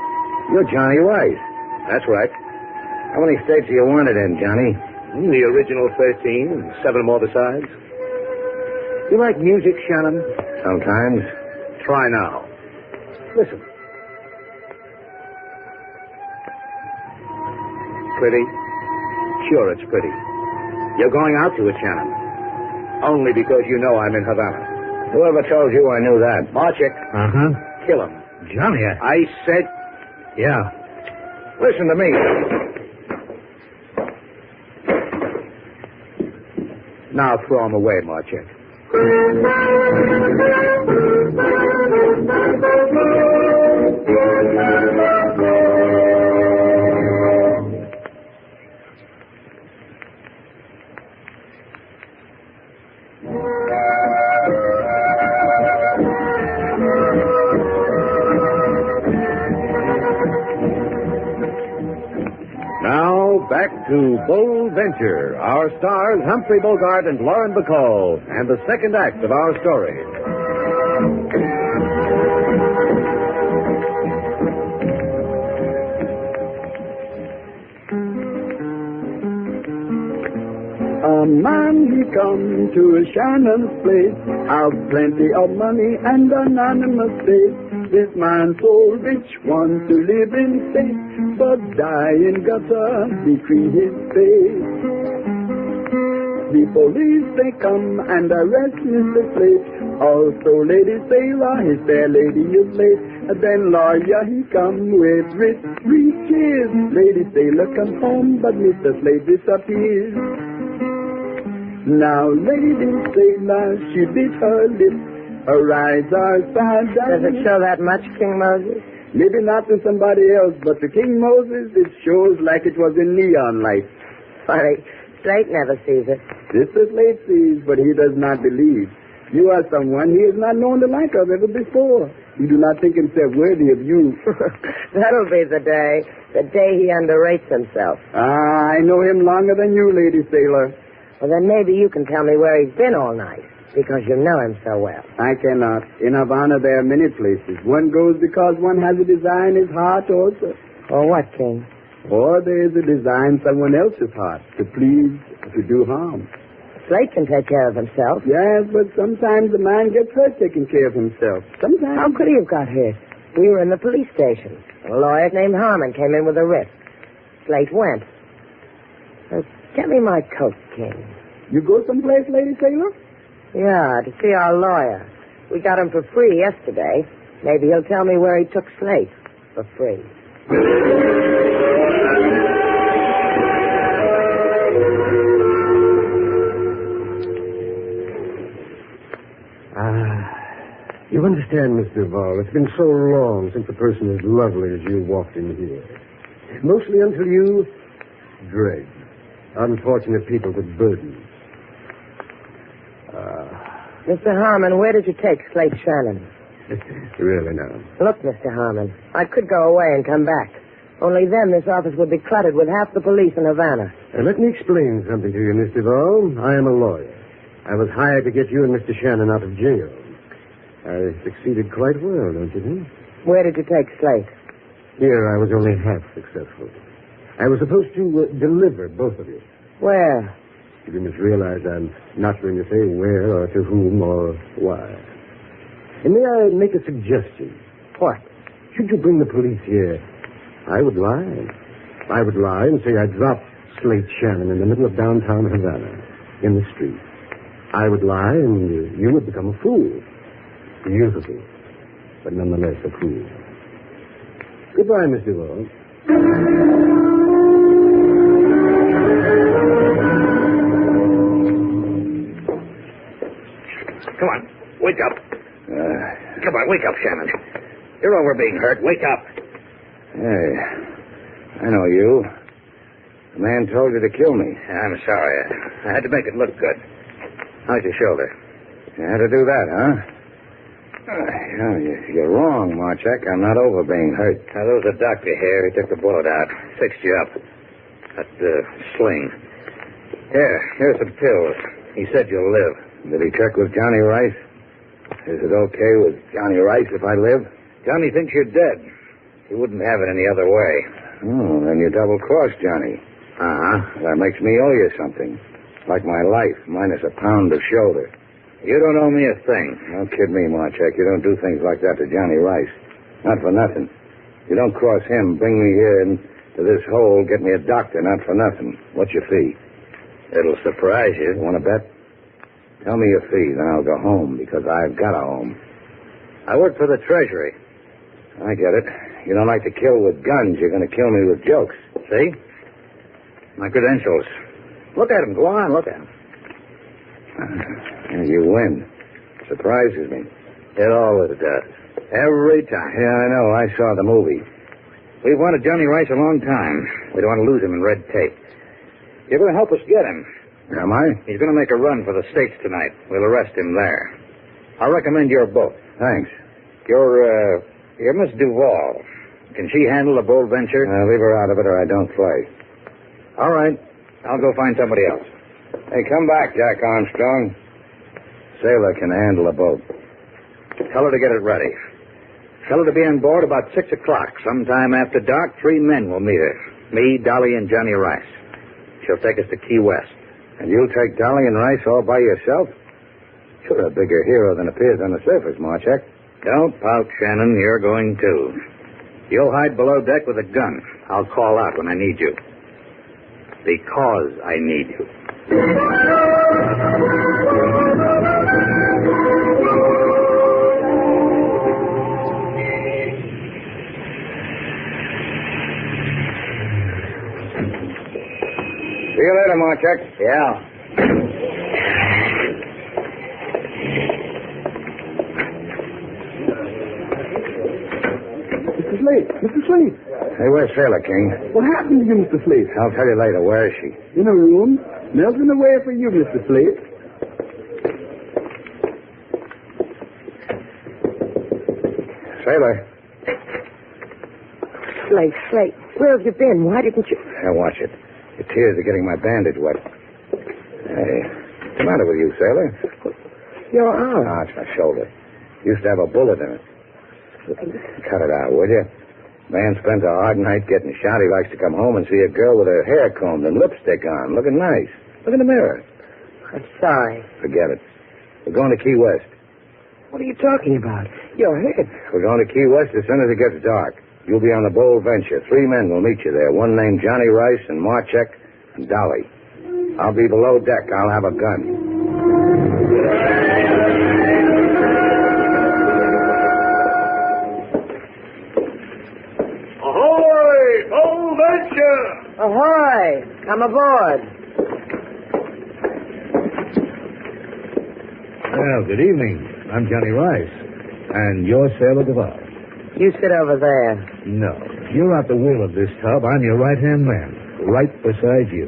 You're Johnny White. That's right. How many states do you want it in, Johnny? The original 13, and 7 more besides. You like music, Shannon? Sometimes. Try now. Listen. Pretty? Sure, it's pretty. You're going out to it, Shannon. Only because you know I'm in Havana. Whoever told you I knew that? Marchik. Uh-huh. Kill him. Johnny, I said Yeah. Listen to me. Now throw him away, Marchek. Now, back to Bold Venture. Our stars, Humphrey Bogart and Lauren Bacall, and the second act of our story. A man, he come to a Shannon's place, have plenty of money and anonymous faith. This man so rich, wants to live in state, but die in gutter, decree his fate. The police, they come and arrest Mr. Slate. Also Lady Sailor, his fair lady is late. Then lawyer, he come with rich riches. Lady Sailor comes home, but Mr. Slate disappears. Now Lady Sailor, she bit her lips. Her eyes are sad. Does it show that much, King Moses? Maybe not to somebody else, but to King Moses, it shows like it was in neon light. Funny, Slate never sees it. Mr. Slate sees, but he does not believe. You are someone he has not known the like of ever before. He do not think himself worthy of you. That'll be the day he underrates himself. I know him longer than you, Lady Sailor. Well, then maybe you can tell me where he's been all night, because you know him so well. I cannot. In Havana, there are many places. One goes because one has a desire in his heart also. Or what, King? Or there is a desire in someone else's heart to please, to do harm. Slate can take care of himself. Yes, but sometimes a man gets hurt taking care of himself. Sometimes. How could he have got hurt? We were in the police station. A lawyer named Harmon came in with a writ. Slate went. Get me my coat, King. You go someplace, Lady Sailor? Yeah, to see our lawyer. We got him for free yesterday. Maybe he'll tell me where he took Slate for free. You understand, Miss Duval, it's been so long since a person as lovely as you walked in here. Mostly until you dread unfortunate people with burdens. Mr. Harmon, where did you take Slate Shannon? Really now. Look, Mr. Harmon, I could go away and come back. Only then this office would be cluttered with half the police in Havana. Let me explain something to you, Miss Duval. I am a lawyer. I was hired to get you and Mr. Shannon out of jail. I succeeded quite well, don't you think? Where did you take Slate? Here I was only half successful. I was supposed to deliver both of you. Where? You must realize I'm not going to say where or to whom or why. And may I make a suggestion? What? Should you bring the police here, I would lie. I would lie and say I dropped Slate Shannon in the middle of downtown Havana, in the street. I would lie and you would become a fool. Beautiful, but nonetheless a fool. Goodbye, Miss Duval. Come on, wake up. Come on, wake up, Shannon. You're over being hurt. Wake up. Hey, I know you. The man told you to kill me. I'm sorry. I had to make it look good. How's your shoulder? You had to do that, huh? You're wrong, Marchek. I'm not over being hurt. Now, there was a doctor here. He took the bullet out. Fixed you up. That sling. Here's some pills. He said you'll live. Did he check with Johnny Rice? Is it okay with Johnny Rice if I live? Johnny thinks you're dead. He wouldn't have it any other way. Oh, then you double-crossed Johnny. Uh-huh. That makes me owe you something. Like my life, minus a pound of shoulder. You don't owe me a thing. Don't kid me, Marchek. You don't do things like that to Johnny Rice. Not for nothing. You don't cross him, bring me here into this hole, get me a doctor, not for nothing. What's your fee? It'll surprise you. Want to bet? Tell me your fee, then I'll go home, because I've got a home. I work for the Treasury. I get it. You don't like to kill with guns. You're going to kill me with jokes. See? My credentials. Look at them. Go on, look at them. And you win. Surprises me. It always does. Every time. Yeah, I know. I saw the movie. We've wanted Johnny Rice a long time. We don't want to lose him in red tape. You're going to help us get him. Am I? He's going to make a run for the States tonight. We'll arrest him there. I'll recommend your book. Thanks. You're Miss Duval. Can she handle a bold venture? Leave her out of it or I don't play. All right. I'll go find somebody else. Hey, come back, Jack Armstrong. Sailor can handle a boat. Tell her to get it ready. Tell her to be on board about 6 o'clock. Sometime after dark, 3 men will meet her. Me, Dolly, and Johnny Rice. She'll take us to Key West. And you'll take Dolly and Rice all by yourself? You're a bigger hero than appears on the surface, Marchek. Don't pout, Shannon. You're going too. You'll hide below deck with a gun. I'll call out when I need you. Because I need you. See you later, Marchek. Yeah. Mr. Slate. Hey, where's Sailor King? What happened to you, Mr. Slate? I'll tell you later. Where is she? In a room. Melting away for you, Mr. Slate. Sailor. Slate, where have you been? Why didn't you... Now, watch it. The tears are getting my bandage wet. Hey, what's the matter with you, Sailor? Your arm. Ah, it's my shoulder. Used to have a bullet in it. Cut it out, will you? Man spends a hard night getting shot. He likes to come home and see a girl with her hair combed and lipstick on, looking nice. Look in the mirror. I'm sorry. Forget it. We're going to Key West. What are you talking about? Your head. We're going to Key West as soon as it gets dark. You'll be on the Bold Venture. 3 men will meet you there. One named Johnny Rice and Marchek and Dolly. I'll be below deck. I'll have a gun. Ahoy! Bold Venture! Ahoy! Come aboard. Well, good evening. I'm Johnny Rice. And you're Sailor Duval. You sit over there. No. You're at the wheel of this tub. I'm your right-hand man. Right beside you.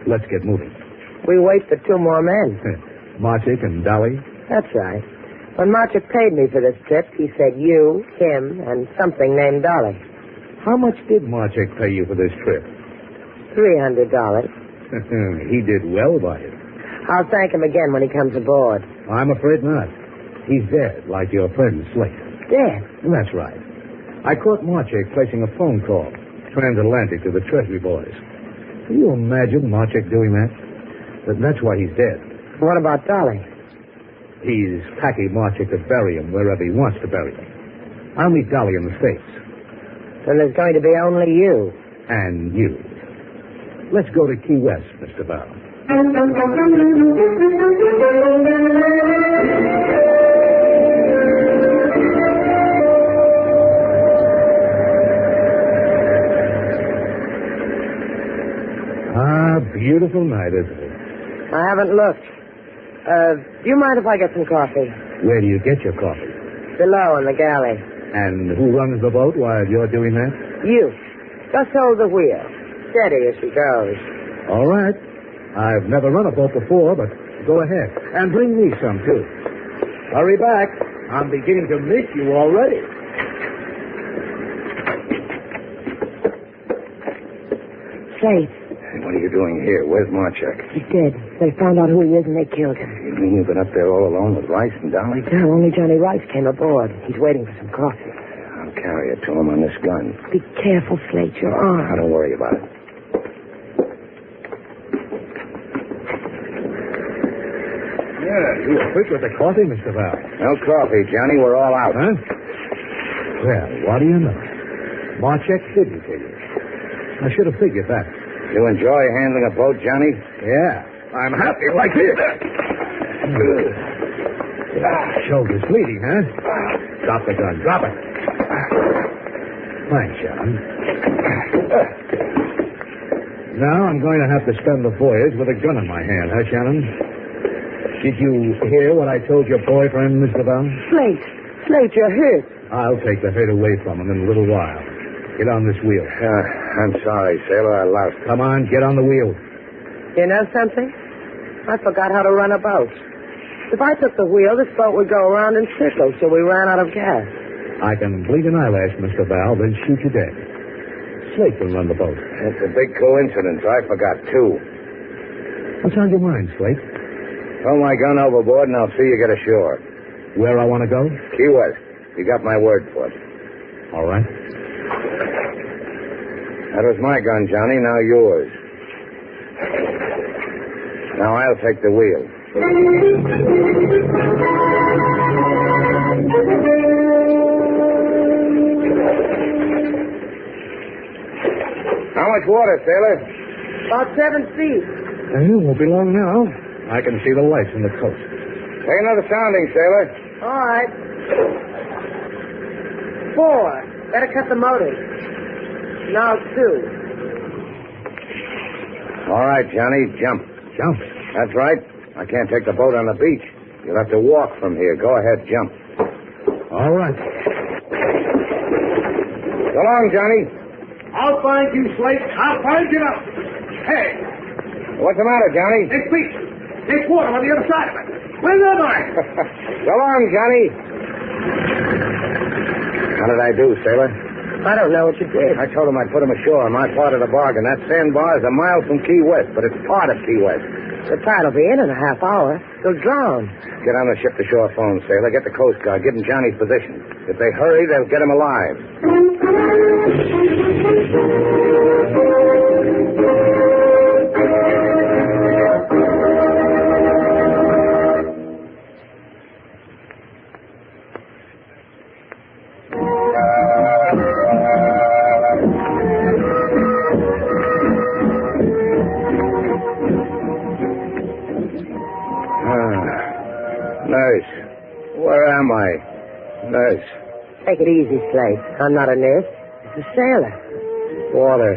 Let's get moving. We wait for 2 more men. Marchek and Dolly? That's right. When Marchek paid me for this trip, he said you, him, and something named Dolly. How much did Marchek pay you for this trip? $300. He did well by it. I'll thank him again when he comes aboard. I'm afraid not. He's dead, like your friend Slate. Dead? That's right. I caught Marchek placing a phone call, transatlantic to the Treasury boys. Can you imagine Marchek doing that? That's why he's dead. What about Dolly? He's packing Marchek to bury him wherever he wants to bury him. I'll meet Dolly in the States. Then there's going to be only you. And you. Let's go to Key West, Mr. Bell. Beautiful night, isn't it? I haven't looked. Do you mind if I get some coffee? Where do you get your coffee? Below in the galley. And who runs the boat while you're doing that? You. Just hold the wheel. Steady as she goes. All right. I've never run a boat before, but go ahead. And bring me some, too. Hurry back. I'm beginning to miss you already. Slate. What are you doing here? Where's Marchek? He's dead. They found out who he is and they killed him. You mean you've been up there all alone with Rice and Dolly? No, only Johnny Rice came aboard. He's waiting for some coffee. I'll carry it to him on this gun. Be careful, Slate. Your arm. Don't worry about it. Yeah, you were quick with the coffee, Mr. Val. No coffee, Johnny. We're all out. Huh? Well, what do you know? Marchek didn't kill you. I should have figured that. You enjoy handling a boat, Johnny? Yeah. I'm happy like this. Shoulder's bleeding, huh? Drop the gun. Drop it. Thanks, Shannon. Now I'm going to have to spend the voyage with a gun in my hand, huh, Shannon? Did you hear what I told your boyfriend, Mr. Bell? Slate, you're hurt. I'll take the hurt away from him in a little while. Get on this wheel. I'm sorry, sailor. I lost it. Come on, get on the wheel. You know something? I forgot how to run a boat. If I took the wheel, this boat would go around in circles till we ran out of gas. I can blink an eyelash, Mr. Val, then shoot you dead. Slate can run the boat. It's a big coincidence. I forgot, too. What's on your mind, Slate? Throw my gun overboard, and I'll see you get ashore. Where I want to go? Key West. You got my word for it. All right. That was my gun, Johnny. Now yours. Now I'll take the wheel. How much water, sailor? About 7 feet. Won't be long now. I can see the lights in the coast. Take another sounding, sailor. All right. 4. Better cut the motors. Now 2. All right, Johnny, jump. Jump? That's right. I can't take the boat on the beach. You'll have to walk from here. Go ahead, jump. All right. So long, Johnny. I'll find you, Slate. I'll find you now. Hey. What's the matter, Johnny? There's beach. There's water on the other side of it. Where am I? So long, Johnny. How did I do, sailor? I don't know what you did. I told him I'd put him ashore on my part of the bargain. That sandbar is a mile from Key West, but it's part of Key West. The tide will be in a half hour. They'll drown. Get on the ship-to-shore phone, sailor. Get the Coast Guard. Give them Johnny's position. If they hurry, they'll get him alive. Nurse. Where am I? Nurse. Take it easy, Slate. I'm not a nurse. It's a sailor. Water.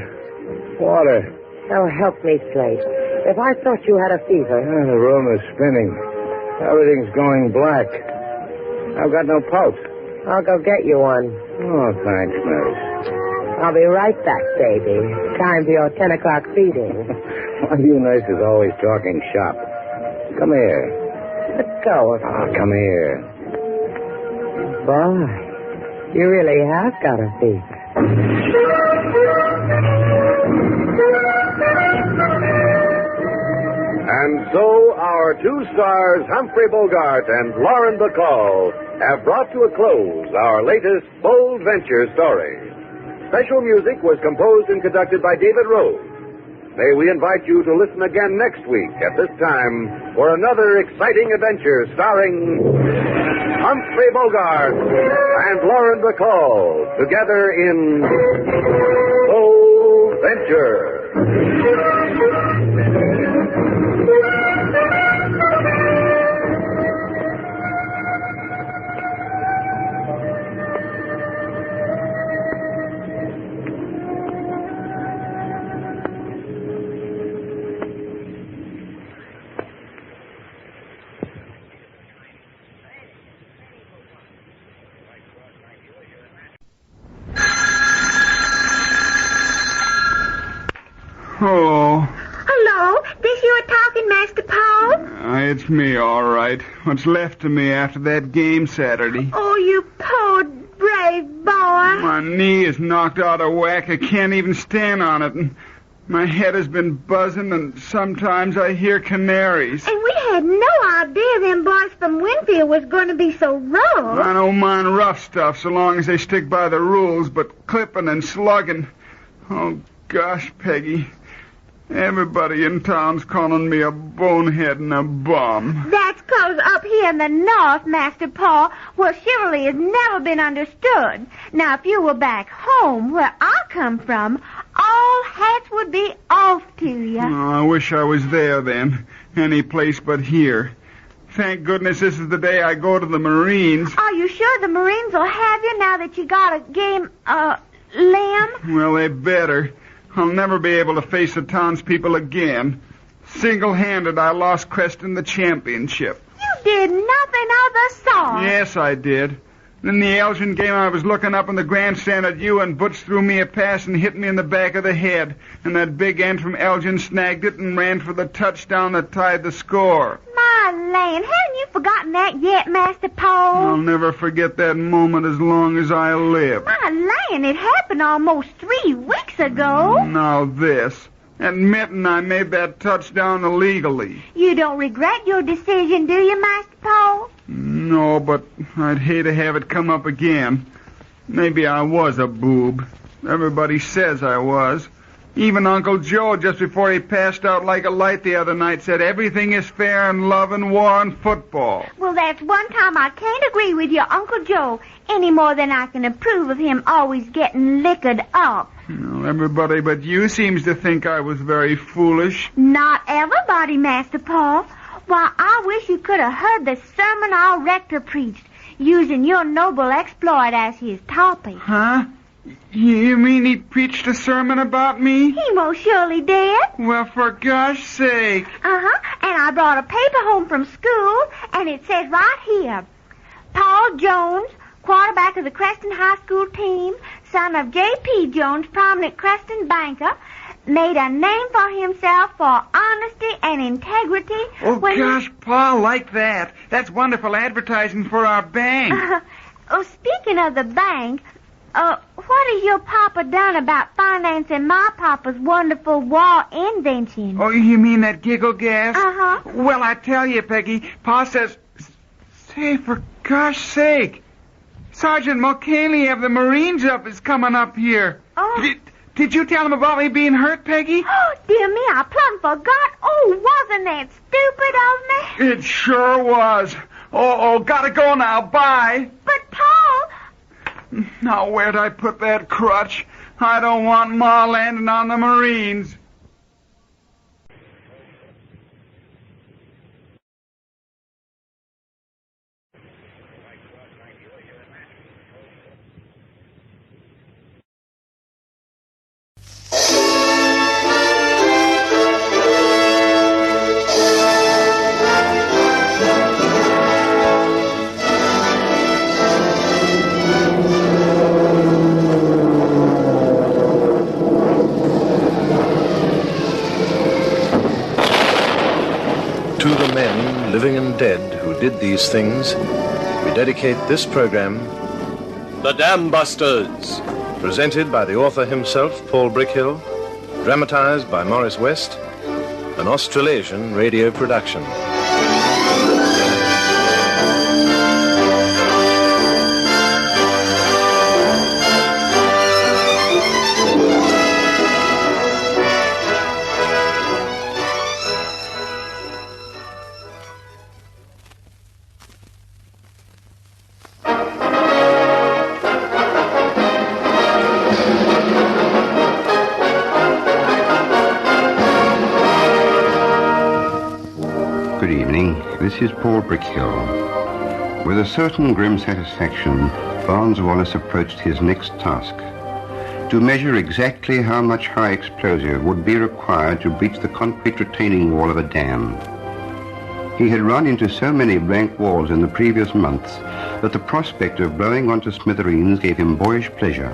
Oh, help me, Slate. If I thought you had a fever... The room is spinning. Everything's going black. I've got no pulse. I'll go get you one. Oh, thanks, nurse. I'll be right back, baby. Time for your 10 o'clock feeding. Why are you nurses always talking shop? Come here. Let go of me. Oh, come here. Boy, you really have got a fever. And so our two stars, Humphrey Bogart and Lauren Bacall, have brought to a close our latest bold venture story. Special music was composed and conducted by David Rose. May we invite you to listen again next week at this time for another exciting adventure starring Humphrey Bogart and Lauren Bacall together in Bold Venture. Hello. Hello. This you a talking, Master Paul? It's me, all right. What's left of me after that game Saturday? Oh, you poor, brave boy. My knee is knocked out of whack. I can't even stand on it. And my head has been buzzing, and sometimes I hear canaries. And we had no idea them boys from Winfield was going to be so rough. I don't mind rough stuff so long as they stick by the rules, but clipping and slugging... Oh, gosh, Peggy... Everybody in town's calling me a bonehead and a bum. That's 'cause up here in the north, Master Paul, where chivalry has never been understood. Now, if you were back home, where I come from, all hats would be off to you. Oh, I wish I was there then. Any place but here. Thank goodness this is the day I go to the Marines. Are you sure the Marines will have you now that you got a game, Lem? Well, they better. I'll never be able to face the townspeople again. Single-handed, I lost Creston the championship. You did nothing of the sort. Yes, I did. In the Elgin game, I was looking up in the grandstand at you, and Butch threw me a pass and hit me in the back of the head. And that big end from Elgin snagged it and ran for the touchdown that tied the score. My land, haven't you forgotten that yet, Master Paul? I'll never forget that moment as long as I live. My land, it happened almost 3 weeks ago. Now this. Admitting I made that touchdown illegally. You don't regret your decision, do you, Master Paul? No, but I'd hate to have it come up again. Maybe I was a boob. Everybody says I was. Even Uncle Joe, just before he passed out like a light the other night, said everything is fair in love and war and football. Well, that's one time I can't agree with your Uncle Joe any more than I can approve of him always getting liquored up. Well, everybody but you seems to think I was very foolish. Not everybody, Master Paul. Why, I wish you could have heard the sermon our rector preached, using your noble exploit as his topic. Huh? You mean he preached a sermon about me? He most surely did. Well, for gosh sake. Uh-huh. And I brought a paper home from school, and it says right here, Paul Jones, quarterback of the Creston High School team, son of J.P. Jones, prominent Creston banker, made a name for himself for honesty and integrity. Oh, gosh, Paul, like that. That's wonderful advertising for our bank. Speaking of the bank, what has your papa done about financing my papa's wonderful war invention? Oh, you mean that giggle gas? Uh-huh. Well, I tell you, Peggy, Pa says... Say, for gosh sake, Sergeant Mulcahy of the Marines is coming up here. Oh. Did you tell him about me being hurt, Peggy? Oh, dear me, I plumb forgot. Oh, wasn't that stupid of me? It sure was. Oh, gotta go now. Bye. But, Paul... Now, where'd I put that crutch? I don't want Ma landing on the Marines. To the men, living and dead, who did these things, we dedicate this program, The Dam Busters, presented by the author himself, Paul Brickhill, dramatized by Morris West, an Australasian radio production. Good evening. This is Paul Brickhill. With a certain grim satisfaction, Barnes Wallace approached his next task. To measure exactly how much high explosive would be required to breach the concrete retaining wall of a dam. He had run into so many blank walls in the previous months that the prospect of blowing onto smithereens gave him boyish pleasure.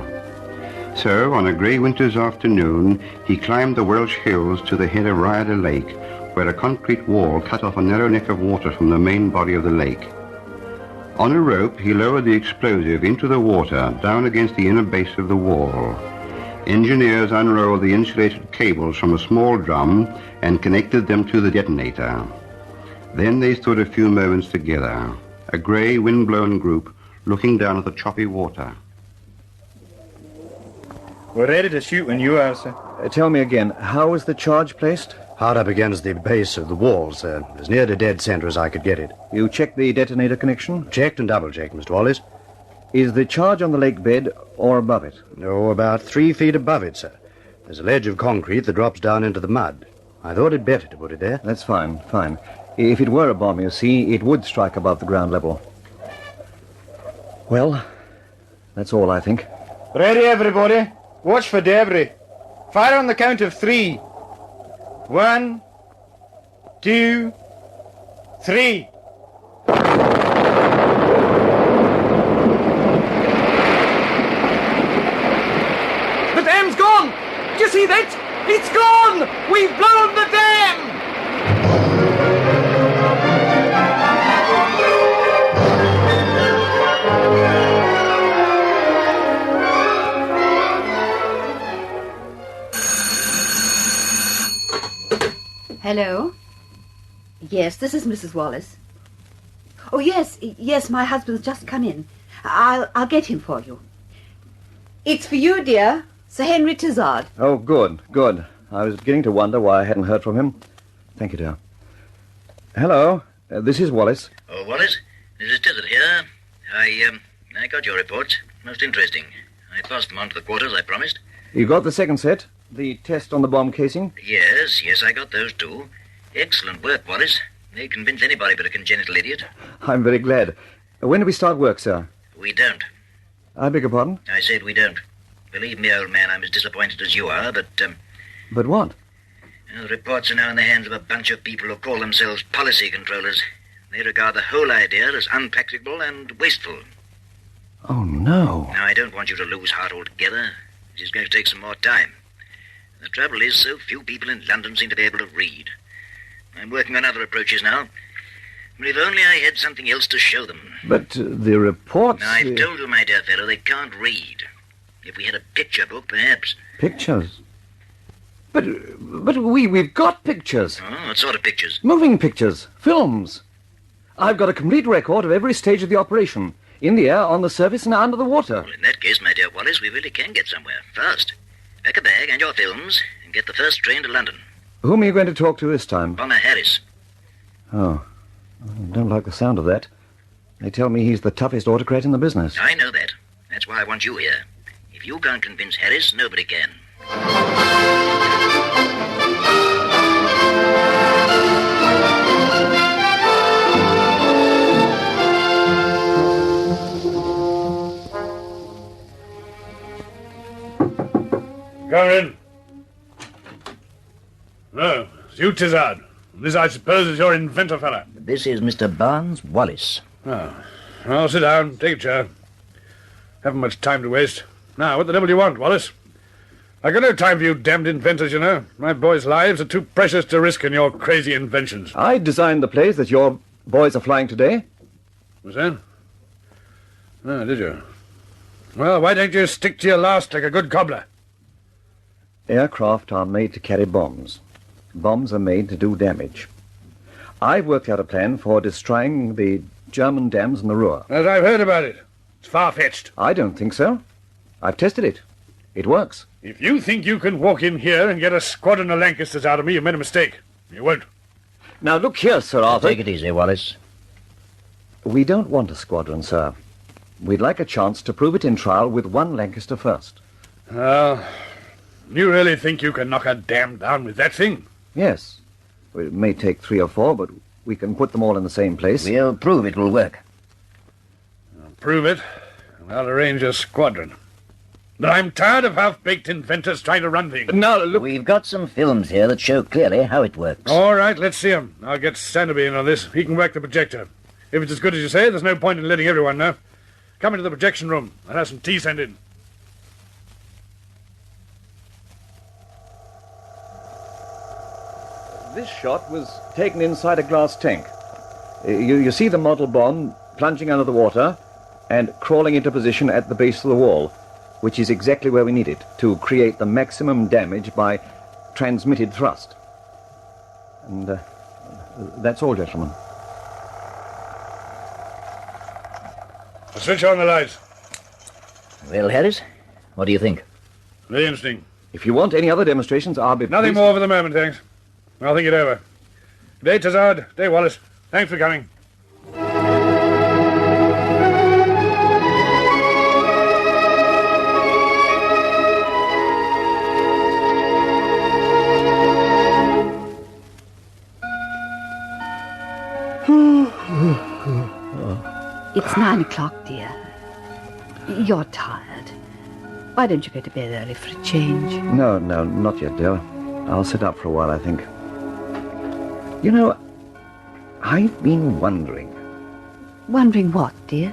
So, on a grey winter's afternoon, he climbed the Welsh hills to the head of Ryder Lake, where a concrete wall cut off a narrow neck of water from the main body of the lake. On a rope, he lowered the explosive into the water down against the inner base of the wall. Engineers unrolled the insulated cables from a small drum and connected them to the detonator. Then they stood a few moments together, a grey, wind-blown group looking down at the choppy water. We're ready to shoot when you are, sir. Tell me again, how was the charge placed? Hard up against the base of the wall, sir. As near to dead center as I could get it. You checked the detonator connection? Checked and double-checked, Mr. Wallace. Is the charge on the lake bed or above it? Oh, about 3 feet above it, sir. There's a ledge of concrete that drops down into the mud. I thought it better to put it there. That's fine. If it were a bomb, you see, it would strike above the ground level. Well, that's all, I think. Ready, everybody. Watch for debris. Fire on the count of 3. 1, 2, 3. The dam's gone! Do you see that? It's gone! We've blown the dam! Hello? Yes, this is Mrs. Wallace. Oh, yes, my husband's just come in. I'll get him for you. It's for you, dear. Sir Henry Tizard. Oh, good. I was beginning to wonder why I hadn't heard from him. Thank you, dear. Hello, this is Wallace. Oh, Wallace, this is Tizard here. I got your reports. Most interesting. I passed them on to the quarters, I promised. You got the second set? The test on the bomb casing? Yes, I got those too. Excellent work, Wallace. They convince anybody but a congenital idiot. I'm very glad. When do we start work, sir? We don't. I beg your pardon? I said we don't. Believe me, old man, I'm as disappointed as you are, but, But what? The reports are now in the hands of a bunch of people who call themselves policy controllers. They regard the whole idea as unpractical and wasteful. Oh, no. Now, I don't want you to lose heart altogether. This is going to take some more time. The trouble is, so few people in London seem to be able to read. I'm working on other approaches now. But if only I had something else to show them. But the reports... Now, I've told you, my dear fellow, they can't read. If we had a picture book, perhaps. Pictures? But we've got pictures. Oh, what sort of pictures? Moving pictures. Films. I've got a complete record of every stage of the operation. In the air, on the surface, and under the water. Well, in that case, my dear Wallace, we really can get somewhere. Fast. Pack a bag and your films and get the first train to London. Whom are you going to talk to this time? Bomber Harris. Oh, I don't like the sound of that. They tell me he's the toughest autocrat in the business. I know that. That's why I want you here. If you can't convince Harris, nobody can. Come in. No, it's you, Tizard. This, I suppose, is your inventor fella. This is Mr. Barnes Wallace. Oh. Well, sit down. Take a chair. Haven't much time to waste. Now, what the devil do you want, Wallace? I got no time for you damned inventors, you know. My boys' lives are too precious to risk in your crazy inventions. I designed the plays that your boys are flying today. What's that? Oh, did you? Well, why don't you stick to your last like a good cobbler? Aircraft are made to carry bombs. Bombs are made to do damage. I've worked out a plan for destroying the German dams in the Ruhr. As I've heard about it. It's far-fetched. I don't think so. I've tested it. It works. If you think you can walk in here and get a squadron of Lancasters out of me, you made a mistake. You won't. Now, look here, Sir Arthur. Take it easy, Wallace. We don't want a squadron, sir. We'd like a chance to prove it in trial with one Lancaster first. Well, you really think you can knock a dam down with that thing? Yes. Well, it may take 3 or 4, but we can put them all in the same place. We'll prove it will work. Prove it, and I'll arrange a squadron. But I'm tired of half-baked inventors trying to run things. Now, look... We've got some films here that show clearly how it works. All right, let's see 'em. I'll get Sanderby in on this. He can work the projector. If it's as good as you say, there's no point in letting everyone know. Come into the projection room. I'll have some tea sent in. This shot was taken inside a glass tank. You see the model bomb plunging under the water and crawling into position at the base of the wall, which is exactly where we need it, to create the maximum damage by transmitted thrust. And that's all, gentlemen. Switch on the lights. Well, Harris, what do you think? Very interesting. If you want any other demonstrations, I'll be... Nothing more for the moment, thanks. I'll think it over. Good day, Tizard. Good day, Wallace. Thanks for coming. It's 9 o'clock, dear. You're tired. Why don't you go to bed early for a change? No, not yet, dear. I'll sit up for a while, I think. You know, I've been wondering Wondering what, dear?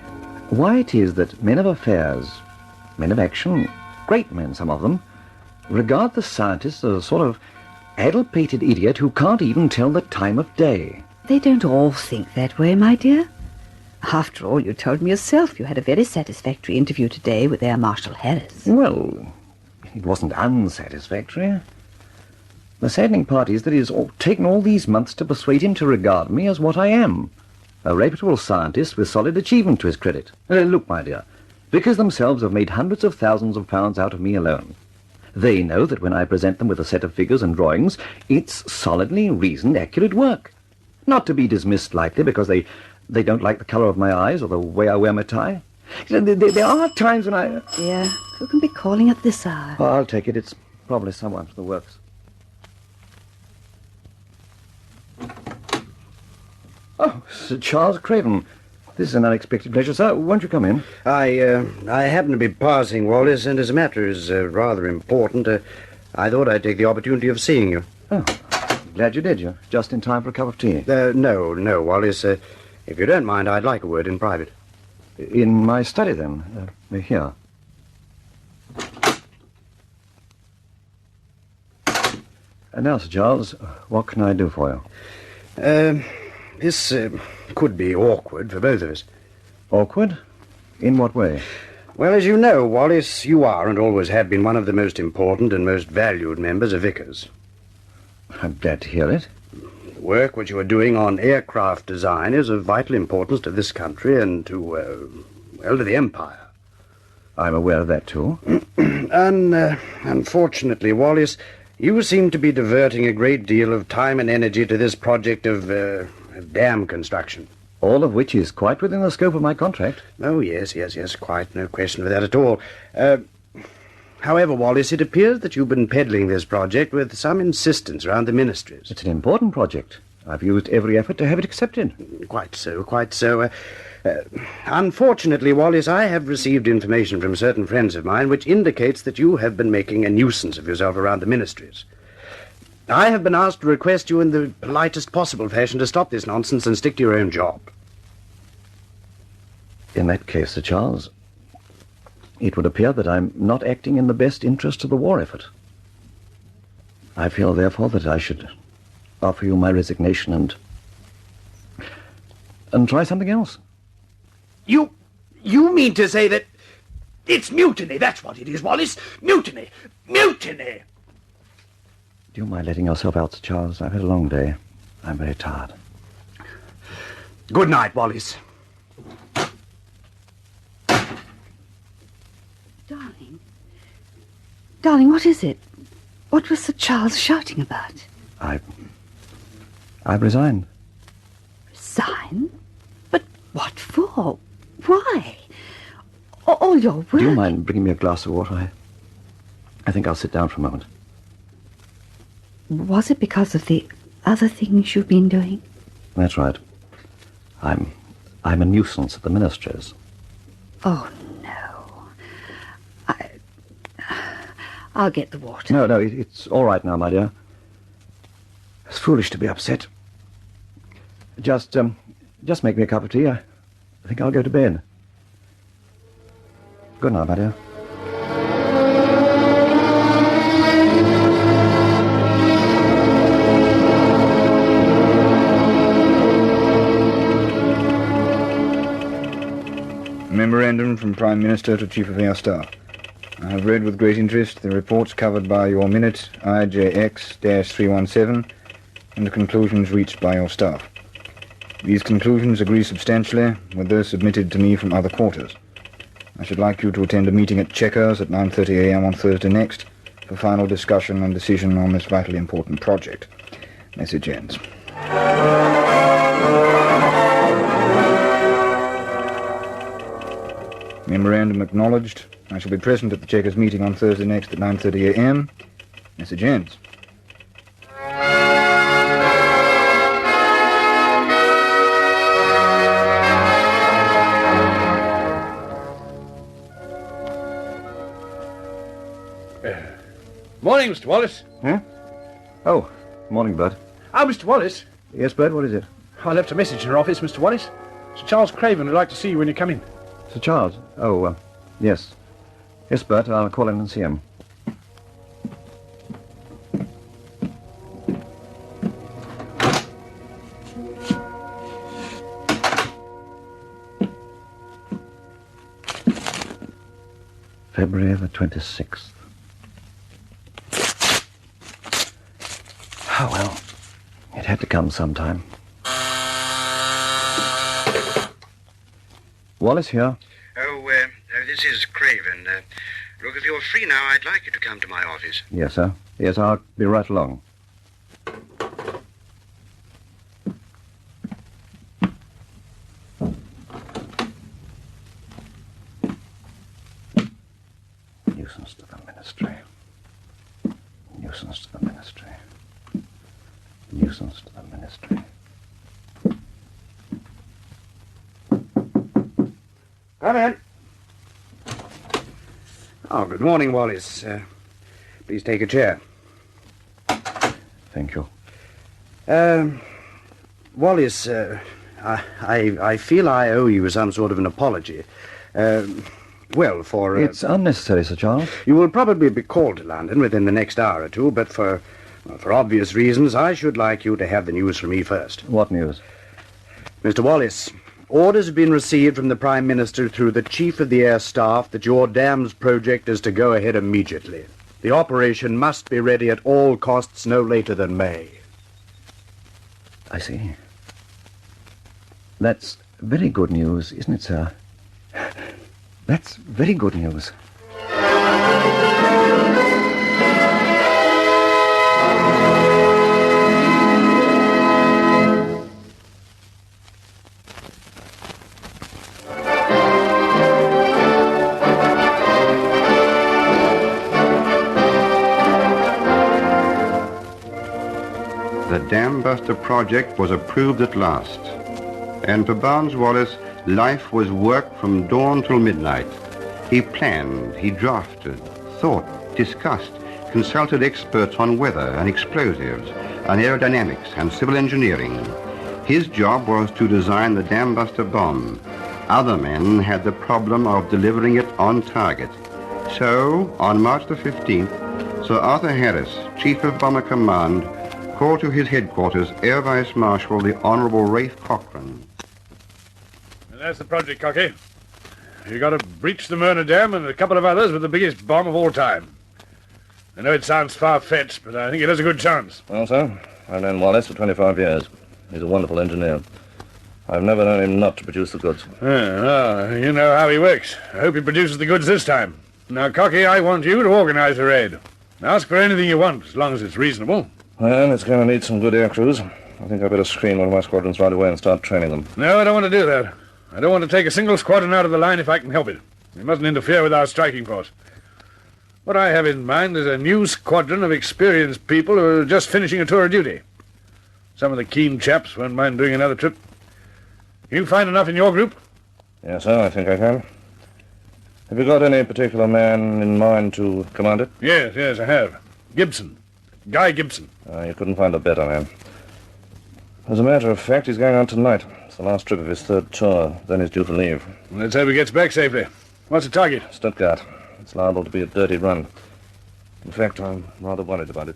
why it is that men of affairs, men of action, great men, some of them, regard the scientist as a sort of addle-pated idiot who can't even tell the time of day. They don't all think that way, my dear. After all, you told me yourself you had a very satisfactory interview today with Air Marshal Harris. Well, it wasn't unsatisfactory. The saddening part is that it has taken all these months to persuade him to regard me as what I am, a reputable scientist with solid achievement to his credit. Look, my dear, Vickers themselves have made hundreds of thousands of pounds out of me alone. They know that when I present them with a set of figures and drawings, it's solidly reasoned, accurate work. Not to be dismissed lightly because they don't like the colour of my eyes or the way I wear my tie. There are times when I... Dear, who can be calling at this hour? Oh, I'll take it. It's probably someone from the works. Oh, Sir Charles Craven. This is an unexpected pleasure, sir. Won't you come in? I happen to be passing, Wallace, and as a matter is rather important, I thought I'd take the opportunity of seeing you. Oh, glad you did. You're just in time for a cup of tea. No, Wallace. If you don't mind, I'd like a word in private. In my study, then? Here. And now, Sir Charles, what can I do for you? This could be awkward for both of us. Awkward? In what way? Well, as you know, Wallace, you are and always have been one of the most important and most valued members of Vickers. I'm glad to hear it. The work which you are doing on aircraft design is of vital importance to this country and to the Empire. I'm aware of that, too. Unfortunately, Wallace, you seem to be diverting a great deal of time and energy to this project of dam construction. All of which is quite within the scope of my contract. Oh, yes, quite. No question of that at all. However, Wallace, it appears that you've been peddling this project with some insistence around the ministries. It's an important project. I've used every effort to have it accepted. Quite so. Unfortunately, Wallace, I have received information from certain friends of mine which indicates that you have been making a nuisance of yourself around the ministries. I have been asked to request you in the politest possible fashion to stop this nonsense and stick to your own job. In that case, Sir Charles, it would appear that I'm not acting in the best interest of the war effort. I feel, therefore, that I should offer you my resignation and try something else. You mean to say that it's mutiny? That's what it is, Wallace. Mutiny! Mutiny! Do you mind letting yourself out, Sir Charles? I've had a long day. I'm very tired. Good night, Wallace. Darling, what is it? What was Sir Charles shouting about? I've resigned. Resign? But what for? Why? All your work... Do you mind bringing me a glass of water? I think I'll sit down for a moment. Was it because of the other things you've been doing? That's right. I'm a nuisance at the ministries. Oh, no. I'll get the water. No, it's all right now, my dear. It's foolish to be upset. Just make me a cup of tea. I think I'll go to bed. Good night, my dear. Memorandum from Prime Minister to Chief of Air Staff. I have read with great interest the reports covered by your minute IJX-317 and the conclusions reached by your staff. These conclusions agree substantially with those submitted to me from other quarters. I should like you to attend a meeting at Chequers at 9:30 a.m. on Thursday next for final discussion and decision on this vitally important project. Message ends. Memorandum acknowledged. I shall be present at the Chequers meeting on Thursday next at 9:30 a.m. Message ends. Morning, Mr. Wallace. Huh? Oh, morning, Bud. Oh, Mr. Wallace. Yes, Bud, what is it? I left a message in your office, Mr. Wallace. Sir Charles Craven would like to see you when you come in. Sir Charles? Oh, yes. Yes, Bert, I'll call in and see him. February the 26th. Oh, well. It had to come sometime. Wallace here. Oh, this is Craven. Look, if you're free now, I'd like you to come to my office. Yes, sir. Yes, I'll be right along. Nuisance to the ministry. Nuisance to the ministry. Nuisance to the ministry. Come in. Oh, good morning, Wallace. Please take a chair. Thank you. Wallace, I feel I owe you some sort of an apology. Well, for... It's unnecessary, Sir Charles. You will probably be called to London within the next hour or two, but for obvious reasons, I should like you to have the news from me first. What news? Mr. Wallace, orders have been received from the Prime Minister through the Chief of the Air Staff that your dams project is to go ahead immediately. The operation must be ready at all costs no later than May. I see. That's very good news, isn't it, sir? That's very good news. The Dam Buster project was approved at last. And for Barnes Wallace, life was work from dawn till midnight. He planned, he drafted, thought, discussed, consulted experts on weather and explosives, on aerodynamics and civil engineering. His job was to design the Dam Buster bomb. Other men had the problem of delivering it on target. So, on March the 15th, Sir Arthur Harris, Chief of Bomber Command, called to his headquarters Air Vice Marshal the Honorable Rafe Cochrane. And that's the project, Cocky. You got to breach the Myrna Dam and a couple of others with the biggest bomb of all time. I know it sounds far-fetched, but I think it has a good chance. Well, sir, I've known Wallace for 25 years. He's a wonderful engineer. I've never known him not to produce the goods. You know how he works. I hope he produces the goods this time. Now, Cocky, I want you to organize a raid. Ask for anything you want, as long as it's reasonable. Well, it's going to need some good air crews. I think I better screen one of my squadrons right away and start training them. No, I don't want to do that. I don't want to take a single squadron out of the line if I can help it. We mustn't interfere with our striking force. What I have in mind is a new squadron of experienced people who are just finishing a tour of duty. Some of the keen chaps won't mind doing another trip. You find enough in your group? Yes, sir, I think I can. Have you got any particular man in mind to command it? Yes, I have. Gibson. Guy Gibson. You couldn't find a better man. As a matter of fact, he's going on tonight. It's the last trip of his third tour. Then he's due to leave. Let's hope he gets back safely. What's the target? Stuttgart. It's liable to be a dirty run. In fact, I'm rather worried about it.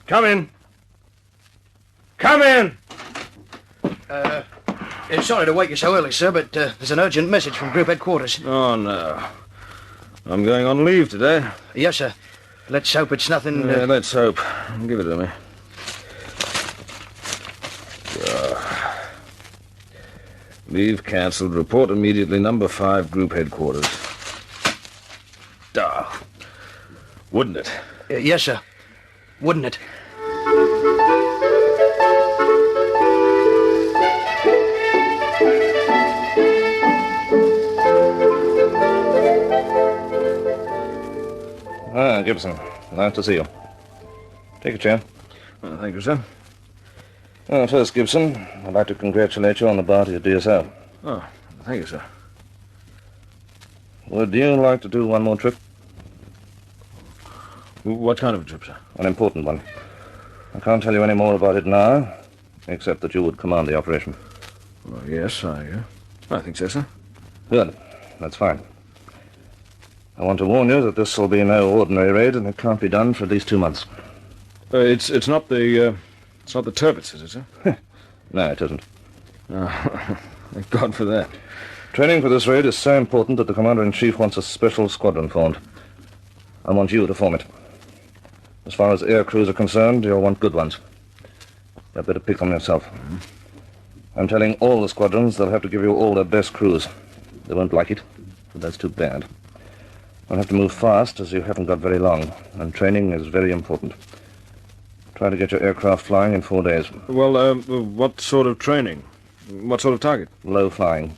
Come in. Come in! Sorry to wake you so early, sir, but there's an urgent message from group headquarters. Oh, no. I'm going on leave today. Yes, sir. Let's hope it's nothing... let's hope. Give it to me. Leave cancelled. Report immediately. Number 5, group headquarters. Wouldn't it? Yes, sir. Wouldn't it? Gibson. Nice to see you. Take a chair. Thank you, sir. First, Gibson, I'd like to congratulate you on the bounty at DSL. Oh, thank you, sir. Would you like to do one more trip? What kind of a trip, sir? An important one. I can't tell you any more about it now, except that you would command the operation. Oh, yes, I think so, sir. Good. That's fine. I want to warn you that this will be no ordinary raid, and it can't be done for at least 2 months. It's not the Turbits, is it, sir? No, it isn't. Oh, thank God for that. Training for this raid is so important that the Commander-in-Chief wants a special squadron formed. I want you to form it. As far as air crews are concerned, you'll want good ones. You'd better pick on yourself. Mm-hmm. I'm telling all the squadrons they'll have to give you all their best crews. They won't like it, but that's too bad. You'll have to move fast, as you haven't got very long, and training is very important. Try to get your aircraft flying in 4 days. Well, what sort of training? What sort of target? Low flying.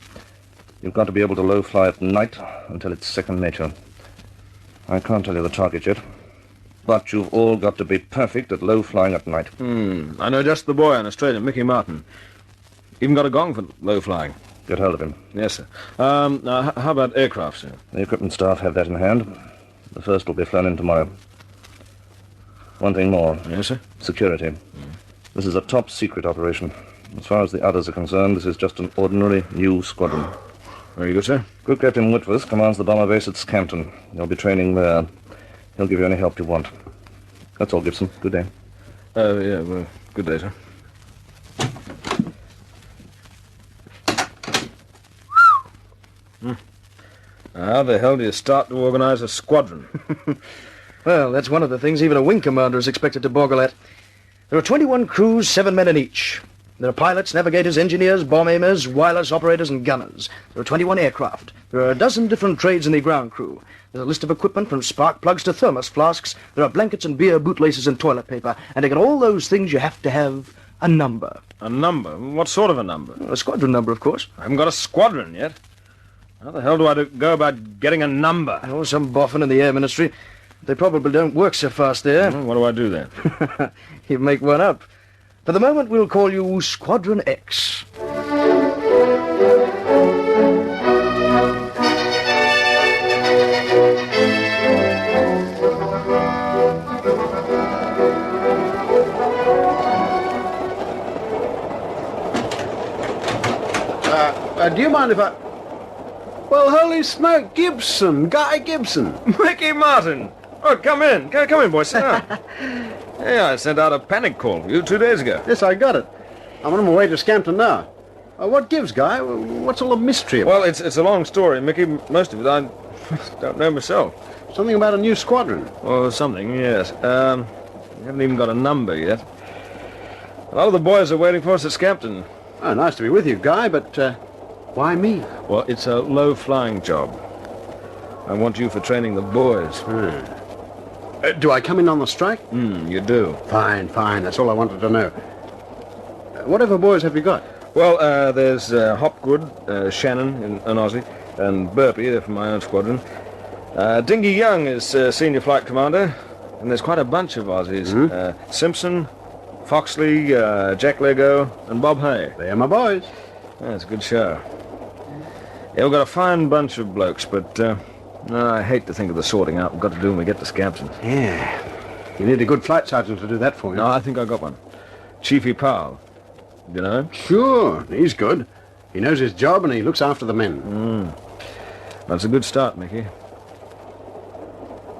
You've got to be able to low fly at night until it's second nature. I can't tell you the target yet, but you've all got to be perfect at low flying at night. I know just the boy in Australia, Mickey Martin. Even got a gong for low flying. Get hold of him. Yes, sir. Now, how about aircraft, sir? The equipment staff have that in hand. The first will be flown in tomorrow. One thing more. Yes, sir? Security. This is a top-secret operation. As far as the others are concerned, this is just an ordinary new squadron. Very good, sir. Group Captain Whitworth commands the bomber base at Scampton. You'll be training there. He'll give you any help you want. That's all, Gibson. Good day. Well, good day, sir. How the hell do you start to organize a squadron? Well, that's one of the things even a wing commander is expected to boggle at. There are 21 crews, 7 men in each. There are pilots, navigators, engineers, bomb aimers, wireless operators, and gunners. There are 21 aircraft. There are a dozen different trades in the ground crew. There's a list of equipment from spark plugs to thermos flasks. There are blankets and beer bootlaces and toilet paper. And to get all those things, you have to have a number. A number? What sort of a number? A squadron number, of course. I haven't got a squadron yet. How the hell do I go about getting a number? Oh, some boffin in the Air Ministry. They probably don't work so fast there. What do I do then? You make one up. For the moment, we'll call you Squadron X. Do you mind if I... Well, holy smoke, Gibson, Guy Gibson. Mickey Martin. Oh, come in. Come in, boy. Sit down. Hey, I sent out a panic call for you 2 days ago. Yes, I got it. I'm on my way to Scampton now. What gives, Guy? What's all the mystery about? Well, it's a long story, Mickey. Most of it I don't know myself. Something about a new squadron. Oh, something, yes. We haven't even got a number yet. A lot of the boys are waiting for us at Scampton. Oh, nice to be with you, Guy, but why me? Well, it's a low-flying job. I want you for training the boys. Do I come in on the strike? You do. Fine. That's all I wanted to know. Whatever boys have you got? Well, there's Hopgood, Shannon, an Aussie, and Burpee, they're from my own squadron. Dingy Young is senior flight commander, and there's quite a bunch of Aussies. Simpson, Foxley, Jack Lego, and Bob Hay. They're my boys. That's a good show. Yeah, we've got a fine bunch of blokes, but I hate to think of the sorting out we've got to do when we get to Scampton. Yeah. You need a good flight sergeant to do that for you. No, I think I got one. Chiefy Powell. You know him? Sure. He's good. He knows his job and he looks after the men. That's a good start, Mickey.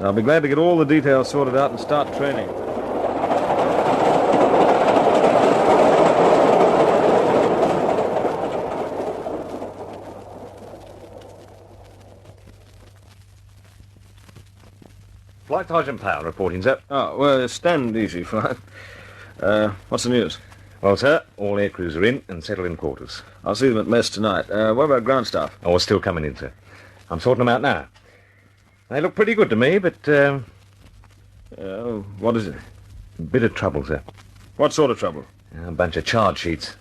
I'll be glad to get all the details sorted out and start training. Flight Sergeant Powell reporting, sir. Oh, well, stand easy, Flight. What's the news? Well, sir, all air crews are in and settled in quarters. I'll see them at mess tonight. What about ground staff? Oh, still coming in, sir. I'm sorting them out now. They look pretty good to me, but, what is it? A bit of trouble, sir. What sort of trouble? A bunch of charge sheets.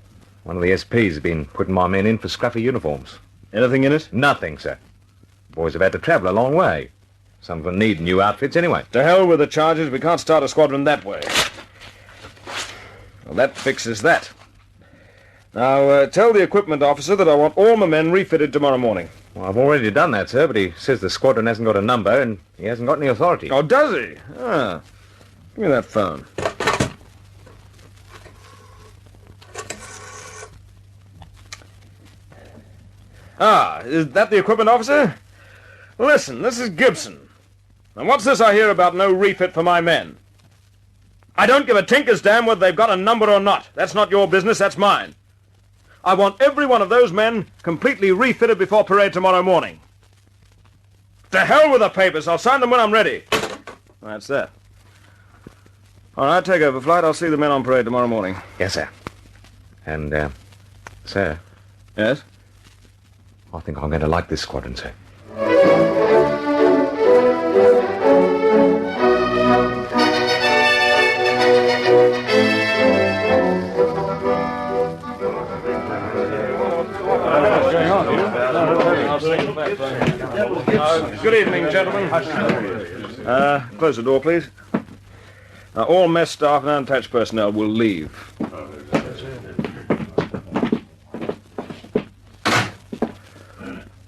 One of the SPs has been putting my men in for scruffy uniforms. Anything in it? Nothing, sir. Boys have had to travel a long way. Some of them need new outfits anyway. To hell with the charges. We can't start a squadron that way. Well, that fixes that. Now, tell the equipment officer that I want all my men refitted tomorrow morning. Well, I've already done that, sir, but he says the squadron hasn't got a number and he hasn't got any authority. Oh, does he? Ah. Give me that phone. Ah, is that the equipment officer? Listen, this is Gibson. And what's this I hear about no refit for my men? I don't give a tinker's damn whether they've got a number or not. That's not your business, that's mine. I want every one of those men completely refitted before parade tomorrow morning. To hell with the papers. I'll sign them when I'm ready. That's that. All right, take over, Flight. I'll see the men on parade tomorrow morning. Yes, sir. And, sir. Yes? I think I'm going to like this squadron, sir. Good evening, gentlemen. Close the door, please. All mess staff and unattached personnel will leave.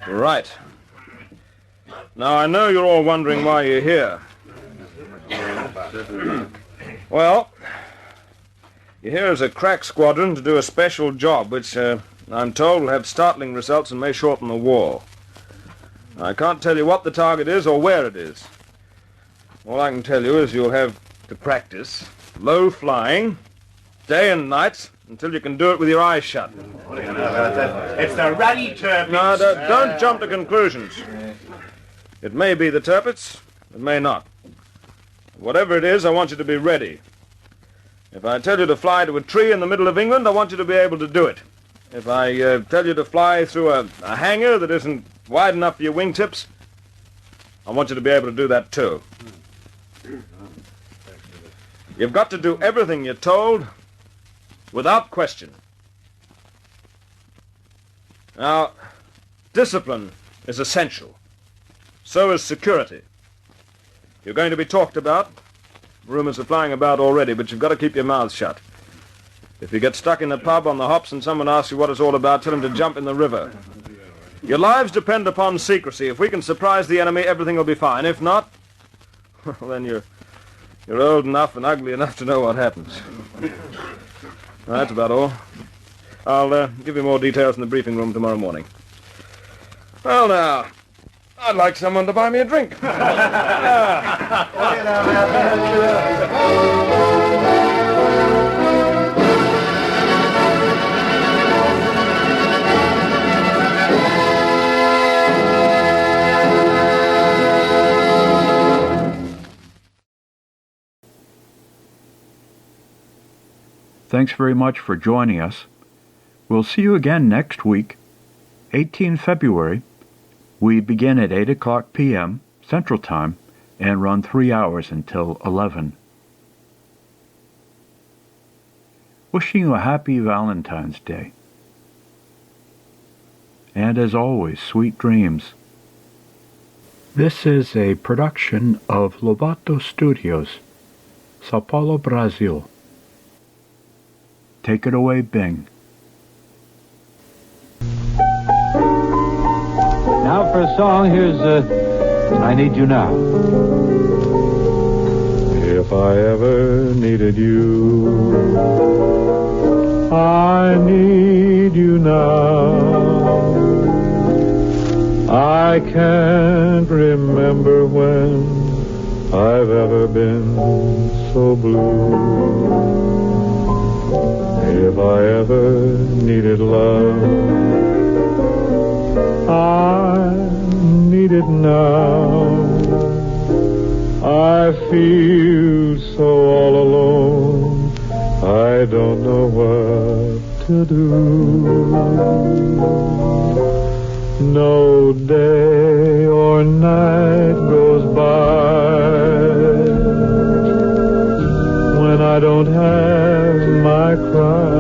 Right. Now, I know you're all wondering why you're here. Well, you're here as a crack squadron to do a special job, which I'm told will have startling results and may shorten the war. I can't tell you what the target is or where it is. All I can tell you is you'll have to practice low flying, day and night, until you can do it with your eyes shut. It's the ruddy turpits. No, don't jump to conclusions. It may be the turpits, it may not. Whatever it is, I want you to be ready. If I tell you to fly to a tree in the middle of England, I want you to be able to do it. If I tell you to fly through a hangar that isn't wide enough for your wingtips, I want you to be able to do that too. You've got to do everything you're told without question. Now, discipline is essential. So is security. You're going to be talked about. Rumors are flying about already, but you've got to keep your mouths shut. If you get stuck in the pub on the hops and someone asks you what it's all about, tell him to jump in the river. Your lives depend upon secrecy. If we can surprise the enemy, everything will be fine. If not, well, then you're old enough and ugly enough to know what happens. That's about all. I'll give you more details in the briefing room tomorrow morning. Well, now, I'd like someone to buy me a drink. Thanks very much for joining us. We'll see you again next week, 18 February. We begin at 8 o'clock p.m. Central Time and run 3 hours until 11. Wishing you a happy Valentine's Day. And as always, sweet dreams. This is a production of Lobato Studios, Sao Paulo, Brazil. Take it away, Bing. Now for a song, here's I Need You Now. If I ever needed you, I need you now. I can't remember when I've ever been so blue. If I ever needed love, I need it now. I feel so all alone, I don't know what to do. No day or night goes by when I don't have my cry.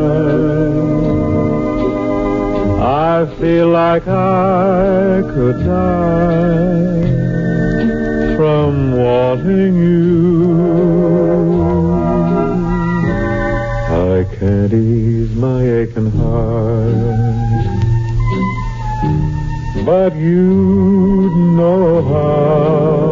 I feel like I could die from wanting you. I can't ease my aching heart, but you know how.